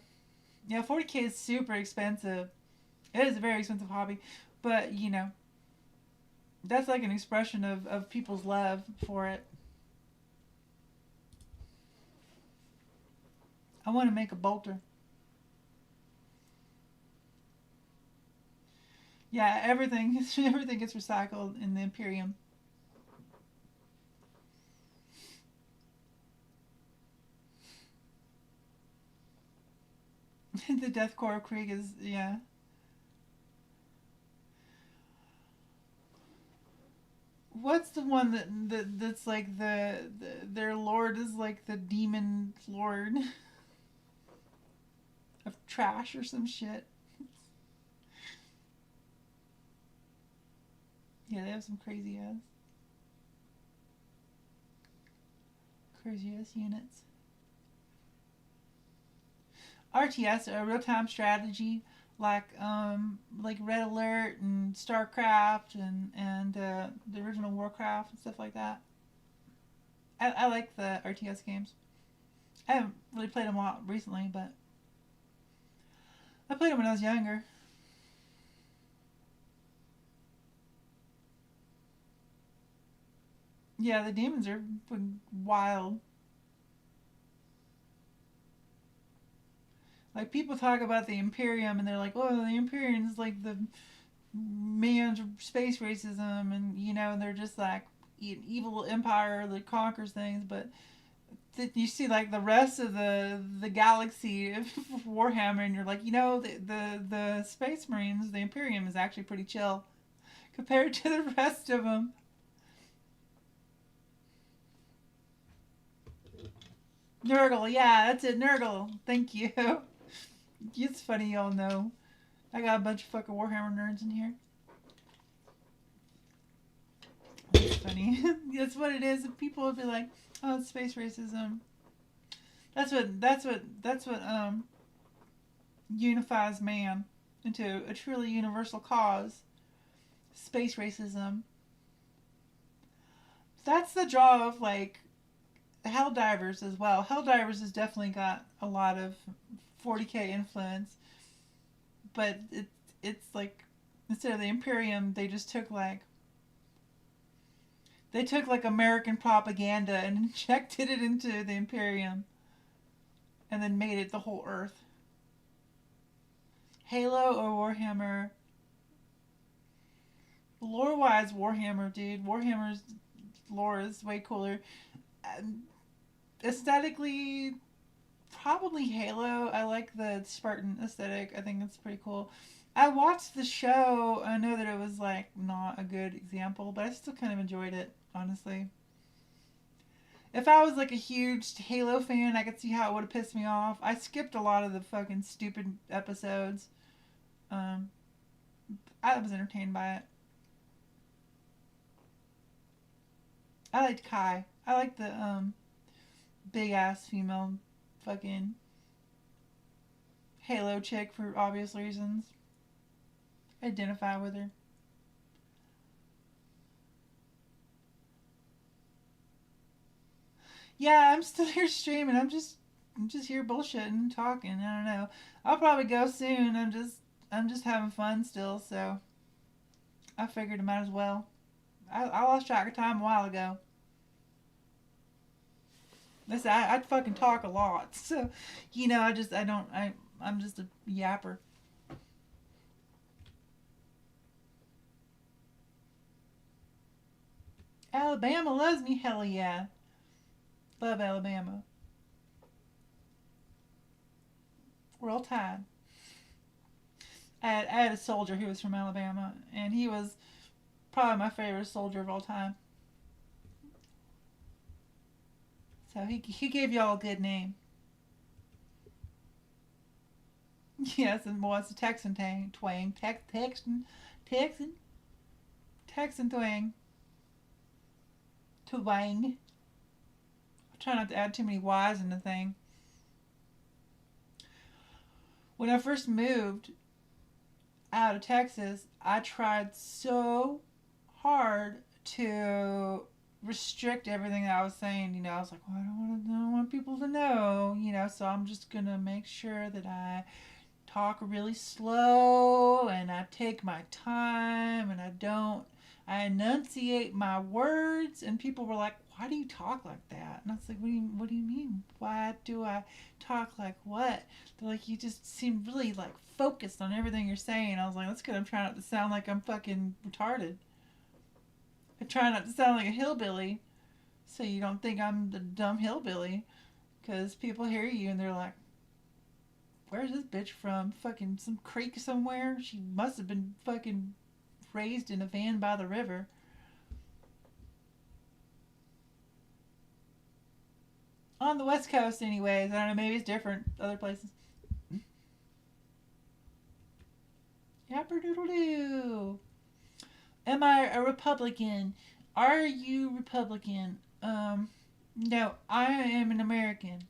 Yeah, 40K is super expensive. It is a very expensive hobby, but you know, that's like an expression of people's love for it. I want to make a bolter. Yeah, everything everything gets recycled in the Imperium. The Deathcore of Krieg is yeah. What's the one that's like their lord is like the demon lord of trash or some shit? Yeah, they have some crazy ass units. RTS, a real time strategy, like Red Alert and StarCraft and the original Warcraft and stuff like that. I like the RTS games. I haven't really played them a lot recently, but I played them when I was younger. Yeah, the demons are wild. Like people talk about the Imperium and they're like, "Oh, the Imperium is like the man's space racism," and they're just like an evil empire that conquers things. But you see like the rest of the galaxy of Warhammer, and you're like, the Space Marines, the Imperium is actually pretty chill compared to the rest of them. Nurgle, yeah, that's it, Nurgle. Thank you. It's funny, y'all know. I got a bunch of fucking Warhammer nerds in here. It's funny. That's what it is. People would be like, "Oh, it's space racism." That's what unifies man into a truly universal cause. Space racism. That's the draw of like Helldivers as well. Helldivers has definitely got a lot of 40k influence, but it's like instead of the Imperium, they took like American propaganda and injected it into the Imperium, and then made it the whole Earth. Halo or Warhammer? Lore-wise, Warhammer, dude. Warhammer's lore is way cooler. Um, Aesthetically, probably Halo. I like the Spartan aesthetic. I think it's pretty cool. I watched the show. I know that it was like not a good example, but I still kind of enjoyed it, honestly. If I was like a huge Halo fan, I could see how it would have pissed me off. I skipped a lot of the fucking stupid episodes. Um, I was entertained by it. I liked Kai. I liked the big ass female fucking Halo chick for obvious reasons. Identify with her. Yeah, I'm still here streaming. I'm just here bullshitting and talking. I don't know. I'll probably go soon. I'm just having fun still, so I figured I might as well. I lost track of time a while ago. Listen, I fucking talk a lot, so I'm just a yapper. Alabama loves me, hell yeah. Love Alabama. Roll Tide. I had a soldier who was from Alabama, and he was probably my favorite soldier of all time. So he gave y'all a good name. Yes, and was a Texan twang. Texan, Texan twang. Twang. I try not to add too many Y's in the thing. When I first moved out of Texas, I tried so hard to restrict everything that I was saying. I was like, well, I don't want people to know. So I'm just gonna make sure that I talk really slow and I take my time and I enunciate my words. And people were like, why do you talk like that? And I was like, what do you mean? Why do I talk like what? They're like, you just seem really like focused on everything you're saying. I was like, that's good. I'm trying not to sound like I'm fucking retarded. I try not to sound like a hillbilly so you don't think I'm the dumb hillbilly. Because people hear you and they're like, where's this bitch from? Fucking some creek somewhere? She must have been fucking raised in a van by the river. On the West Coast, anyways. I don't know, maybe it's different other places. Yapper doodle doo. Am I a Republican? Are you Republican? No, I am an American.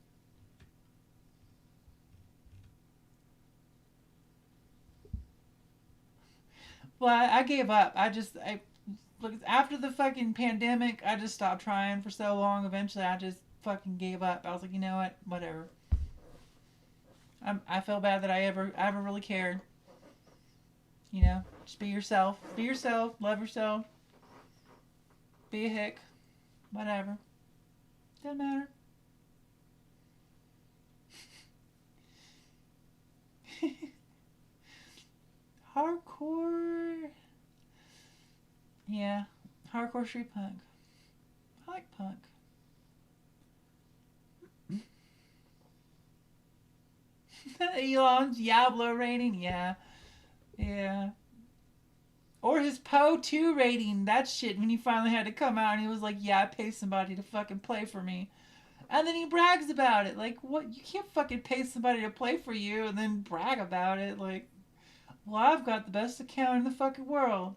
Well, I gave up. I look after the fucking pandemic. I just stopped trying for so long. Eventually, I just fucking gave up. I was like, you know what? Whatever. I feel bad that I ever really cared. You know, just be yourself. Be yourself. Love yourself. Be a hick. Whatever. Doesn't matter. Hardcore. Yeah. Hardcore street punk. I like punk. Elon's Diablo rating. Yeah. Yeah. Or his Poe 2 rating. That shit when he finally had to come out and he was like, yeah, I pay somebody to fucking play for me. And then he brags about it. Like, what? You can't fucking pay somebody to play for you and then brag about it. Like, well, I've got the best account in the fucking world.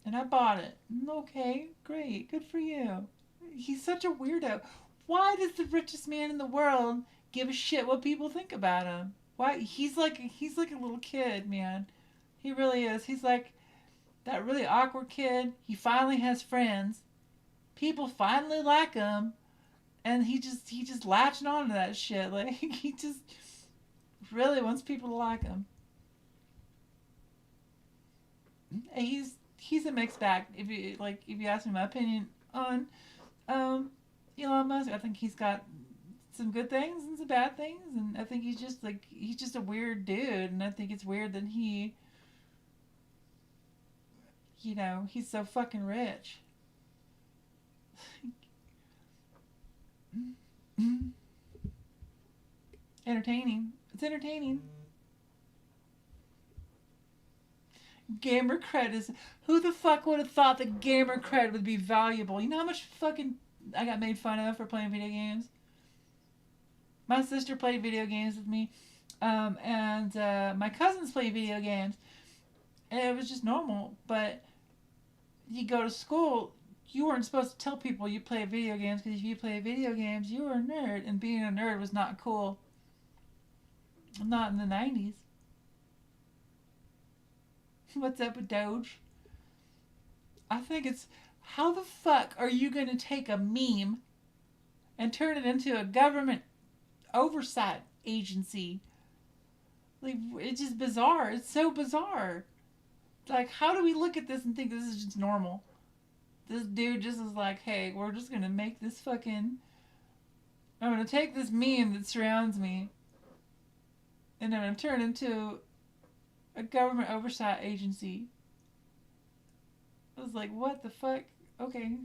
And I bought it. Okay, great. Good for you. He's such a weirdo. Why does the richest man in the world give a shit what people think about him? Why? He's like a little kid, man. He really is. He's like that really awkward kid. He finally has friends. People finally like him, and he just latching on to that shit. Like he just really wants people to like him. And he's a mixed bag. If you ask me my opinion on um Elon Musk, I think he's got some good things and some bad things, and I think he's just a weird dude, and I think it's weird that he's so fucking rich. Entertaining. It's entertaining. Gamer cred is. Who the fuck would have thought that gamer cred would be valuable? You know how much fucking I got made fun of for playing video games? My sister played video games with me, and my cousins played video games, and it was just normal. But you go to school, you weren't supposed to tell people you play video games because if you play video games, you were a nerd, and being a nerd was not cool. Not in the 90s. What's up with Doge? I think it's how the fuck are you going to take a meme and turn it into a government oversight agency? Like, it's just bizarre. It's so bizarre. Like, how do we look at this and think this is just normal? This dude just is like, hey, we're just going to make this fucking. I'm going to take this meme that surrounds me and I'm going to turn it into a government oversight agency. I was like, what the fuck? Okay.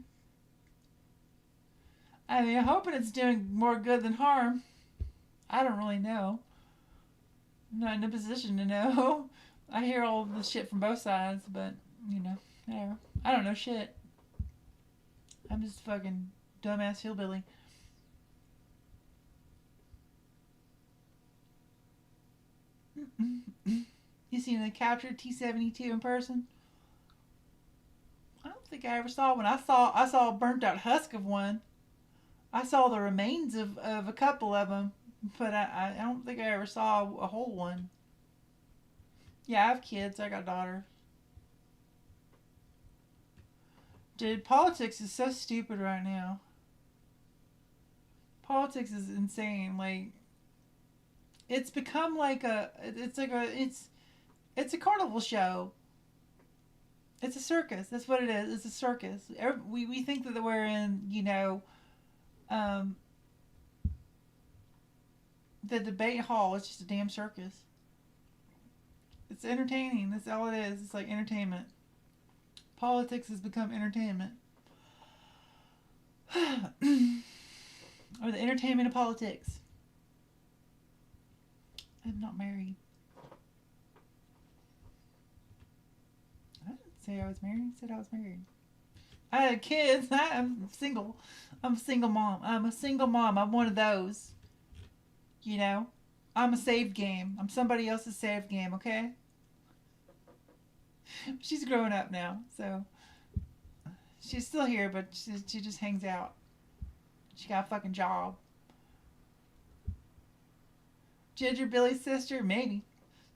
I mean, I'm hoping it's doing more good than harm. I don't really know. I'm not in a position to know. I hear all the shit from both sides, but, whatever. I don't know shit. I'm just a fucking dumbass hillbilly. You seen the captured T-72 in person? I don't think I ever saw one. I saw a burnt out husk of one. I saw the remains of a couple of them, but I don't think I ever saw a whole one. Yeah, I have kids. I got a daughter. Dude, politics is so stupid right now. Politics is insane. Like, it's become like it's a carnival show. It's a circus. That's what it is. It's a circus. We think that we're in, um, the debate hall. It's just a damn circus. It's entertaining. That's all it is. It's like entertainment. Politics has become entertainment. Or the entertainment of politics. I'm not married. I didn't say I was married. I said I was married. I had kids. I'm single. I'm a single mom. I'm a single mom. I'm one of those. You know? I'm a saved game. I'm somebody else's saved game, okay? She's growing up now, so she's still here, but she just hangs out. She got a fucking job. Ginger Billy's sister? Maybe.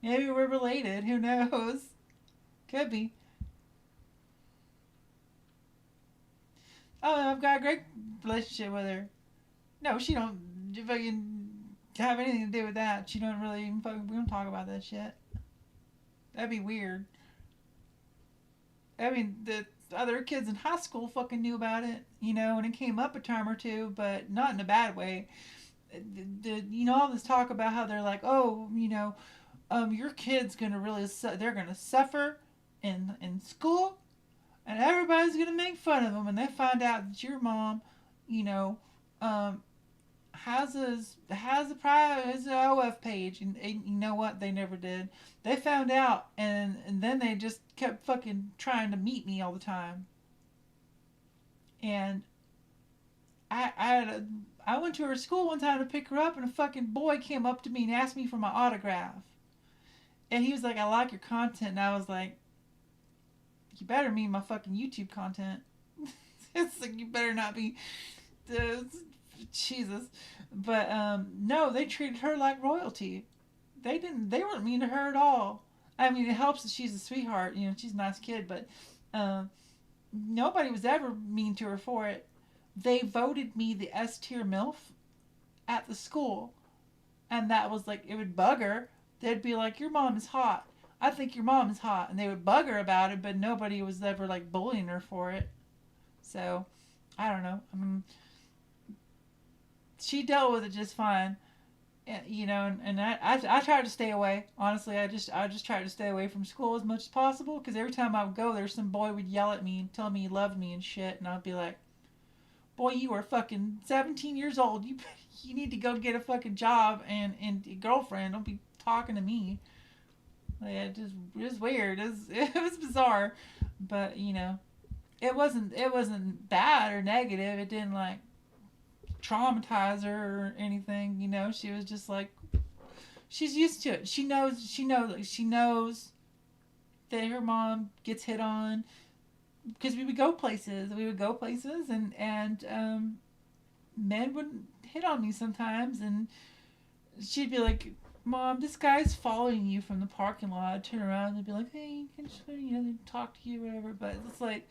Maybe we're related. Who knows? Could be. Oh, I've got a great relationship with her. No, she don't fucking have anything to do with that. She don't really even fucking, we don't talk about that shit. That'd be weird. I mean, the other kids in high school fucking knew about it, and it came up a time or two, but not in a bad way. All this talk about how they're like, oh, your kid's gonna really, they're gonna suffer in school, and everybody's gonna make fun of them when they find out that your mom, you know, um, has a OF page, and you know what? They never did. They found out, and then they just kept fucking trying to meet me all the time. And I went to her school one time to pick her up, and a fucking boy came up to me and asked me for my autograph. And he was like, "I like your content," and I was like, "You better mean my fucking YouTube content." It's like you better not be, uh, Jesus. But no, they treated her like royalty. They didn't. They weren't mean to her at all. I mean, it helps that she's a sweetheart. She's a nice kid, but um, nobody was ever mean to her for it. They voted me the S tier MILF at the school, and that was like it would bug her. They'd be like, "Your mom is hot. I think your mom is hot," and they would bug her about it, but nobody was ever like bullying her for it. So I don't know. I mean, she dealt with it just fine. And I tried to stay away. Honestly, I just tried to stay away from school as much as possible because every time I would go there, some boy would yell at me and tell me he loved me and shit, and I'd be like, "Boy, you are fucking 17 years old. You need to go get a fucking job and a girlfriend. Don't be talking to me." Like, it was weird. It was bizarre, but it wasn't bad or negative. It didn't like traumatize her or anything. She was just like she's used to it. She knows that her mom gets hit on because we would go places. And men would hit on me sometimes, and she'd be like, "Mom, this guy's following you from the parking lot." I'd turn around and be like, "Hey, can I just talk to you, whatever." But it's like,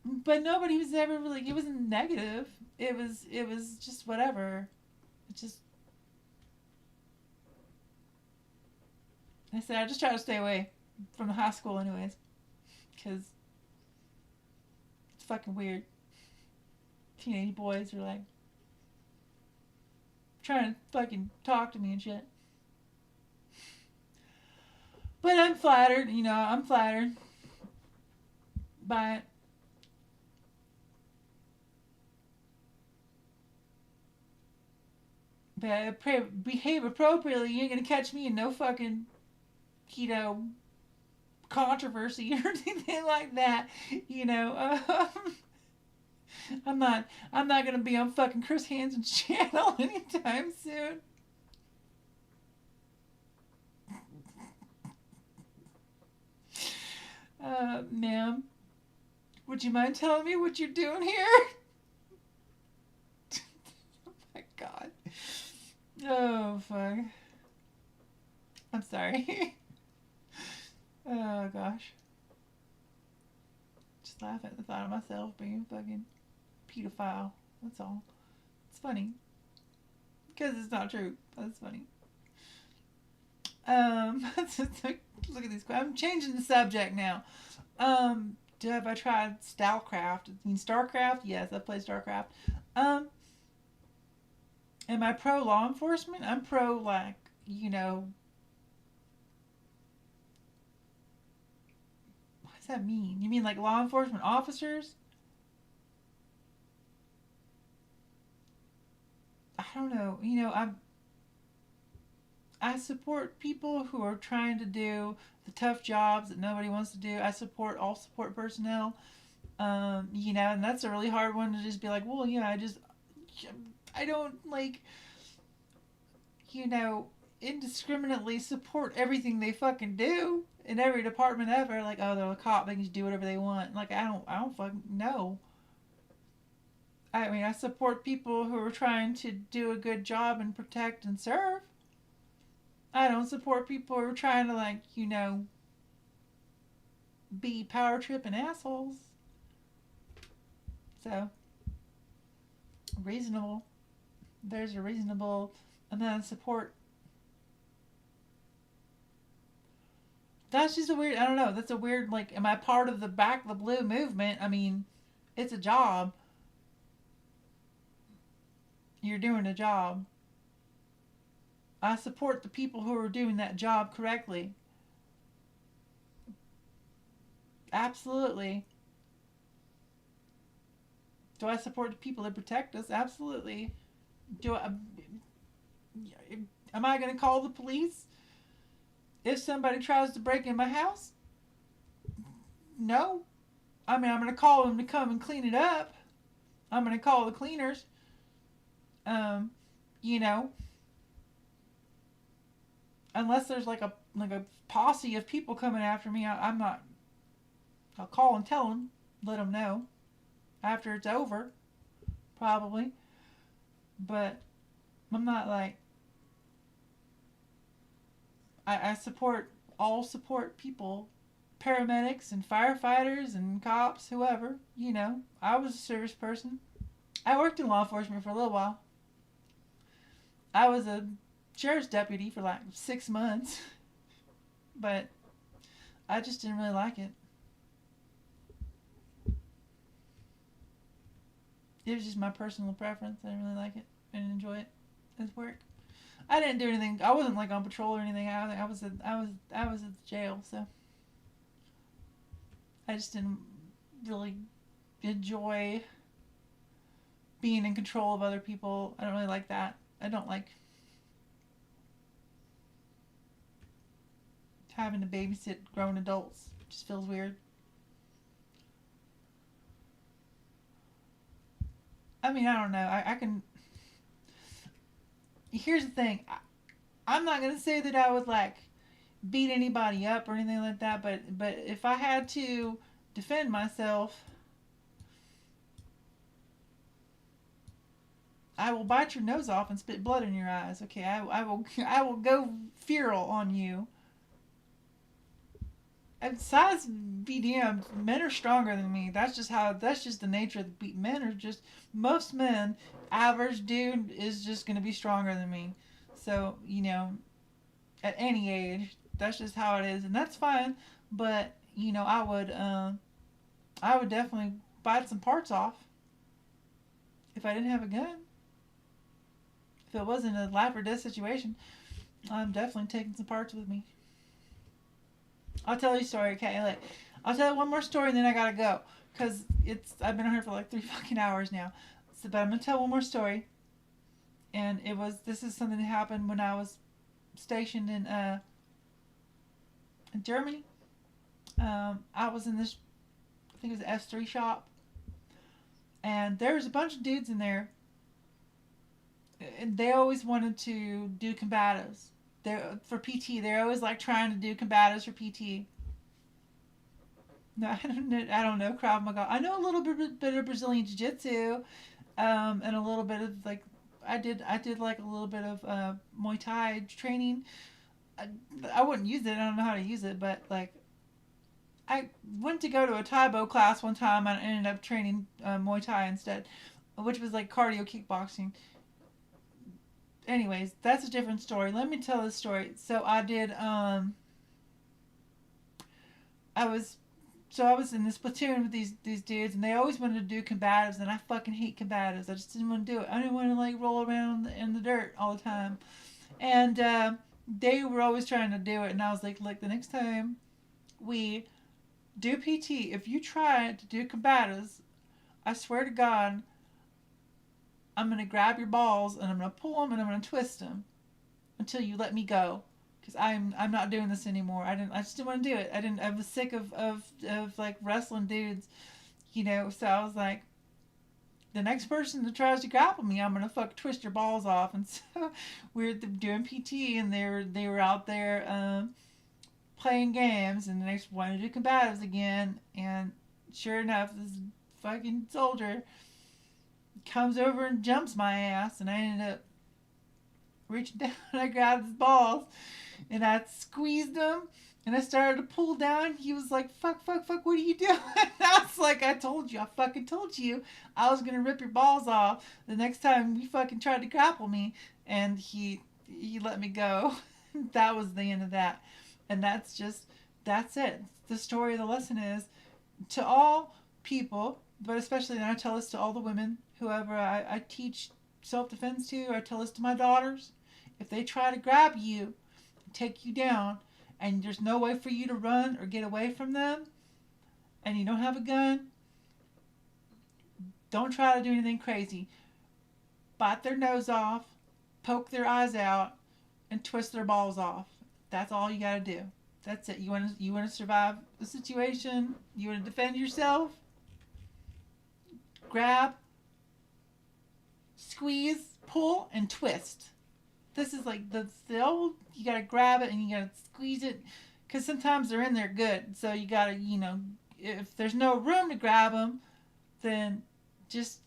but nobody was ever really. It wasn't negative. It was just whatever. It just I said I just try to stay away from the high school, anyways, because it's fucking weird. Teenage boys are like trying to fucking talk to me and shit. But I'm flattered. I'm flattered by it. But I behave appropriately. You ain't gonna catch me in no fucking, you know, controversy or anything like that. You know, I'm not gonna be on fucking Chris Hansen's channel anytime soon. Ma'am, would you mind telling me what you're doing here? Oh my god. Oh fuck. I'm sorry. Oh gosh. Just laugh at the thought of myself being a fucking pedophile. That's all. It's funny. Because it's not true. That's funny. Look at these. I'm changing the subject now. Have I tried Stalcraft? I mean Starcraft? Yes, I played Starcraft. Um, am I pro law enforcement? I'm pro like, what does that mean? You mean like law enforcement officers? I don't know. I support people who are trying to do the tough jobs that nobody wants to do. I support all support personnel. And that's a really hard one to just be like, well, yeah, I don't like, you know, indiscriminately support everything they fucking do in every department ever. Like, oh, they're a cop, they can just do whatever they want. Like, I don't fucking know. I mean, I support people who are trying to do a good job and protect and serve. I don't support people who are trying to like, be power tripping assholes. So reasonable. there's a reasonable amount of support. That's just a weird. I don't know. That's a weird. Like, am I part of the Back the Blue movement? I mean, it's a job. You're doing a job. I support the people who are doing that job correctly. Absolutely. Do I support the people that protect us? Absolutely. Do I? Am I going to call the police if somebody tries to break in my house? No. I mean, I'm going to call them to come and clean it up. I'm going to call the cleaners. Um, you know, unless there's like a posse of people coming after me, I'm not. I'll call and tell them, let them know after it's over, probably. But I'm not like I support all support people, paramedics and firefighters and cops, whoever. I was a service person. I worked in law enforcement for a little while. I was a sheriff's deputy for like 6 months, but I just didn't really like it. It was just my personal preference. I didn't really like it. I didn't enjoy it as work. I didn't do anything. I wasn't like on patrol or anything. I was at jail, so I just didn't really enjoy being in control of other people. I don't really like that. I don't like having to babysit grown adults. It just feels weird. I mean, I don't know. I can. Here's the thing. I'm not gonna say that I would like beat anybody up or anything like that, but if I had to defend myself, I will bite your nose off and spit blood in your eyes. Okay, I will go feral on you. And size BDM, men are stronger than me. That's just the nature of the beat. Men are just, most men, average dude is just going to be stronger than me. So, at any age, that's just how it is. And that's fine. But, I would definitely bite some parts off if I didn't have a gun. If it wasn't a life or death situation, I'm definitely taking some parts with me. I'll tell you a story, okay? I'll tell you one more story and then I gotta go. Because I've been on here for like 3 fucking hours now. But I'm gonna tell one more story. And this is something that happened when I was stationed in Germany. I was in this, I think it was an S3 shop. And there was a bunch of dudes in there. And they always wanted to do combatives. For PT, they're always like trying to do combatives for PT. No, I don't know Krav Maga. I know a little bit of Brazilian Jiu Jitsu, and a little bit of like I did like a little bit of Muay Thai training. I wouldn't use it. I don't know how to use it, but like I went to go to a Taibo class one time and I ended up training Muay Thai instead, which was like cardio kickboxing. Anyways, that's a different story. Let me tell this story. So I was I was in this platoon with these dudes, and they always wanted to do combatives, and I fucking hate combatives. I just didn't want to do it. I didn't want to like roll around in the dirt all the time, and they were always trying to do it, and I was like, the next time we do PT, if you try to do combatives, I swear to God, I'm going to grab your balls and I'm going to pull them and I'm going to twist them until you let me go. Because I'm not doing this anymore. I just didn't want to do it. I was sick of like wrestling dudes, so I was like, the next person that tries to grapple me, I'm going to twist your balls off. And so we were doing PT and they were out there playing games, and the next one to do combatives again. And sure enough, this fucking soldier comes over and jumps my ass, and I ended up reaching down and I grabbed his balls And I squeezed him and I started to pull down. He was like, fuck, fuck, fuck, what are you doing? I was like, I told you, I fucking told you I was gonna rip your balls off the next time you fucking tried to grapple me. And he let me go. That was the end of that. And that's it. The story of the lesson is to all people, but especially, and I tell this to all the women, whoever I teach self defense to, I tell this to my daughters. If they try to grab you, take you down, and there's no way for you to run or get away from them, and you don't have a gun, don't try to do anything crazy. Bite their nose off, poke their eyes out, and twist their balls off. That's all you gotta do. That's it. You want to survive the situation. You want to defend yourself. Grab, squeeze, pull, and twist. This is like the old. You gotta grab it and you gotta squeeze it, because sometimes they're in there good. So you gotta, if there's no room to grab them, then just,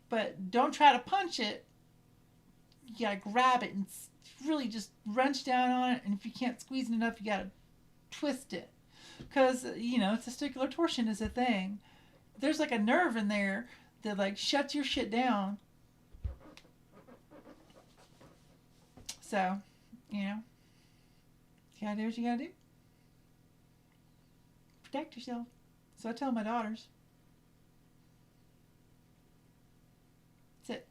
but don't try to punch it. You gotta grab it and really just wrench down on it. And if you can't squeeze it enough, you gotta twist it, because testicular torsion is a thing. There's like a nerve in there that like shuts your shit down. So, you gotta do what you gotta do. Protect yourself. So I tell my daughters. That's it.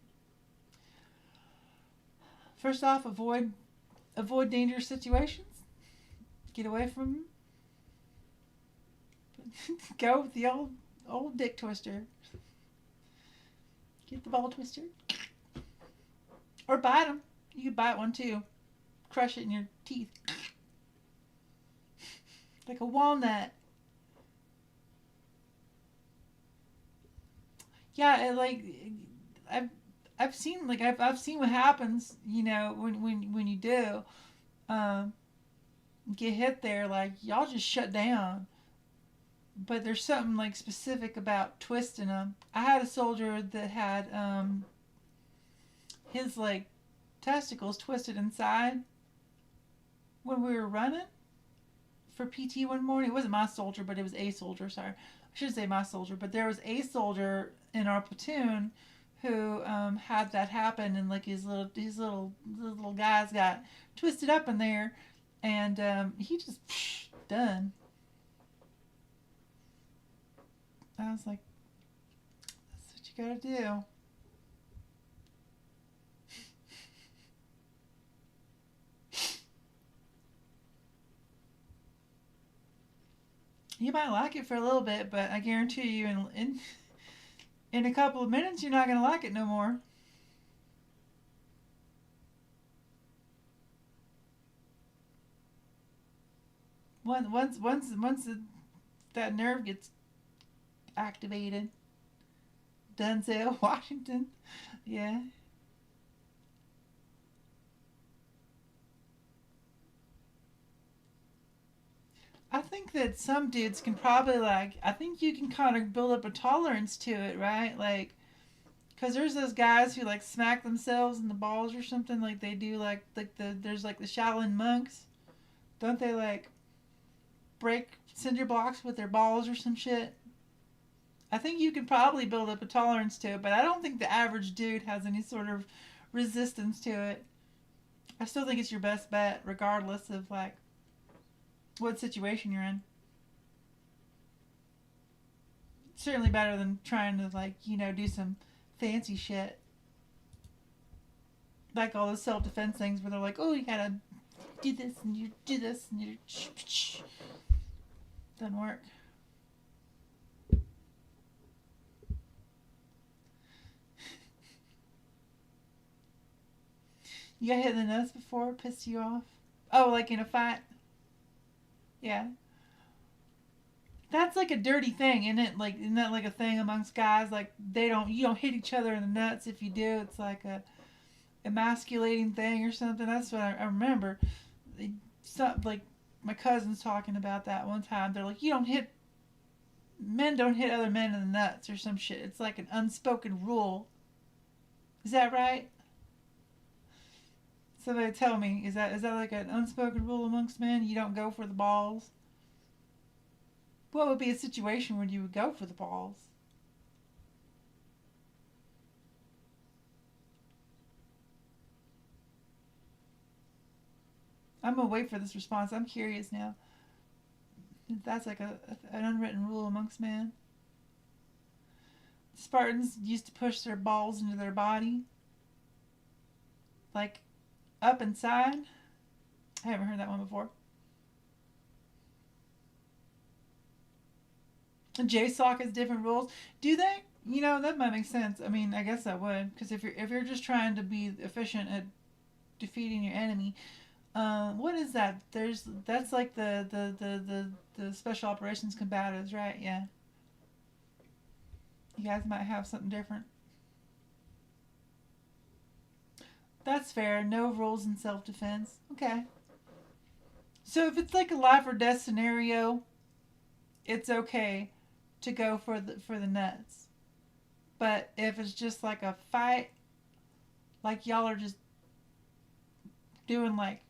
First off, avoid dangerous situations. Get away from them. Go with the old dick twister. Get the ball twister. Or bite them. You could bite one too. Crush it in your teeth. Like a walnut. Yeah, I've seen what happens, when you do get hit there, like y'all just shut down. But there's something like specific about twisting them. I had a soldier that had his like testicles twisted inside when we were running for PT one morning. It wasn't my soldier, but it was a soldier. Sorry, I should say my soldier, but there was a soldier in our platoon who had that happen, and like his little guys got twisted up in there, and he just done. I was like, that's what you gotta do. You might like it for a little bit, but I guarantee you in a couple of minutes you're not gonna like it no more. Once that nerve gets activated, Denzel Washington, yeah. I think that some dudes can probably I think you can kind of build up a tolerance to it, right? Like, because there's those guys who like smack themselves in the balls or something, like they do, there's like the Shaolin monks, don't they like break cinder blocks with their balls or some shit? I think you can probably build up a tolerance to it, but I don't think the average dude has any sort of resistance to it. I still think it's your best bet, regardless of like what situation you're in. Certainly better than trying to do some fancy shit, like all those self defense things where they're like, oh, you gotta do this and you do this and you doesn't work. You got hit in the nose before? Pissed you off? Oh, like in a fight? Yeah. That's like a dirty thing, isn't it? Like, isn't that like a thing amongst guys? Like, you don't hit each other in the nuts. If you do, it's like a emasculating thing or something. That's what I remember. Like, my cousin's talking about that one time. They're like, men don't hit other men in the nuts or some shit. It's like an unspoken rule. Is that right? Somebody tell me, is that like an unspoken rule amongst men? You don't go for the balls? What would be a situation where you would go for the balls? I'm gonna wait for this response. I'm curious now. If that's like an unwritten rule amongst men. Spartans used to push their balls into their body, like up inside. I haven't heard that one before. And JSOC has different rules. Do they? You know, that might make sense. I mean, I guess that would, because if you're just trying to be efficient at defeating your enemy, what is that? That's like the special operations combatives, right? Yeah. You guys might have something different. That's fair. No rules in self defense. Okay. So if it's like a life or death scenario, it's okay to go for the nuts. But if it's just like a fight, like y'all are just doing like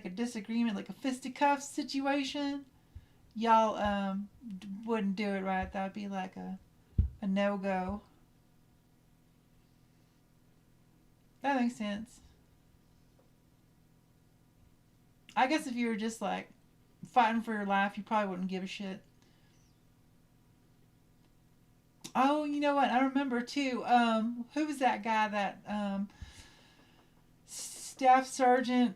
a disagreement, like a fisticuffs situation, y'all wouldn't do it right. That would be like a no go. That makes sense. I guess if you were just like fighting for your life, you probably wouldn't give a shit. Oh, you know what? I remember too. Who was that guy that Staff Sergeant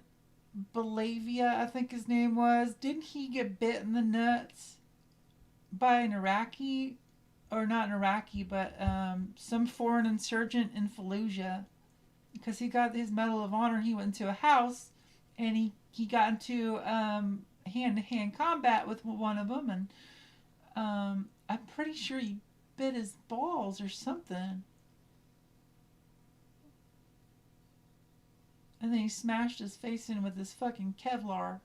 Belavia, I think his name was? Didn't he get bit in the nuts by an Iraqi, or not an Iraqi, but some foreign insurgent in Fallujah? Because he got his Medal of Honor, he went into a house and he got into hand to hand combat with one of them, and I'm pretty sure he bit his balls or something. And then he smashed his face in with his fucking Kevlar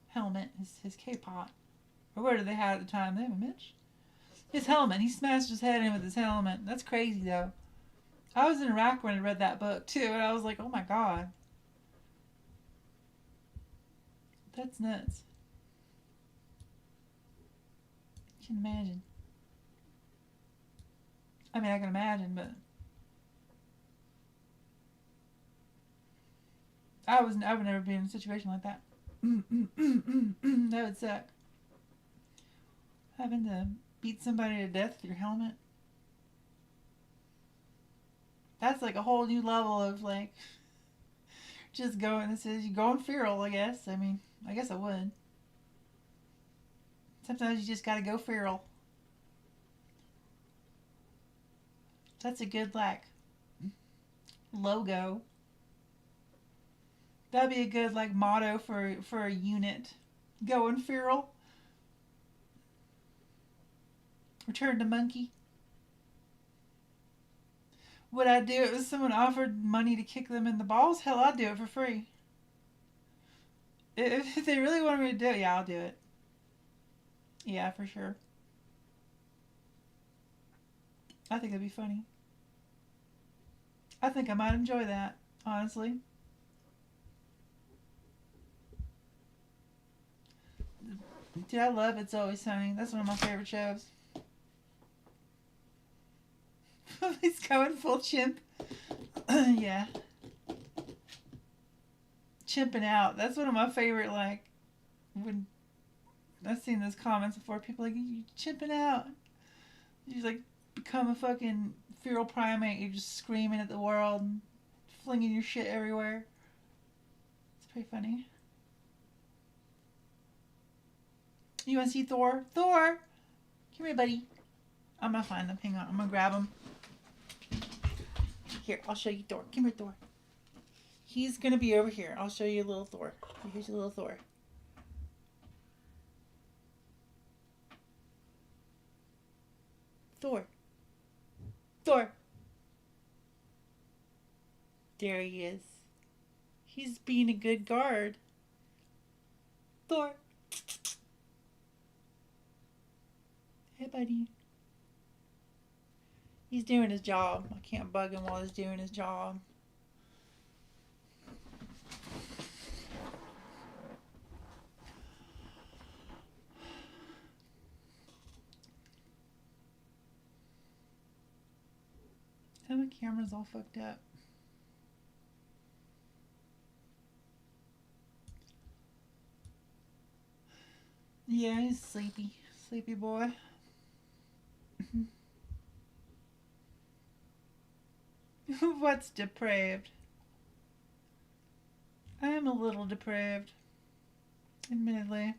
helmet, his K-pot. Or where did they have at the time? They have a Mitch? His helmet. He smashed his head in with his helmet. That's crazy, though. I was in Iraq when I read that book, too, and I was like, oh my god. That's nuts. I can imagine. I mean, I can imagine, but I would never be in a situation like that. That would suck. Having to beat somebody to death with your helmet. That's like a whole new level of like just going. This is you going feral, I guess. I mean, I guess I would. Sometimes you just gotta go feral. That's a good like logo. That'd be a good like motto for a unit. Going feral. Return to monkey. Would I do it if someone offered money to kick them in the balls? Hell, I'd do it for free. If they really wanted me to do it, yeah, I'll do it. Yeah, for sure. I think that'd be funny. I think I might enjoy that, honestly. Dude, I love It's Always Sunny. That's one of my favorite shows. He's going full chimp. Yeah. Chimping out. That's one of my favorite, like, when I've seen those comments before. People like, you chimping out. You just, like, become a fucking feral primate. You're just screaming at the world and flinging your shit everywhere. It's pretty funny. You want to see Thor? Thor! Come here, buddy. I'm gonna find him. Hang on. I'm gonna grab him. Here, I'll show you Thor. Come here, Thor. He's gonna be over here. I'll show you a little Thor. Here's a little Thor. Thor. Thor. There he is. He's being a good guard. Thor. Hey, buddy. He's doing his job. I can't bug him while he's doing his job. Camera's all fucked up. Yeah, he's sleepy. Sleepy boy. What's depraved? I am a little depraved, admittedly.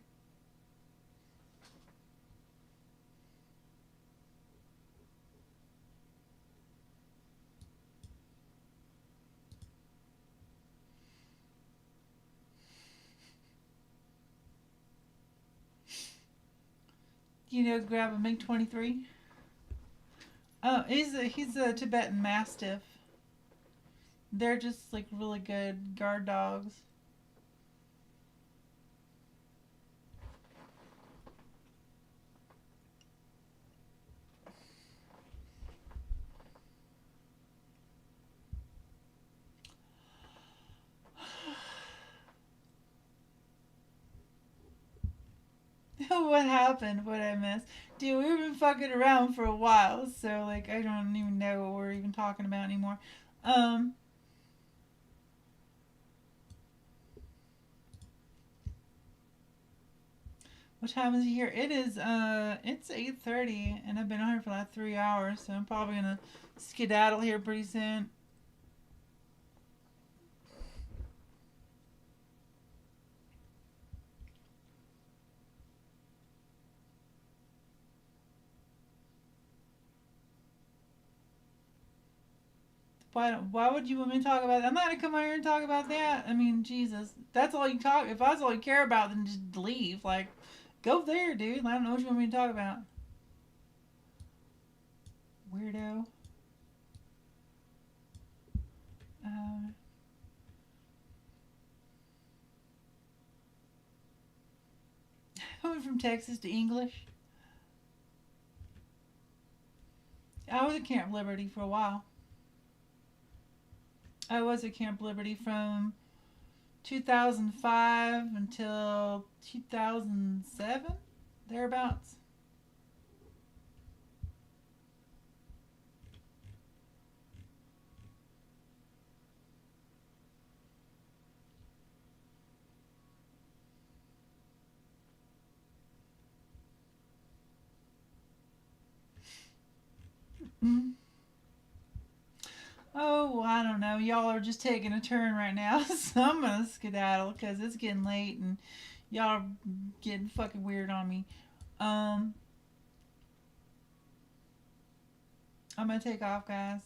You know, grab a MiG-23. Oh, he's a Tibetan Mastiff. They're just like really good guard dogs. What happened? What I missed? Dude, we've been fucking around for a while, so like I don't even know what we're even talking about anymore. Um, what time is it here? It's 8:30, and I've been on here for like 3 hours, so I'm probably gonna skedaddle here pretty soon. Why would you want me to talk about that? I'm not gonna come out here and talk about that. I mean, Jesus, that's all you talk. If that's all you care about, then just leave. Like, go there, dude. I don't know what you want me to talk about. Weirdo. Uh, I went from Texas to English. I was at Camp Liberty for a while. I was at Camp Liberty from 2005 until 2007, thereabouts. Mm. Oh, I don't know. Y'all are just taking a turn right now, so I'm gonna skedaddle because it's getting late and y'all are getting fucking weird on me. Um, I'm gonna take off, guys.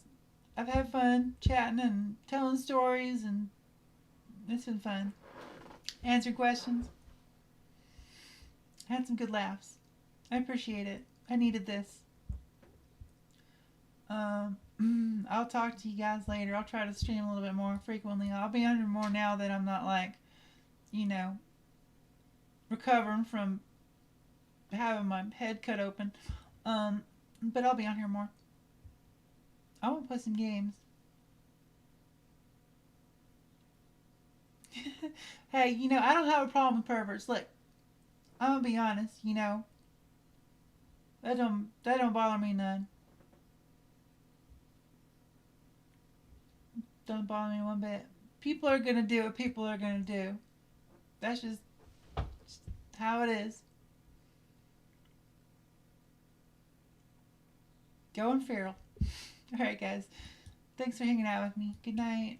I've had fun chatting and telling stories, and it's been fun. Answer questions. Had some good laughs. I appreciate it. I needed this. I'll talk to you guys later. I'll try to stream a little bit more frequently. I'll be under more now that I'm not like, you know, recovering from having my head cut open. But I'll be on here more. I want to play some games. Hey, I don't have a problem with perverts. Look, I'm gonna be honest. That don't bother me none. Don't bother me one bit. People are gonna do what people are gonna do. That's just how it is. Going feral. All right, guys. Thanks for hanging out with me. Good night.